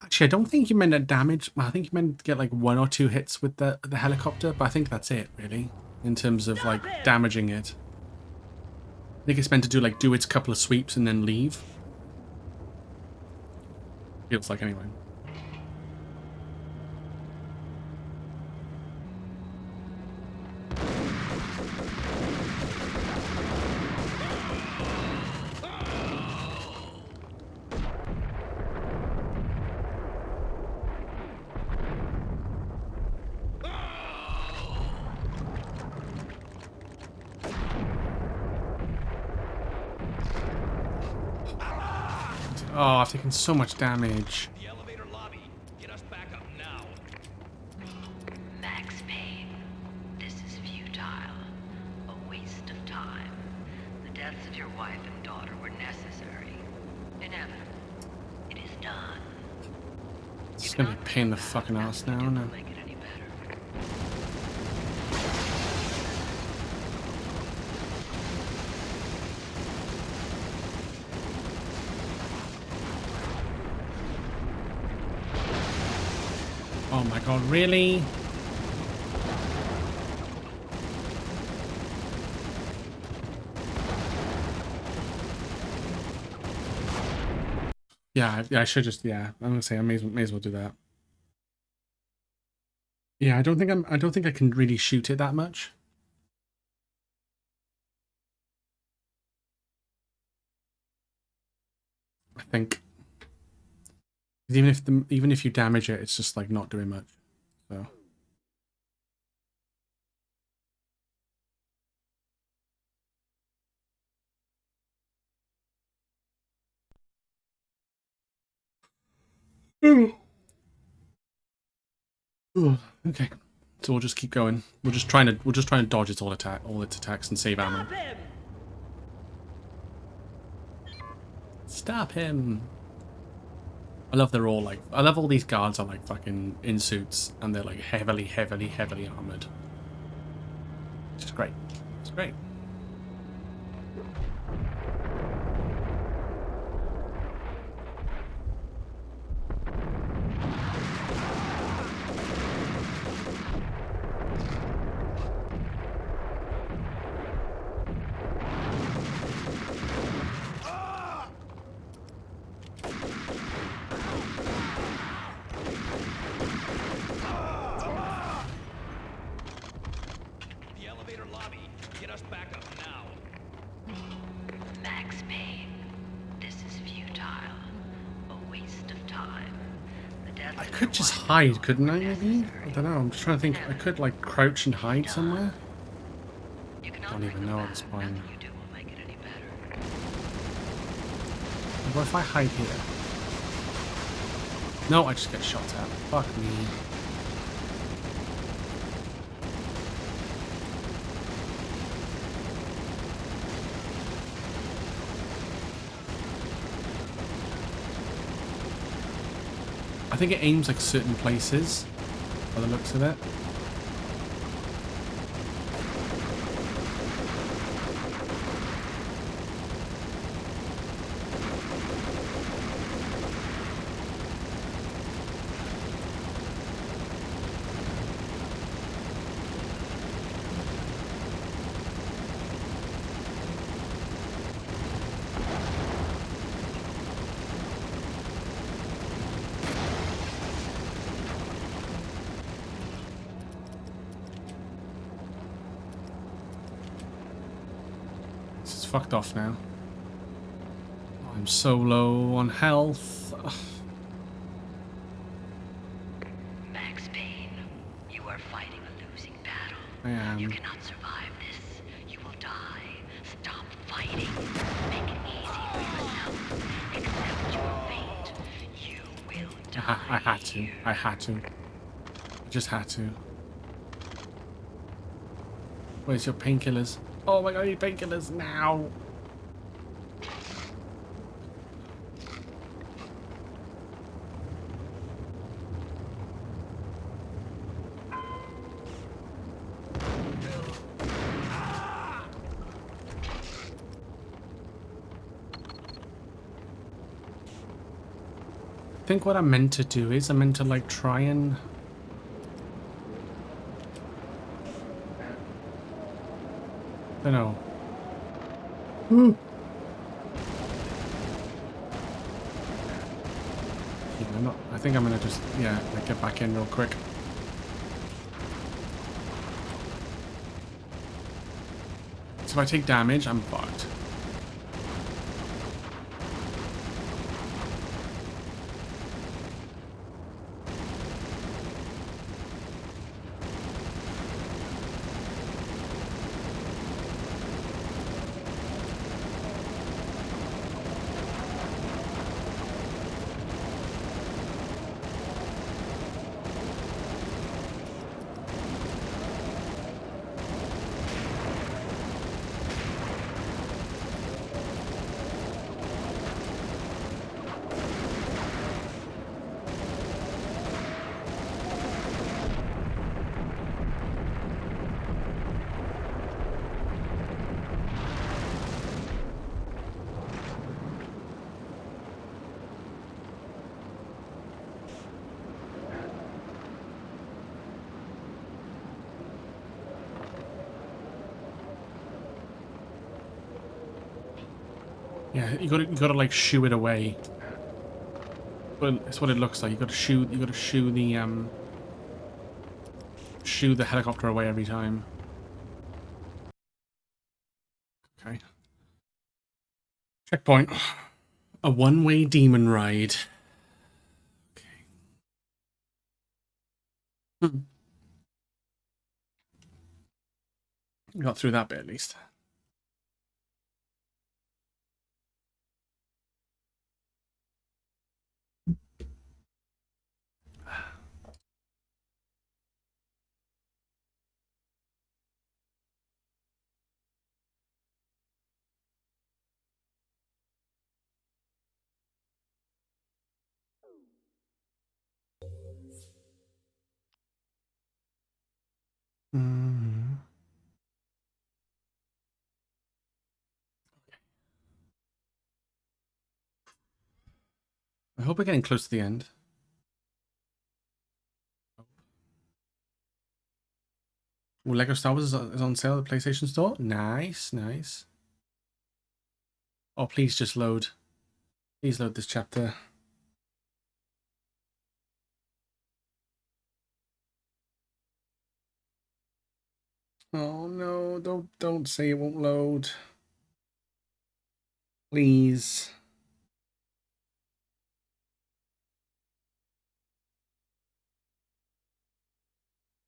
A: Actually, I don't think you meant to damage. Well, I think you meant to get like 1 or 2 hits with the helicopter, but I think that's it, really, in terms of like damaging it. I think it's meant to do its couple of sweeps and then leave. Feels like anyway. Oh, I've taken so much damage.
G: The elevator lobby. Get us back up now.
J: Max Payne, this is futile. A waste of time. The deaths of your wife and daughter were necessary. Inevitable. It is done.
A: It's gonna be a pain in the fucking ass now, no?
J: Make it any better.
A: Oh my god, really? Yeah, I should just, yeah, I'm gonna say I may as well do that. Yeah, I don't think I can really shoot it that much. I think even if you damage it, it's just like not doing much. So Okay, so we'll just keep going. We're just trying to dodge its all its attacks and save ammo.
B: Stop him!
A: Stop him! I love I love all these guards are like fucking in suits and they're like heavily armored. It's just great. It's great.
G: The elevator lobby. Get us back up now.
J: Max Payne, this is futile. A waste of time. The death
A: I
J: of
A: could
J: your
A: just
J: wife and
A: hide,
J: daughter
A: couldn't I,
J: were
A: maybe?
J: necessary.
A: I don't know, I'm just trying to think. I could, like, crouch and hide somewhere?
J: You cannot
A: Don't
J: bring
A: even
J: them
A: know
J: back.
A: at this point.
J: Nothing you do will make it any better.
A: What if I hide here? No, I just get shot at. Fuck me. I think it aims like certain places by the looks of it. This is fucked off now. I'm so low on health. Ugh.
J: Max Payne, you are fighting a losing battle.
A: I am.
J: You cannot survive this. You will die. Stop fighting. Make it easy for yourself. Accept your fate. You will die.
A: I had to. I had to. I just had to. Where's your painkillers? Oh my god, I need painkillers now. I think what I meant to do is I meant to like try and I don't know. Yeah, I'm not, I think I'm gonna just like get back in real quick. So if I take damage, I'm fucked. Yeah, you gotta like shoo it away. Well, it's what it looks like. You gotta shoo the helicopter away every time. Okay. Checkpoint. A one-way demon ride. Okay. Got through that bit at least. Mm. I hope we're getting close to the end. Ooh, Lego Star Wars is on sale at the PlayStation Store. Nice, nice. Oh, please just load. Please load this chapter. Oh no, don't say it won't load. Please.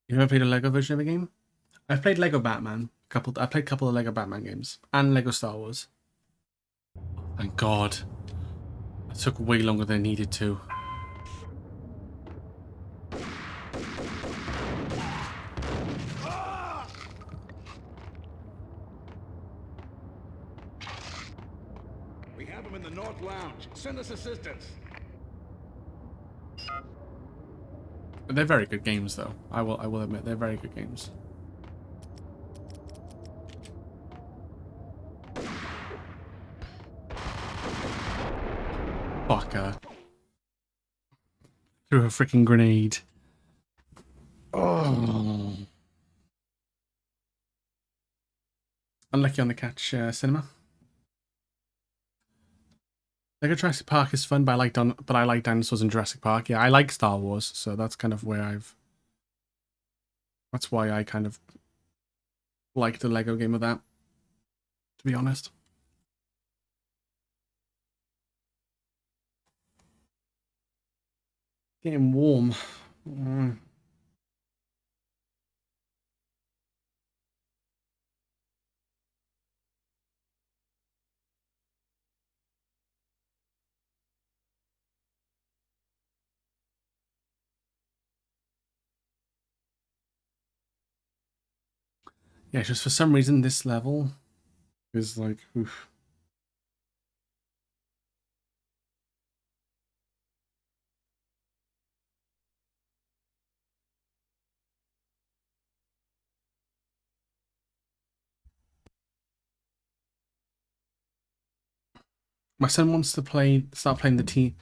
A: You ever played a Lego version of a game? I've played Lego Batman. I played a couple of Lego Batman games and Lego Star Wars. Thank God. That took way longer than it needed to.
F: We have him in the North Lounge. Send us assistance.
A: But they're very good games, though. I will admit they're very good games. Fucker. Threw a freaking grenade. Oh. Unlucky on the catch cinema. Lego Jurassic Park is fun, but I like dinosaurs in Jurassic Park. Yeah, I like Star Wars, so that's kind of where that's why I kind of like the Lego game of that, to be honest. Getting warm. Yeah, just for some reason this level is like, oof. My son wants to start playing the TCG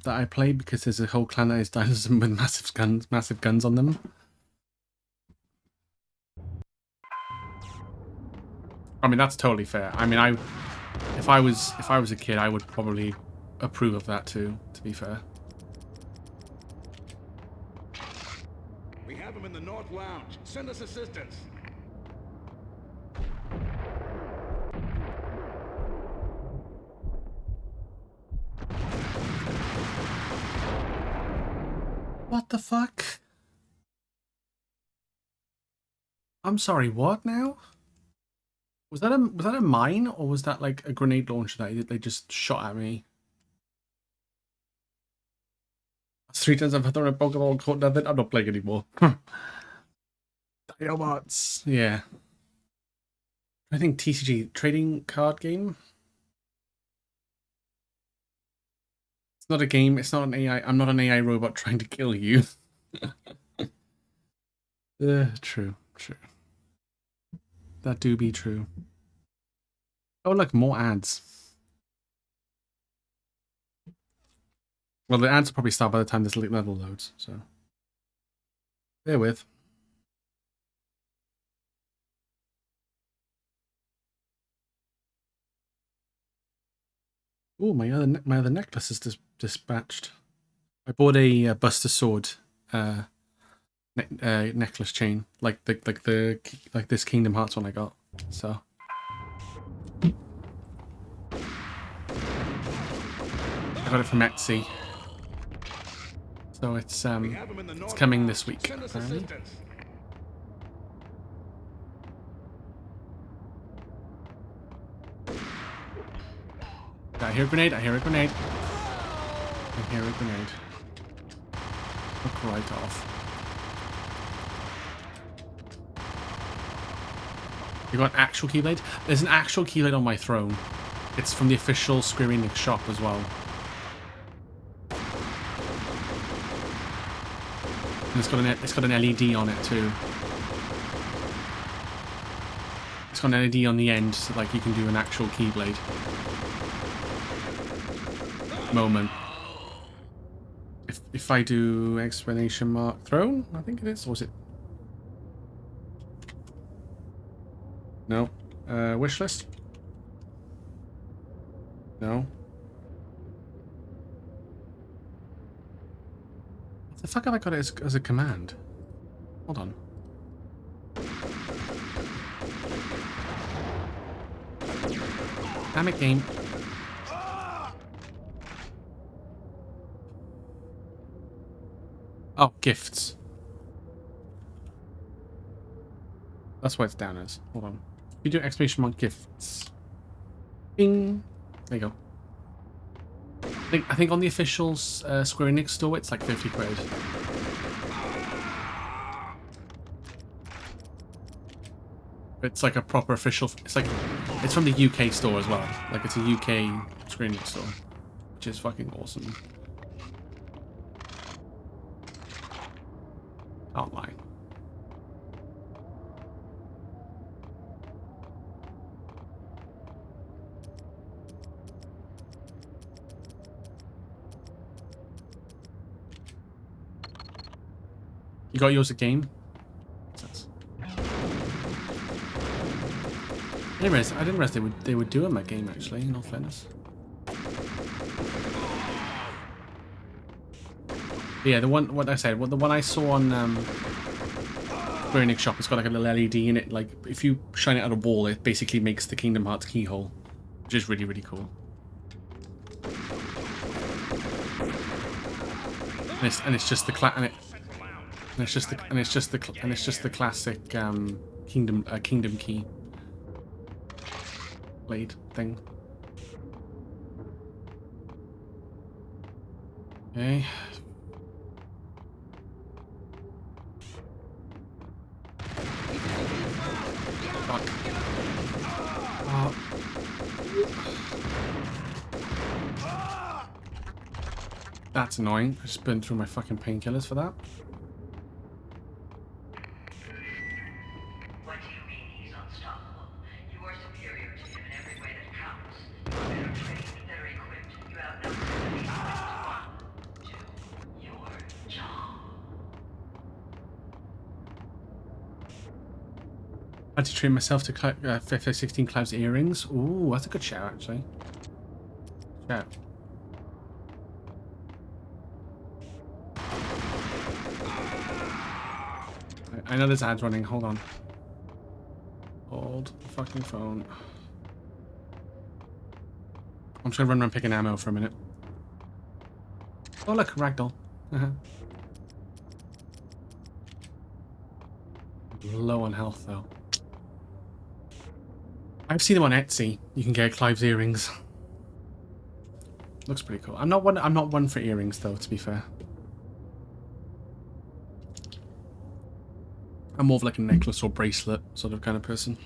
A: that I play because there's a whole clan that is dinosaurs with massive guns on them. I mean, that's totally fair. I mean, if I was a kid, I would probably approve of that too, to be fair.
F: We have him in the North Lounge. Send us assistance.
A: What the fuck? I'm sorry, what now? Was that a mine, or was that like a grenade launcher that they just shot at me? 3 times I've thrown a Pokeball and caught nothing. I'm not playing anymore. Dinobots. Yeah. I think TCG, trading card game. It's not a game. It's not an AI. I'm not an AI robot trying to kill you. True. That do be true. Oh, look, more ads. Well, the ads will probably start by the time this level loads, so bear with. Oh, my other necklace is dispatched. I bought a Buster Sword necklace chain, like this Kingdom Hearts one I got. So I got it from Etsy. So it's coming this week. Apparently. I hear a grenade. I hear a grenade. I hear a grenade. Look right off. You got an actual Keyblade? There's an actual Keyblade on my throne. It's from the official Square Enix shop as well. And it's got an LED on it too. It's got an LED on the end, so like you can do an actual Keyblade moment. If I do exclamation mark throne, I think it is, or is it? No. Wish list? No. What the fuck have I got it as a command? Hold on. Damn it, game. Oh, gifts. That's why it's down as. Hold on. If you do exclamation mark gifts. Bing. There you go. I think on the official Square Enix store it's like 50 quid. It's like a proper official. It's from the UK store as well. Like it's a UK Square Enix store, which is fucking awesome. Can't lie. You got yours at game? I didn't realize they would do them at game actually, in all fairness. But yeah, the one I saw on Square Enix shop, it's got like a little LED in it. Like if you shine it at a wall, it basically makes the Kingdom Hearts keyhole, which is really, really cool. And it's just the classic Kingdom key blade thing. Okay. Fuck. Oh. That's annoying. I just burned through my fucking painkillers for that.
J: What do you mean he's unstoppable? You are superior to him in every way that counts. You are better trained, better equipped. You outnumber him at least 1 to your job.
A: I had to train myself to 16 Cloud's earrings. Ooh, that's a good shout, actually. Shout. I know there's ads running. Hold on. Hold the fucking phone. I'm just gonna run around picking ammo for a minute. Oh look, ragdoll. Low on health though. I've seen them on Etsy. You can get Clive's earrings. Looks pretty cool. I'm not one for earrings though, to be fair. I'm more of like a necklace or bracelet sort of kind of person.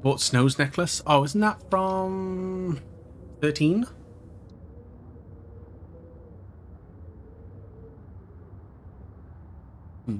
A: Bought Snow's necklace. Oh, isn't that from 13? Hmm.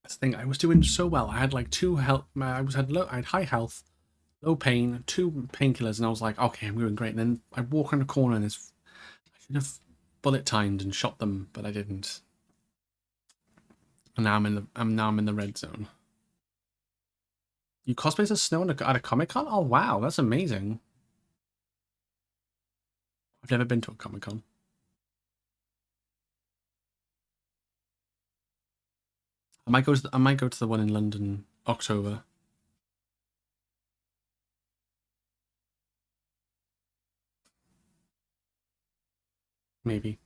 A: That's the thing. I was doing so well. I had like 2 health. I had high health, low pain, 2 painkillers, and I was like, okay, I'm doing great. And then I walk around the corner, and I should have bullet timed and shot them, but I didn't. And now I'm in the red zone. You cosplay as Snow at a Comic-Con? Oh wow, that's amazing. I've never been to a Comic-Con. I might go to the one in London October. Maybe.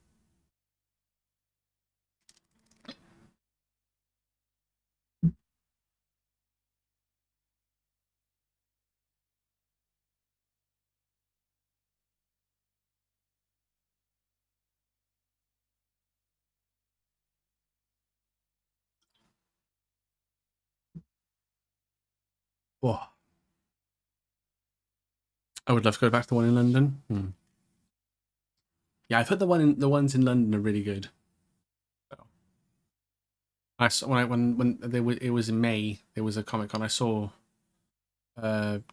A: Whoa. I would love to go back to the one in London. Yeah, I've heard the ones in London are really good. So, I saw when it was in May. There was a Comic-Con. I saw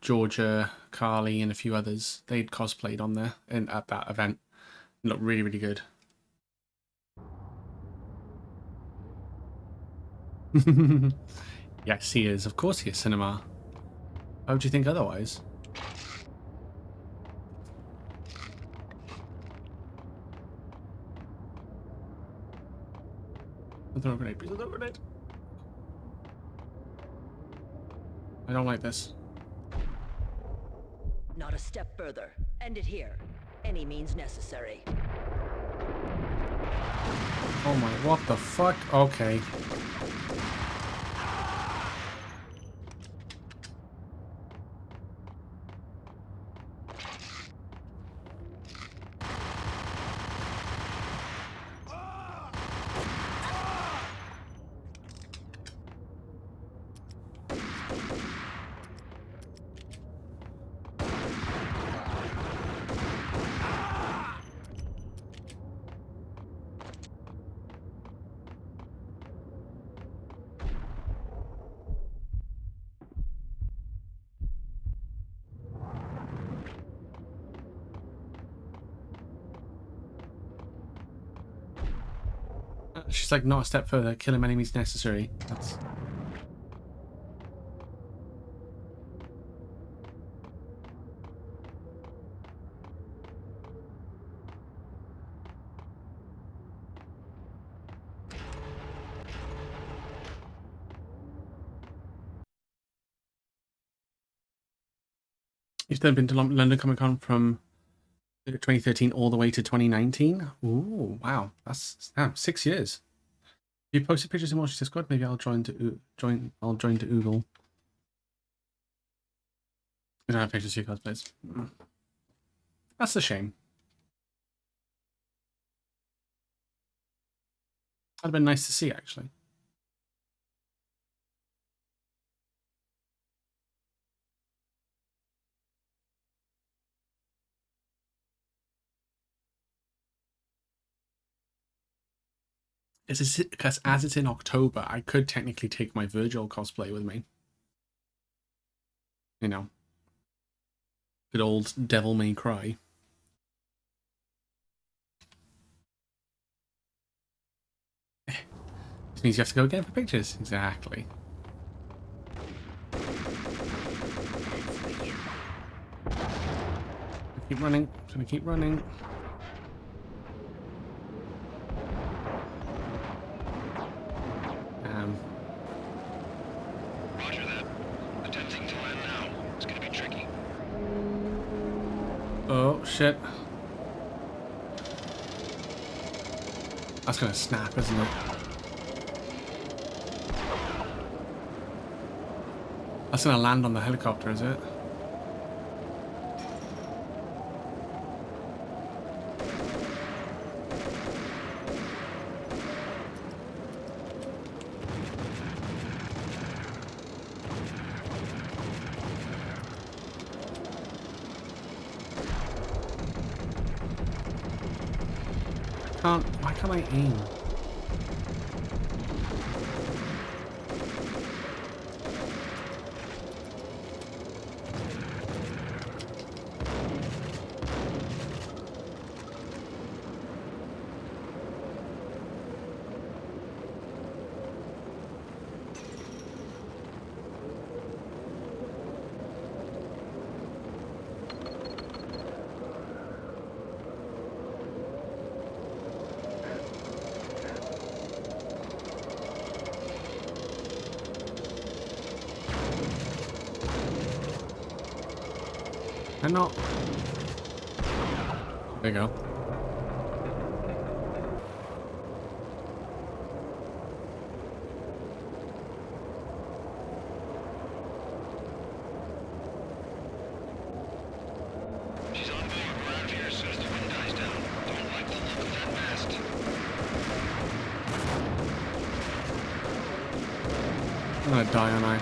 A: Georgia, Carly, and a few others. They'd cosplayed on there and at that event. It looked really, really good. Yes, he is. Of course he is, Cinema. How would you think otherwise? Throw a grenade. Please don't throw a grenade. I don't like this.
B: Not a step further. End it here. Any means necessary.
A: Oh my, what the fuck? Okay. She's like, not a step further. Kill him, any means necessary. That's... You've then been to London Comic Con from 2013 all the way to 2019. Ooh, wow, that's 6 years. You posted pictures in Watch Discord. Maybe I'll join to Oogle. I don't have pictures of you cosplays. That's a shame. That'd have been nice to see, actually. Because as it's in October, I could technically take my Virgil cosplay with me. You know. Good old Devil May Cry. This means you have to go again for pictures. Exactly. Keep running. I'm gonna keep running.
L: Roger that. Attempting to land now. It's gonna be tricky.
A: Oh shit. That's gonna snap, isn't it? That's gonna land on the helicopter, is it? Why can't I aim? I'm not. There you go. I'm gonna die, aren't I?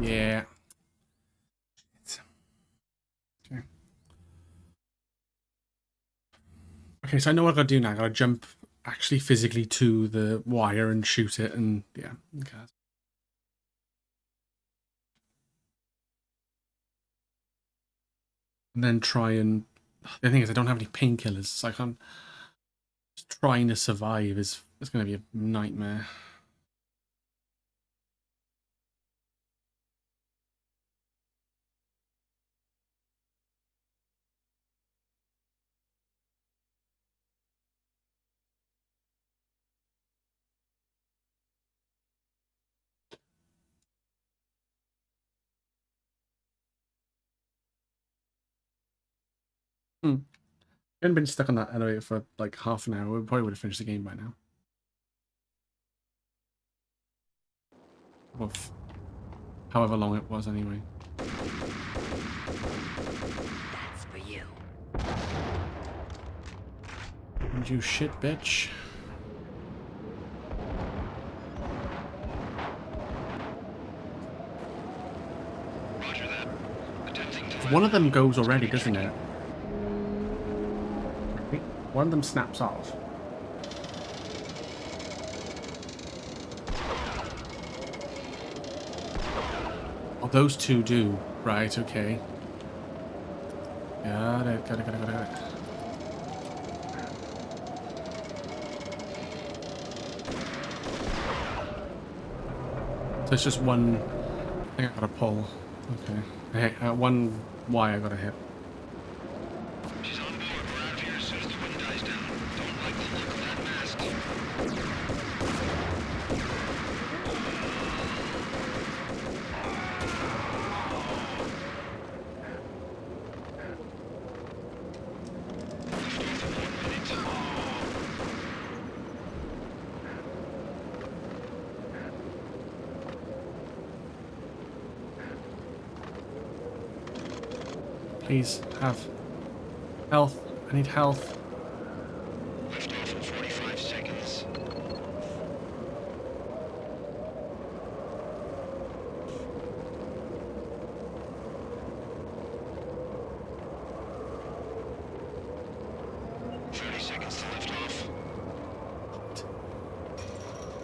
A: Yeah. Okay. Okay, so I know what I gotta do now. I gotta jump actually physically to the wire and shoot it, and yeah. Okay. And then try and... The thing is, I don't have any painkillers, so I can't... Just trying to survive is going to be a nightmare. Hmm. I hadn't been stuck on that elevator for like half an hour. We probably would have finished the game by now. Of however long it was, anyway.
B: That's for you.
A: And you shit, bitch.
L: Roger that. Attempting to
A: One of them goes already, doesn't it? One of them snaps off. Oh, those two do. Right, okay. Got it. So it's just one thing I gotta pull. Okay. Hey, one Y I gotta hit.
L: She's on board. We're out of here as soon as the wind dies down. Don't like the look of that mask.
A: Please have health. I need health.
L: Lift off in 45 seconds.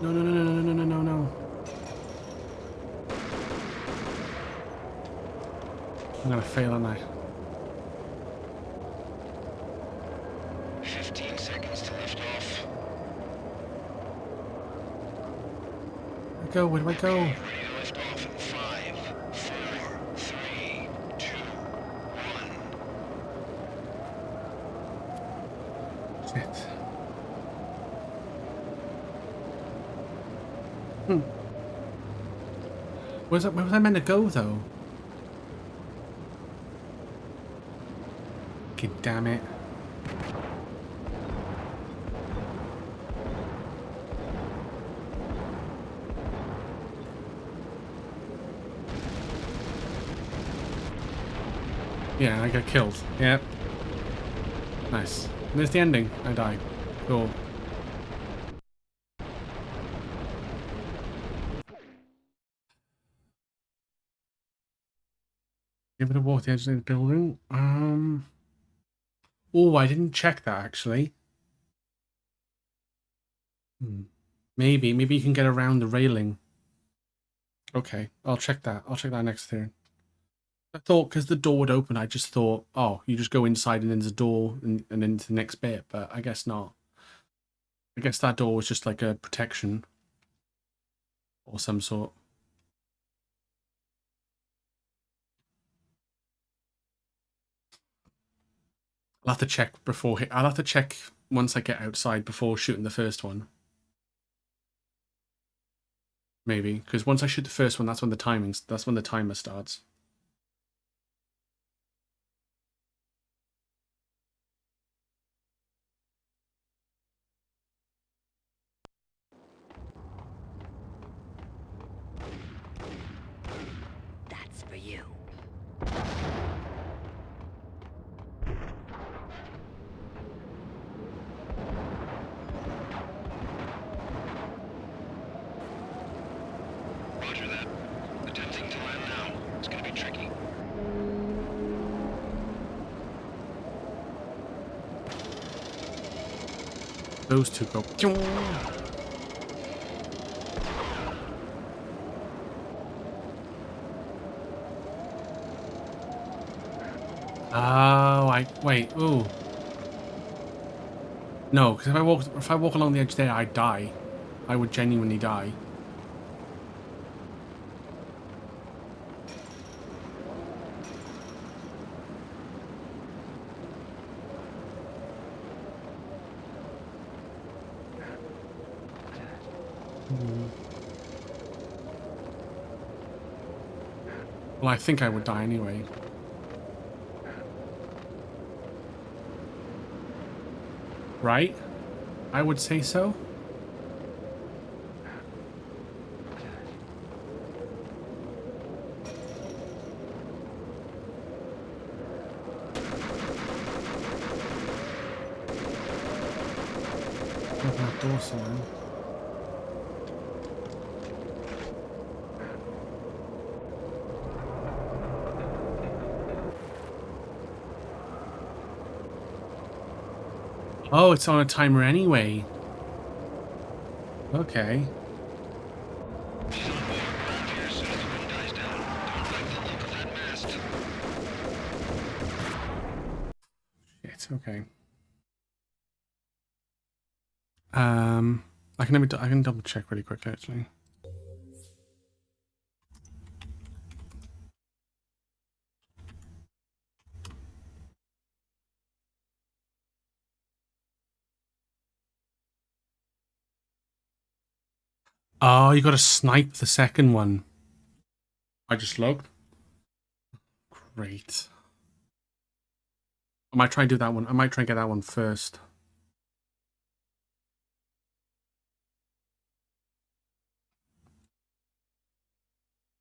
A: No, no, no, no, no, no, no, no, no. I'm gonna fail, aren't I?
L: 15 seconds to lift off.
A: Where do I go? Where do I go?
L: Ready to lift off in 5, 4, 3, 2, 1.
A: Shit. Where was I meant to go, though? Okay, damn it. Yeah, I got killed. Yep. Nice. And there's the ending. I die. Cool. Give it a walk the edge of the building. Oh, I didn't check that actually. Maybe you can get around the railing. Okay, I'll check that. I'll check that next turn. I thought because the door would open, I just thought, oh, you just go inside and then there's a door and into the next bit, but I guess not. I guess that door was just like a protection or some sort. I'll have to check before. I'll have to check once I get outside before shooting the first one. Maybe because once I shoot the first one, that's when the timer starts.
B: That's for you.
A: Those two go. Oh, wait. Ooh. No, because if I walk along the edge there, I'd die. I would genuinely die. Well, I think I would die anyway. Right? I would say so. Open that door somehow. Oh, it's on a timer anyway. Okay. It's okay. I can double check really quick actually. Oh, you got to snipe the second one. I just logged. Great. I might try and do that one. I might try and get that one first.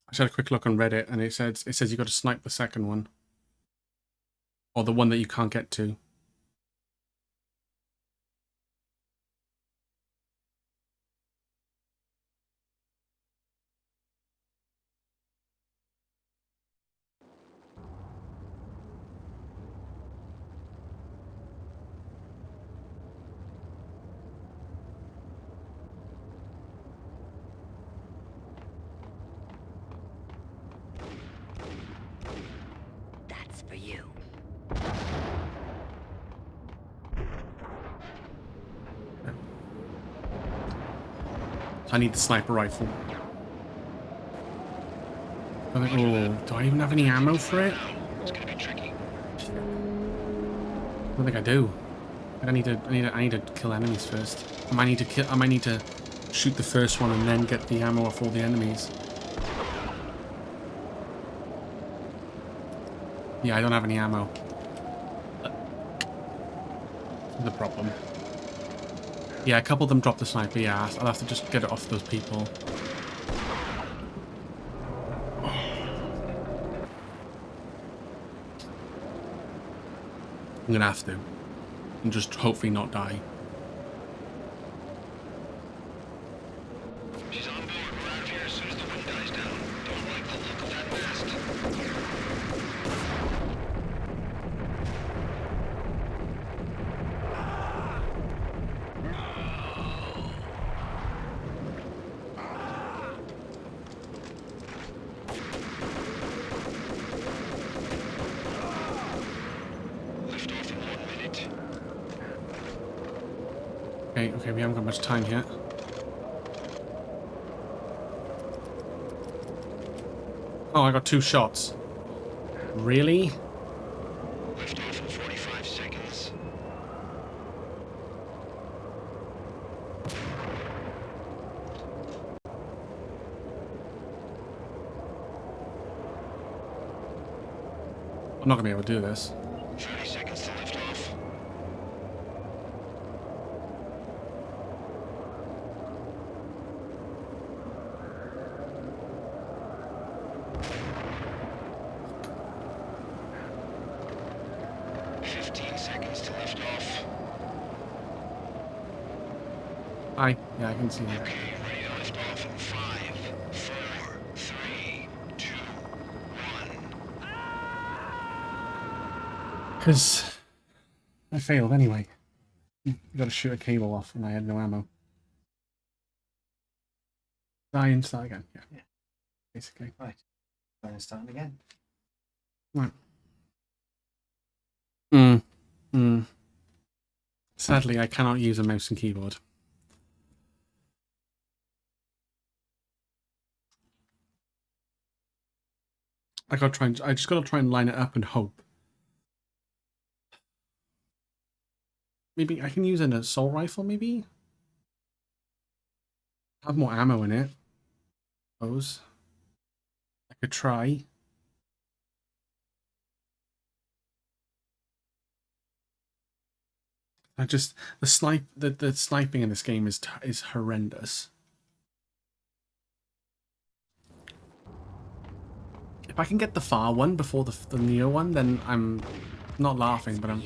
A: I just had a quick look on Reddit, and it says you got to snipe the second one, or the one that you can't get to.
B: That's for you.
A: I need the sniper rifle. Oh, do I even have any ammo for it?
L: It's gonna be tricky.
A: I don't think I do. I need to kill enemies first. I might need to shoot the first one and then get the ammo off all the enemies. Yeah, I don't have any ammo. That's the problem. Yeah, a couple of them dropped the sniper. Yeah, I'll have to just get it off those people. I'm gonna have to. And just hopefully not die.
L: She's on board. We're out of here as soon as the wind dies down. Don't like the look of that mast. Lift off in 1 minute.
A: Okay, we haven't got much time yet. Oh, I got 2 shots. Really?
L: Lift off in 45 seconds.
A: I'm not gonna be able to do this.
L: 30 seconds to lift off.
A: Hi. Yeah, I can see you.
L: Okay, ready to lift off in 5, 4, 3, 2, 1.
A: Because I failed anyway. You gotta shoot a cable off, and I had no ammo. Die and start again. Yeah. Basically.
E: Right. Trying to start again.
A: Right. Sadly, I cannot use a mouse and keyboard. I just gotta try and line it up and hope. Maybe I can use an assault rifle, maybe? Have more ammo in it. Suppose. I could try. The sniping in this game is horrendous. If I can get the far one before the near one, then I'm not laughing, but I'm...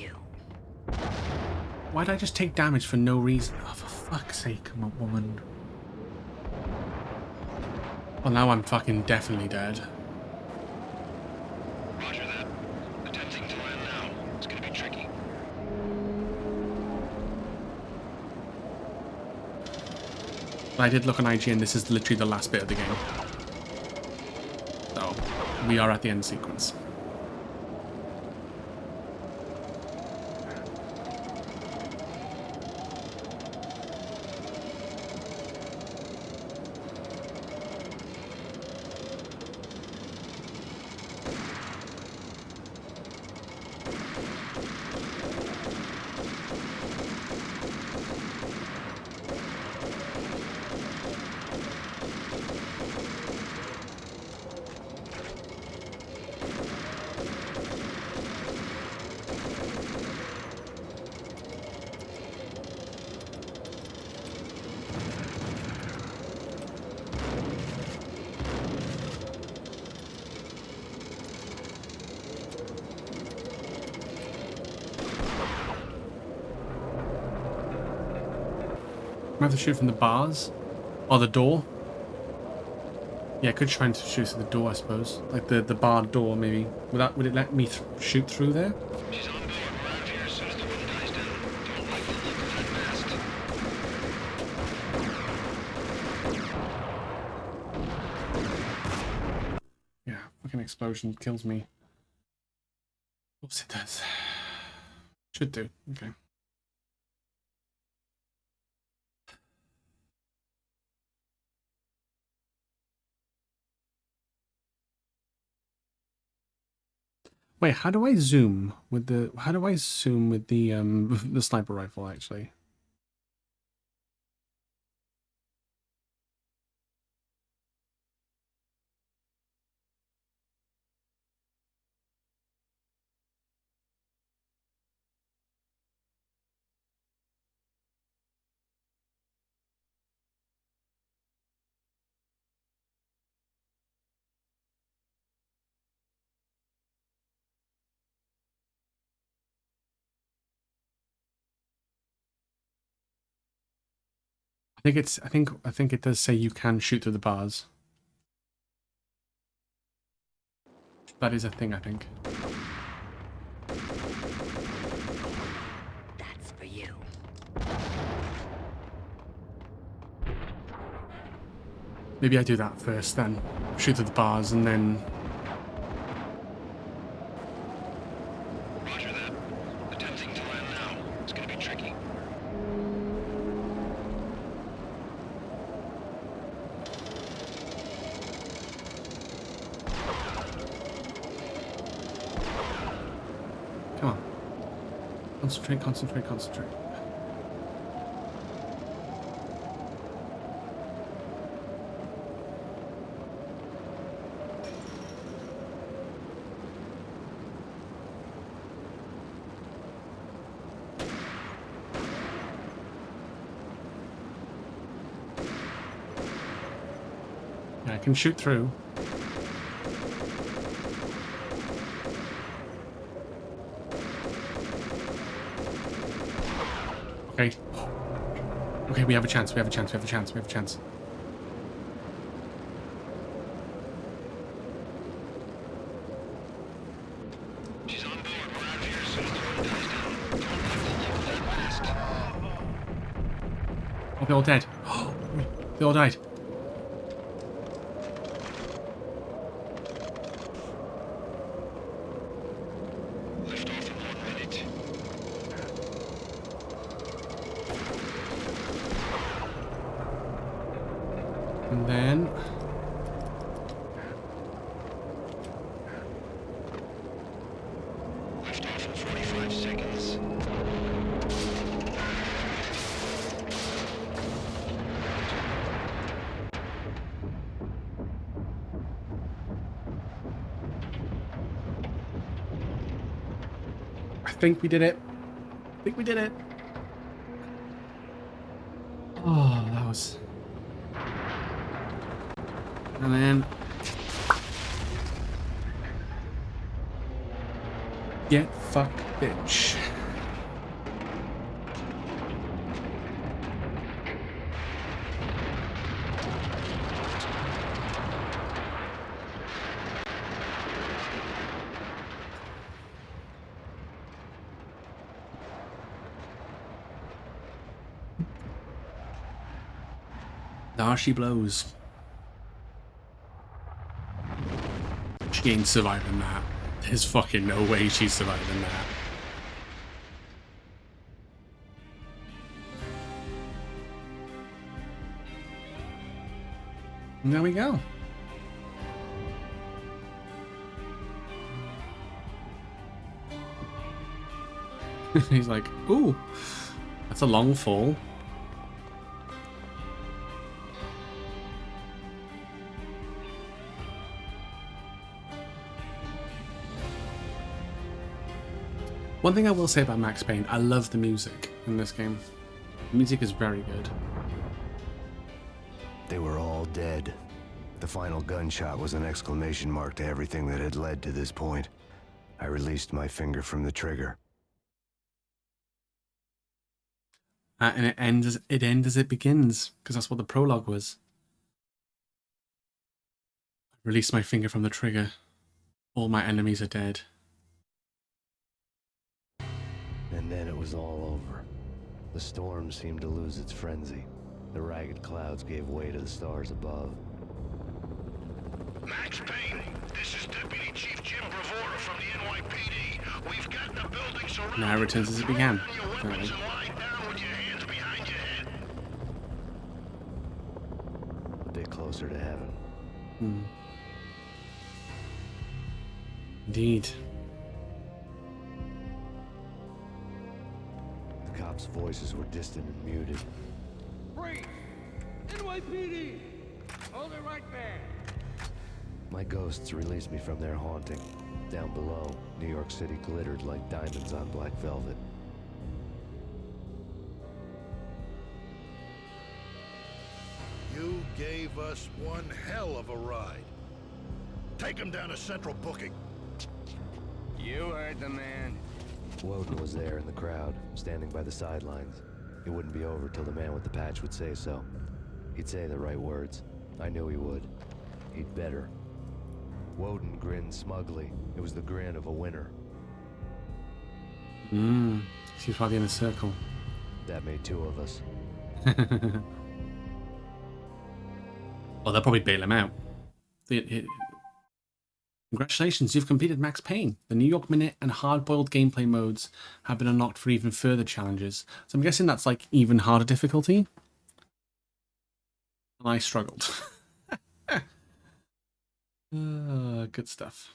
A: Why did I just take damage for no reason? Oh, for fuck's sake, come on, woman. Well, now I'm fucking definitely dead.
L: Roger that. Attempting to land now. It's gonna be tricky.
A: But I did look on IGN, this is literally the last bit of the game. So, we are at the end sequence. I have to shoot from the bars? Or the door? Yeah, I could try and shoot through the door, I suppose. Like the barred door, maybe. Would it let me shoot through there?
L: She's on board. We're out of here as soon as the wind dies down. Don't like the look of that mast.
A: Yeah, fucking explosion kills me. Of course it does. Should do. Okay. Wait, how do I zoom with the the sniper rifle actually? I think it does say you can shoot through the bars. That is a thing, I think.
B: That's for you.
A: Maybe I do that first, then shoot through the bars, and then.
L: Roger that. Attempting to land now. It's gonna be tricky.
A: Come on. Concentrate, concentrate, concentrate. Yeah, I can shoot through. Okay. Okay, we have a chance, we have a chance, we have a chance, we have a chance.
L: She's on board. We're out of here as soon as the wind dies down. Don't like the look of that mast.
A: Oh, they're all dead. They all died.
L: Lift off in 1 minute.
A: And then...
L: Lift off in 45 seconds.
A: I think we did it. I think we did it. Oh, that was... And then... Get fucked, bitch. There she blows. She ain't surviving that. There's fucking no way she's surviving that. And there we go. He's like, ooh, that's a long fall. One thing I will say about Max Payne, I love the music in this game. The music is very good.
C: They were all dead. The final gunshot was an exclamation mark to everything that had led to this point. I released my finger from the trigger.
A: And it ends as it begins, because that's what the prologue was. I released my finger from the trigger. All my enemies are dead.
C: And then it was all over. The storm seemed to lose its frenzy. The ragged clouds gave way to the stars above.
L: Max Payne, this is Deputy Chief Jim Bravura from the NYPD. We've got the building surrounded.
A: Now it returns as it began.
L: Your weapons and lie down with your hands behind your head.
C: A bit closer to heaven.
A: Indeed.
C: The cops' voices were distant and muted.
G: Freeze! NYPD! Hold it right there!
C: My ghosts released me from their haunting. Down below, New York City glittered like diamonds on black velvet.
L: You gave us one hell of a ride. Take him down to Central Booking.
G: You heard the man.
C: Woden was there in the crowd, standing by the sidelines. It wouldn't be over till the man with the patch would say so. He'd say the right words. I knew he would. He'd better. Woden grinned smugly. It was the grin of a winner.
A: She's probably in a circle.
C: That made two of us.
A: Well, they'll probably bail him out. Congratulations, you've completed Max Payne. The New York Minute and hard-boiled gameplay modes have been unlocked for even further challenges. So I'm guessing that's like even harder difficulty. And I struggled. Good stuff.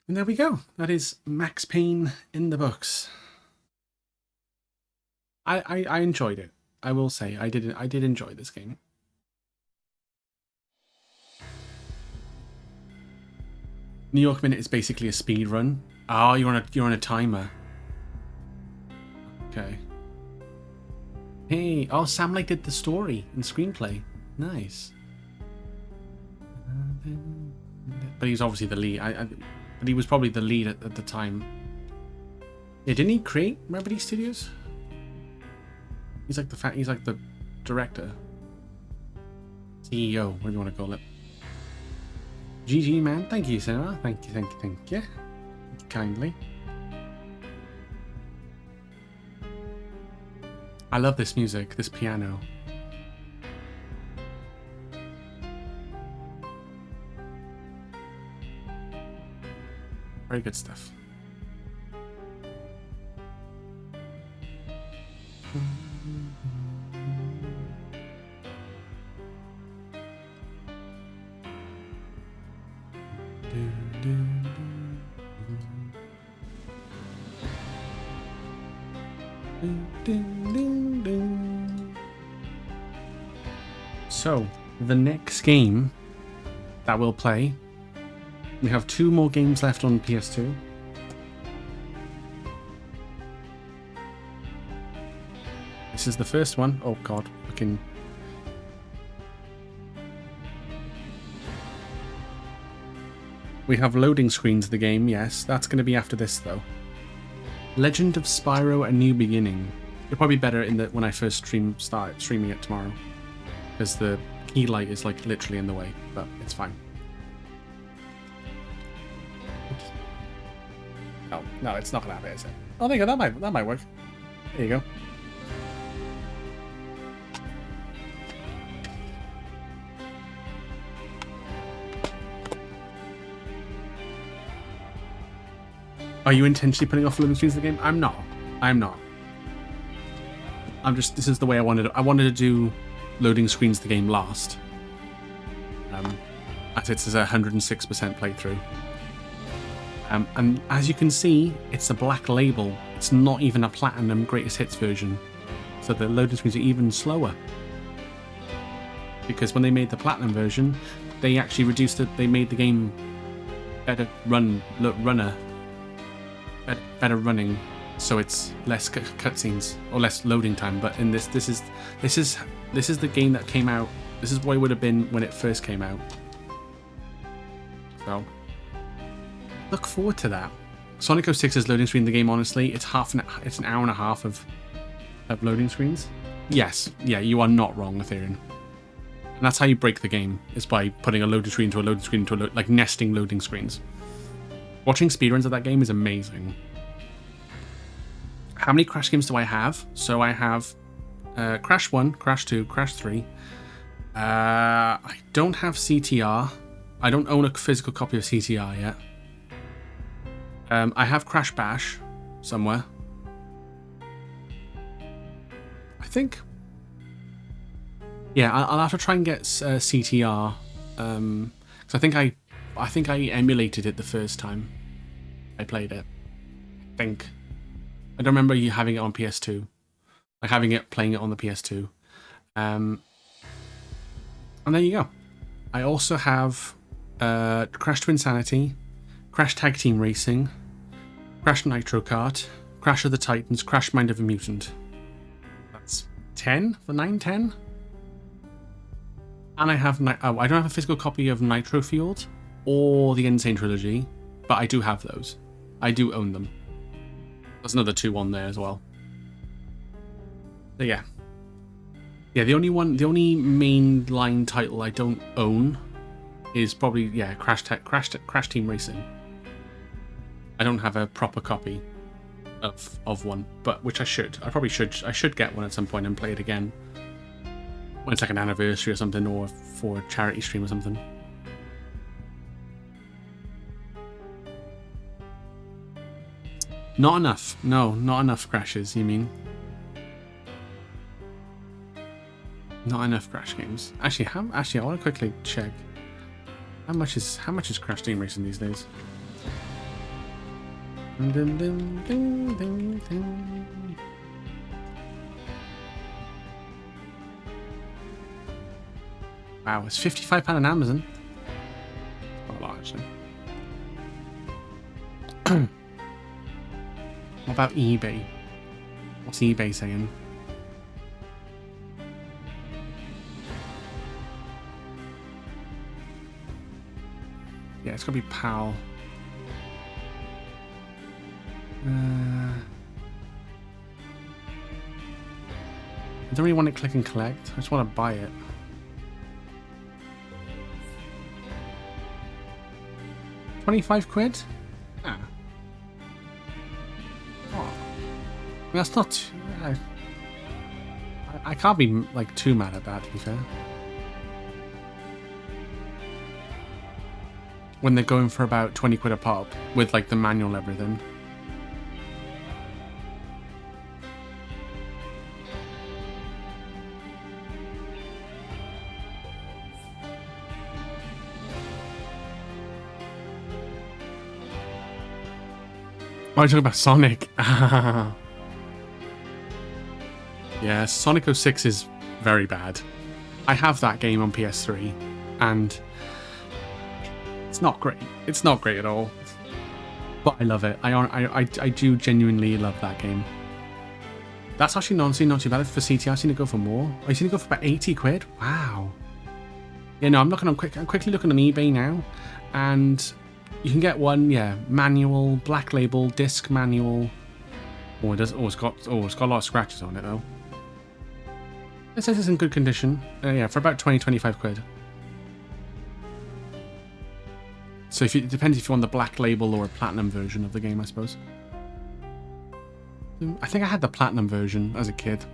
A: And there we go. That is Max Payne in the books. I enjoyed it. I will say I did enjoy this game. New York Minute is basically a speed run. Oh, you're on a timer. Okay. Hey, oh, Sam Lake did the story and screenplay. Nice. But he's obviously the lead. But he was probably the lead at the time. Yeah, didn't he create Remedy Studios? He's like the director, CEO, what do you want to call it? GG, man. Thank you, Sarah. Thank you kindly. I love this music, this piano. Very good stuff. So, the next game that we'll play, we have 2 more games left on PS2. This is the first one. Oh god, fucking... We have loading screens of the game, yes. That's going to be after this, though. Legend of Spyro: A New Beginning. It'll probably be better in the when I first start streaming it tomorrow, because the key light is like literally in the way, but it's fine. Oops. Oh no, it's not gonna have it, is it? Oh, there you go. That might work. There you go. Are you intentionally putting off loading screens of the game? I'm not. I'm not. I'm just... This is the way I wanted it. I wanted to do loading screens of the game last. As it's a 106% playthrough. And as you can see, it's a black label. It's not even a platinum greatest hits version. So the loading screens are even slower. Because when they made the platinum version, they actually reduced it. They made the game better better running, so it's less cutscenes or less loading time. But in this is the game that came out. This is what it would have been when it first came out. So look forward to that. Sonic 06's loading screen in the game, honestly, it's an hour and a half of loading screens. Yes, yeah, you are not wrong, Ethereum. And that's how you break the game, is by putting a loading screen to a loading screen to like nesting loading screens. Watching speedruns of that game is amazing. How many Crash games do I have? So I have Crash 1, Crash 2, Crash 3. I don't have CTR. I don't own a physical copy of CTR yet. I have Crash Bash somewhere. I think. Yeah, I'll have to try and get CTR. Because I think I emulated it the first time I played it. I think. I don't remember you having it on PS2. Like playing it on the PS2. And there you go. I also have Crash to Insanity, Crash Tag Team Racing, Crash Nitro Kart, Crash of the Titans, Crash Mind of a Mutant. That's 10 for 9-10. And I have I don't have a physical copy of Nitro Fueled or the Insane Trilogy, but I do have those. I do own them. There's another 2 on there as well. So yeah. Yeah, the only mainline title I don't own is probably Crash Team Racing. I don't have a proper copy of one, but which I should. I should get one at some point and play it again. When it's like an anniversary or something, or for a charity stream or something. Not enough. No, not enough crashes, you mean? Not enough Crash games. Actually, I want to quickly check. How much is Crash Team Racing these days? Dun, dun, dun, dun, dun, dun. Wow, it's £55 on Amazon. Not a lot, actually. What about eBay? What's eBay saying? Yeah, it's gotta be PAL. I don't really want to click and collect. I just want to buy it. £25? Ah. Oh. That's not too... I can't be like too mad at that, to be fair. When they're going for about 20 quid a pop with like the manual and everything. Oh, you're talking about Sonic. Yeah, Sonic 06 is very bad. I have that game on PS3, and it's not great. It's not great at all. But I love it. I do genuinely love that game. That's actually honestly not too bad for CT. I've seen it go for more. I've seen it go for about 80 quid. Wow. Yeah, no, I'm quickly looking on eBay now, and you can get one, yeah, manual, black label, disc manual. Oh, it does. It's got a lot of scratches on it though. It says it's in good condition. Yeah, for about 20-25 quid. So it depends if you want the black label or a platinum version of the game, I suppose. I think I had the platinum version as a kid.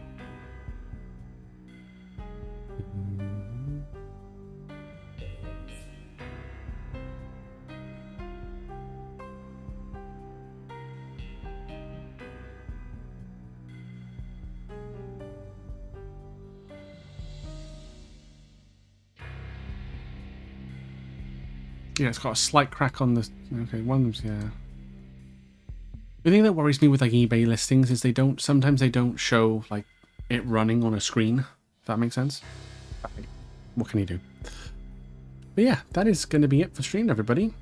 A: Yeah, it's got a slight crack on the... Okay, one of them's... Yeah. The thing that worries me with like eBay listings is sometimes they don't show like it running on a screen, if that makes sense. What can you do? But yeah, that is going to be it for stream, everybody.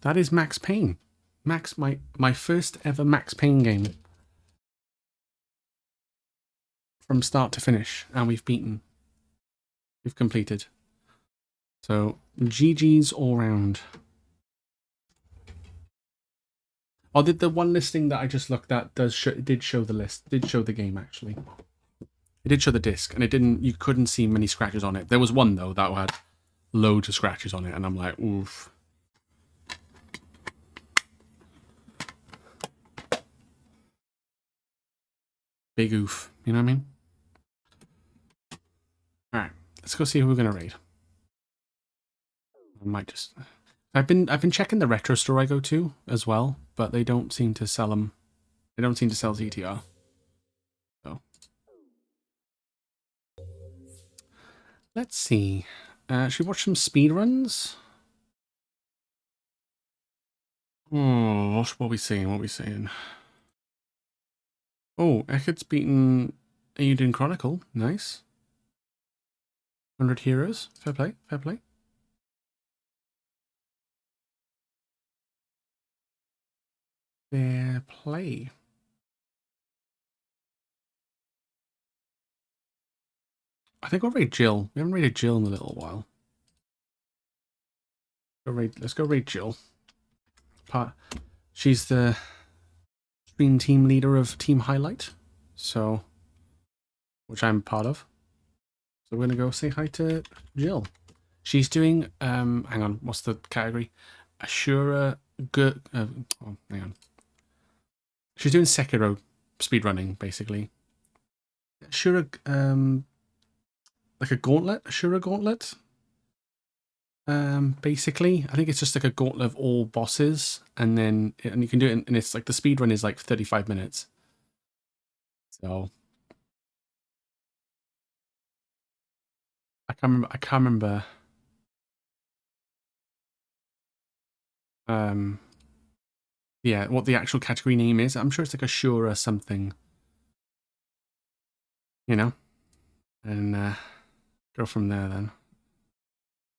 A: That is Max Payne. My first ever Max Payne game. From start to finish, and we've beaten. We've completed. So, GG's all round. Oh, did the one listing that I just looked at did show the list? Did show the game actually? It did show the disc, and it didn't. You couldn't see many scratches on it. There was one though that had loads of scratches on it, and I'm like, oof. Big oof. You know what I mean? All right, let's go see who we're gonna raid. I might just. I've been checking the retro store I go to as well, but they don't seem to sell them. They don't seem to sell ZTR. So let's see. Should we watch some speedruns? Oh, what are we saying? What are we saying? Oh, Eckert's beaten Aiden Chronicle. Nice. 100 heroes. Fair play. Fair play. Fair play. I think we'll raid Jill. We haven't raided Jill in a little while. Let's go raid Jill. She's the stream team leader of Team Highlight, so which I'm part of. So we're gonna go say hi to Jill. She's doing hang on, what's the category? Ashura good oh, hang on. She's doing Sekiro speedrunning, basically. Ashura like a gauntlet? Ashura gauntlet? Basically. I think it's just like a gauntlet of all bosses, and then you can do it, and it's like the speedrun is like 35 minutes. So I can't remember. Yeah, what the actual category name is. I'm sure it's like Ashura something. You know? And go from there then.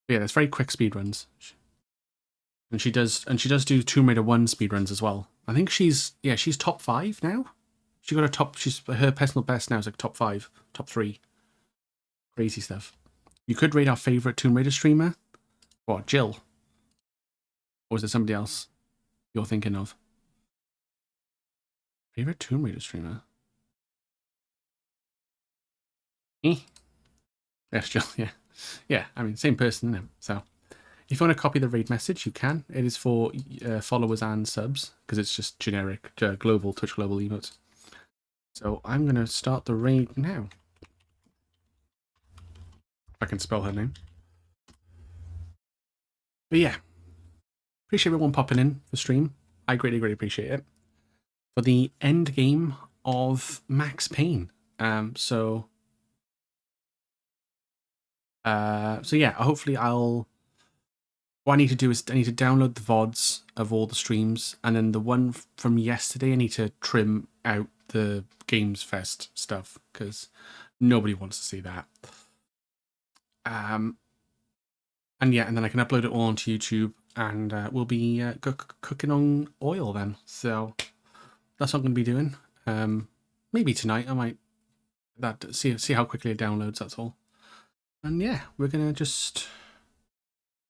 A: But yeah, there's very quick speedruns. And she does do Tomb Raider 1 speedruns as well. I think she's top 5 now. She got her personal best now is like top 5, top 3. Crazy stuff. You could rate our favorite Tomb Raider streamer. What, Jill? Or is it somebody else you're thinking of? Favorite Tomb Raider streamer? Yes, Jill, yeah. Yeah, I mean, same person, isn't it? So, If you want to copy the raid message, you can. It is for followers and subs, because it's just generic global Twitch global emotes. So I'm going to start the raid now. If I can spell her name. But yeah, appreciate everyone popping in for stream. I greatly, greatly appreciate it. For the end game of Max Payne. So yeah, hopefully what I need to do is I need to download the VODs of all the streams, and then the one from yesterday I need to trim out the Games Fest stuff, because nobody wants to see that. And yeah, and then I can upload it all onto YouTube, and we'll be cooking on oil then. So that's what I'm going to be doing. Maybe tonight I might see how quickly it downloads, that's all. And yeah, we're going to just...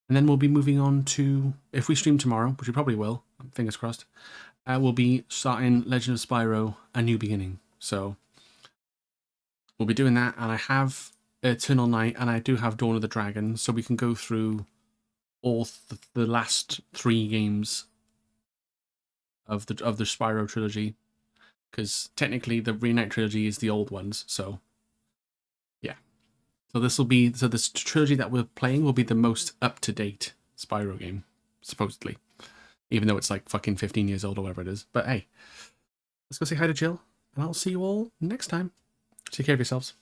A: And then we'll be moving on to, if we stream tomorrow, which we probably will, fingers crossed, we'll be starting Legend of Spyro: A New Beginning. So we'll be doing that, and I have Eternal Night, and I do have Dawn of the Dragon, so we can go through all the last 3 games of the Spyro trilogy, because technically the Reunite trilogy is the old ones. So yeah. So this trilogy that we're playing will be the most up-to-date Spyro game, supposedly. Even though it's like fucking 15 years old or whatever it is. But hey, let's go say hi to Jill, and I'll see you all next time. Take care of yourselves.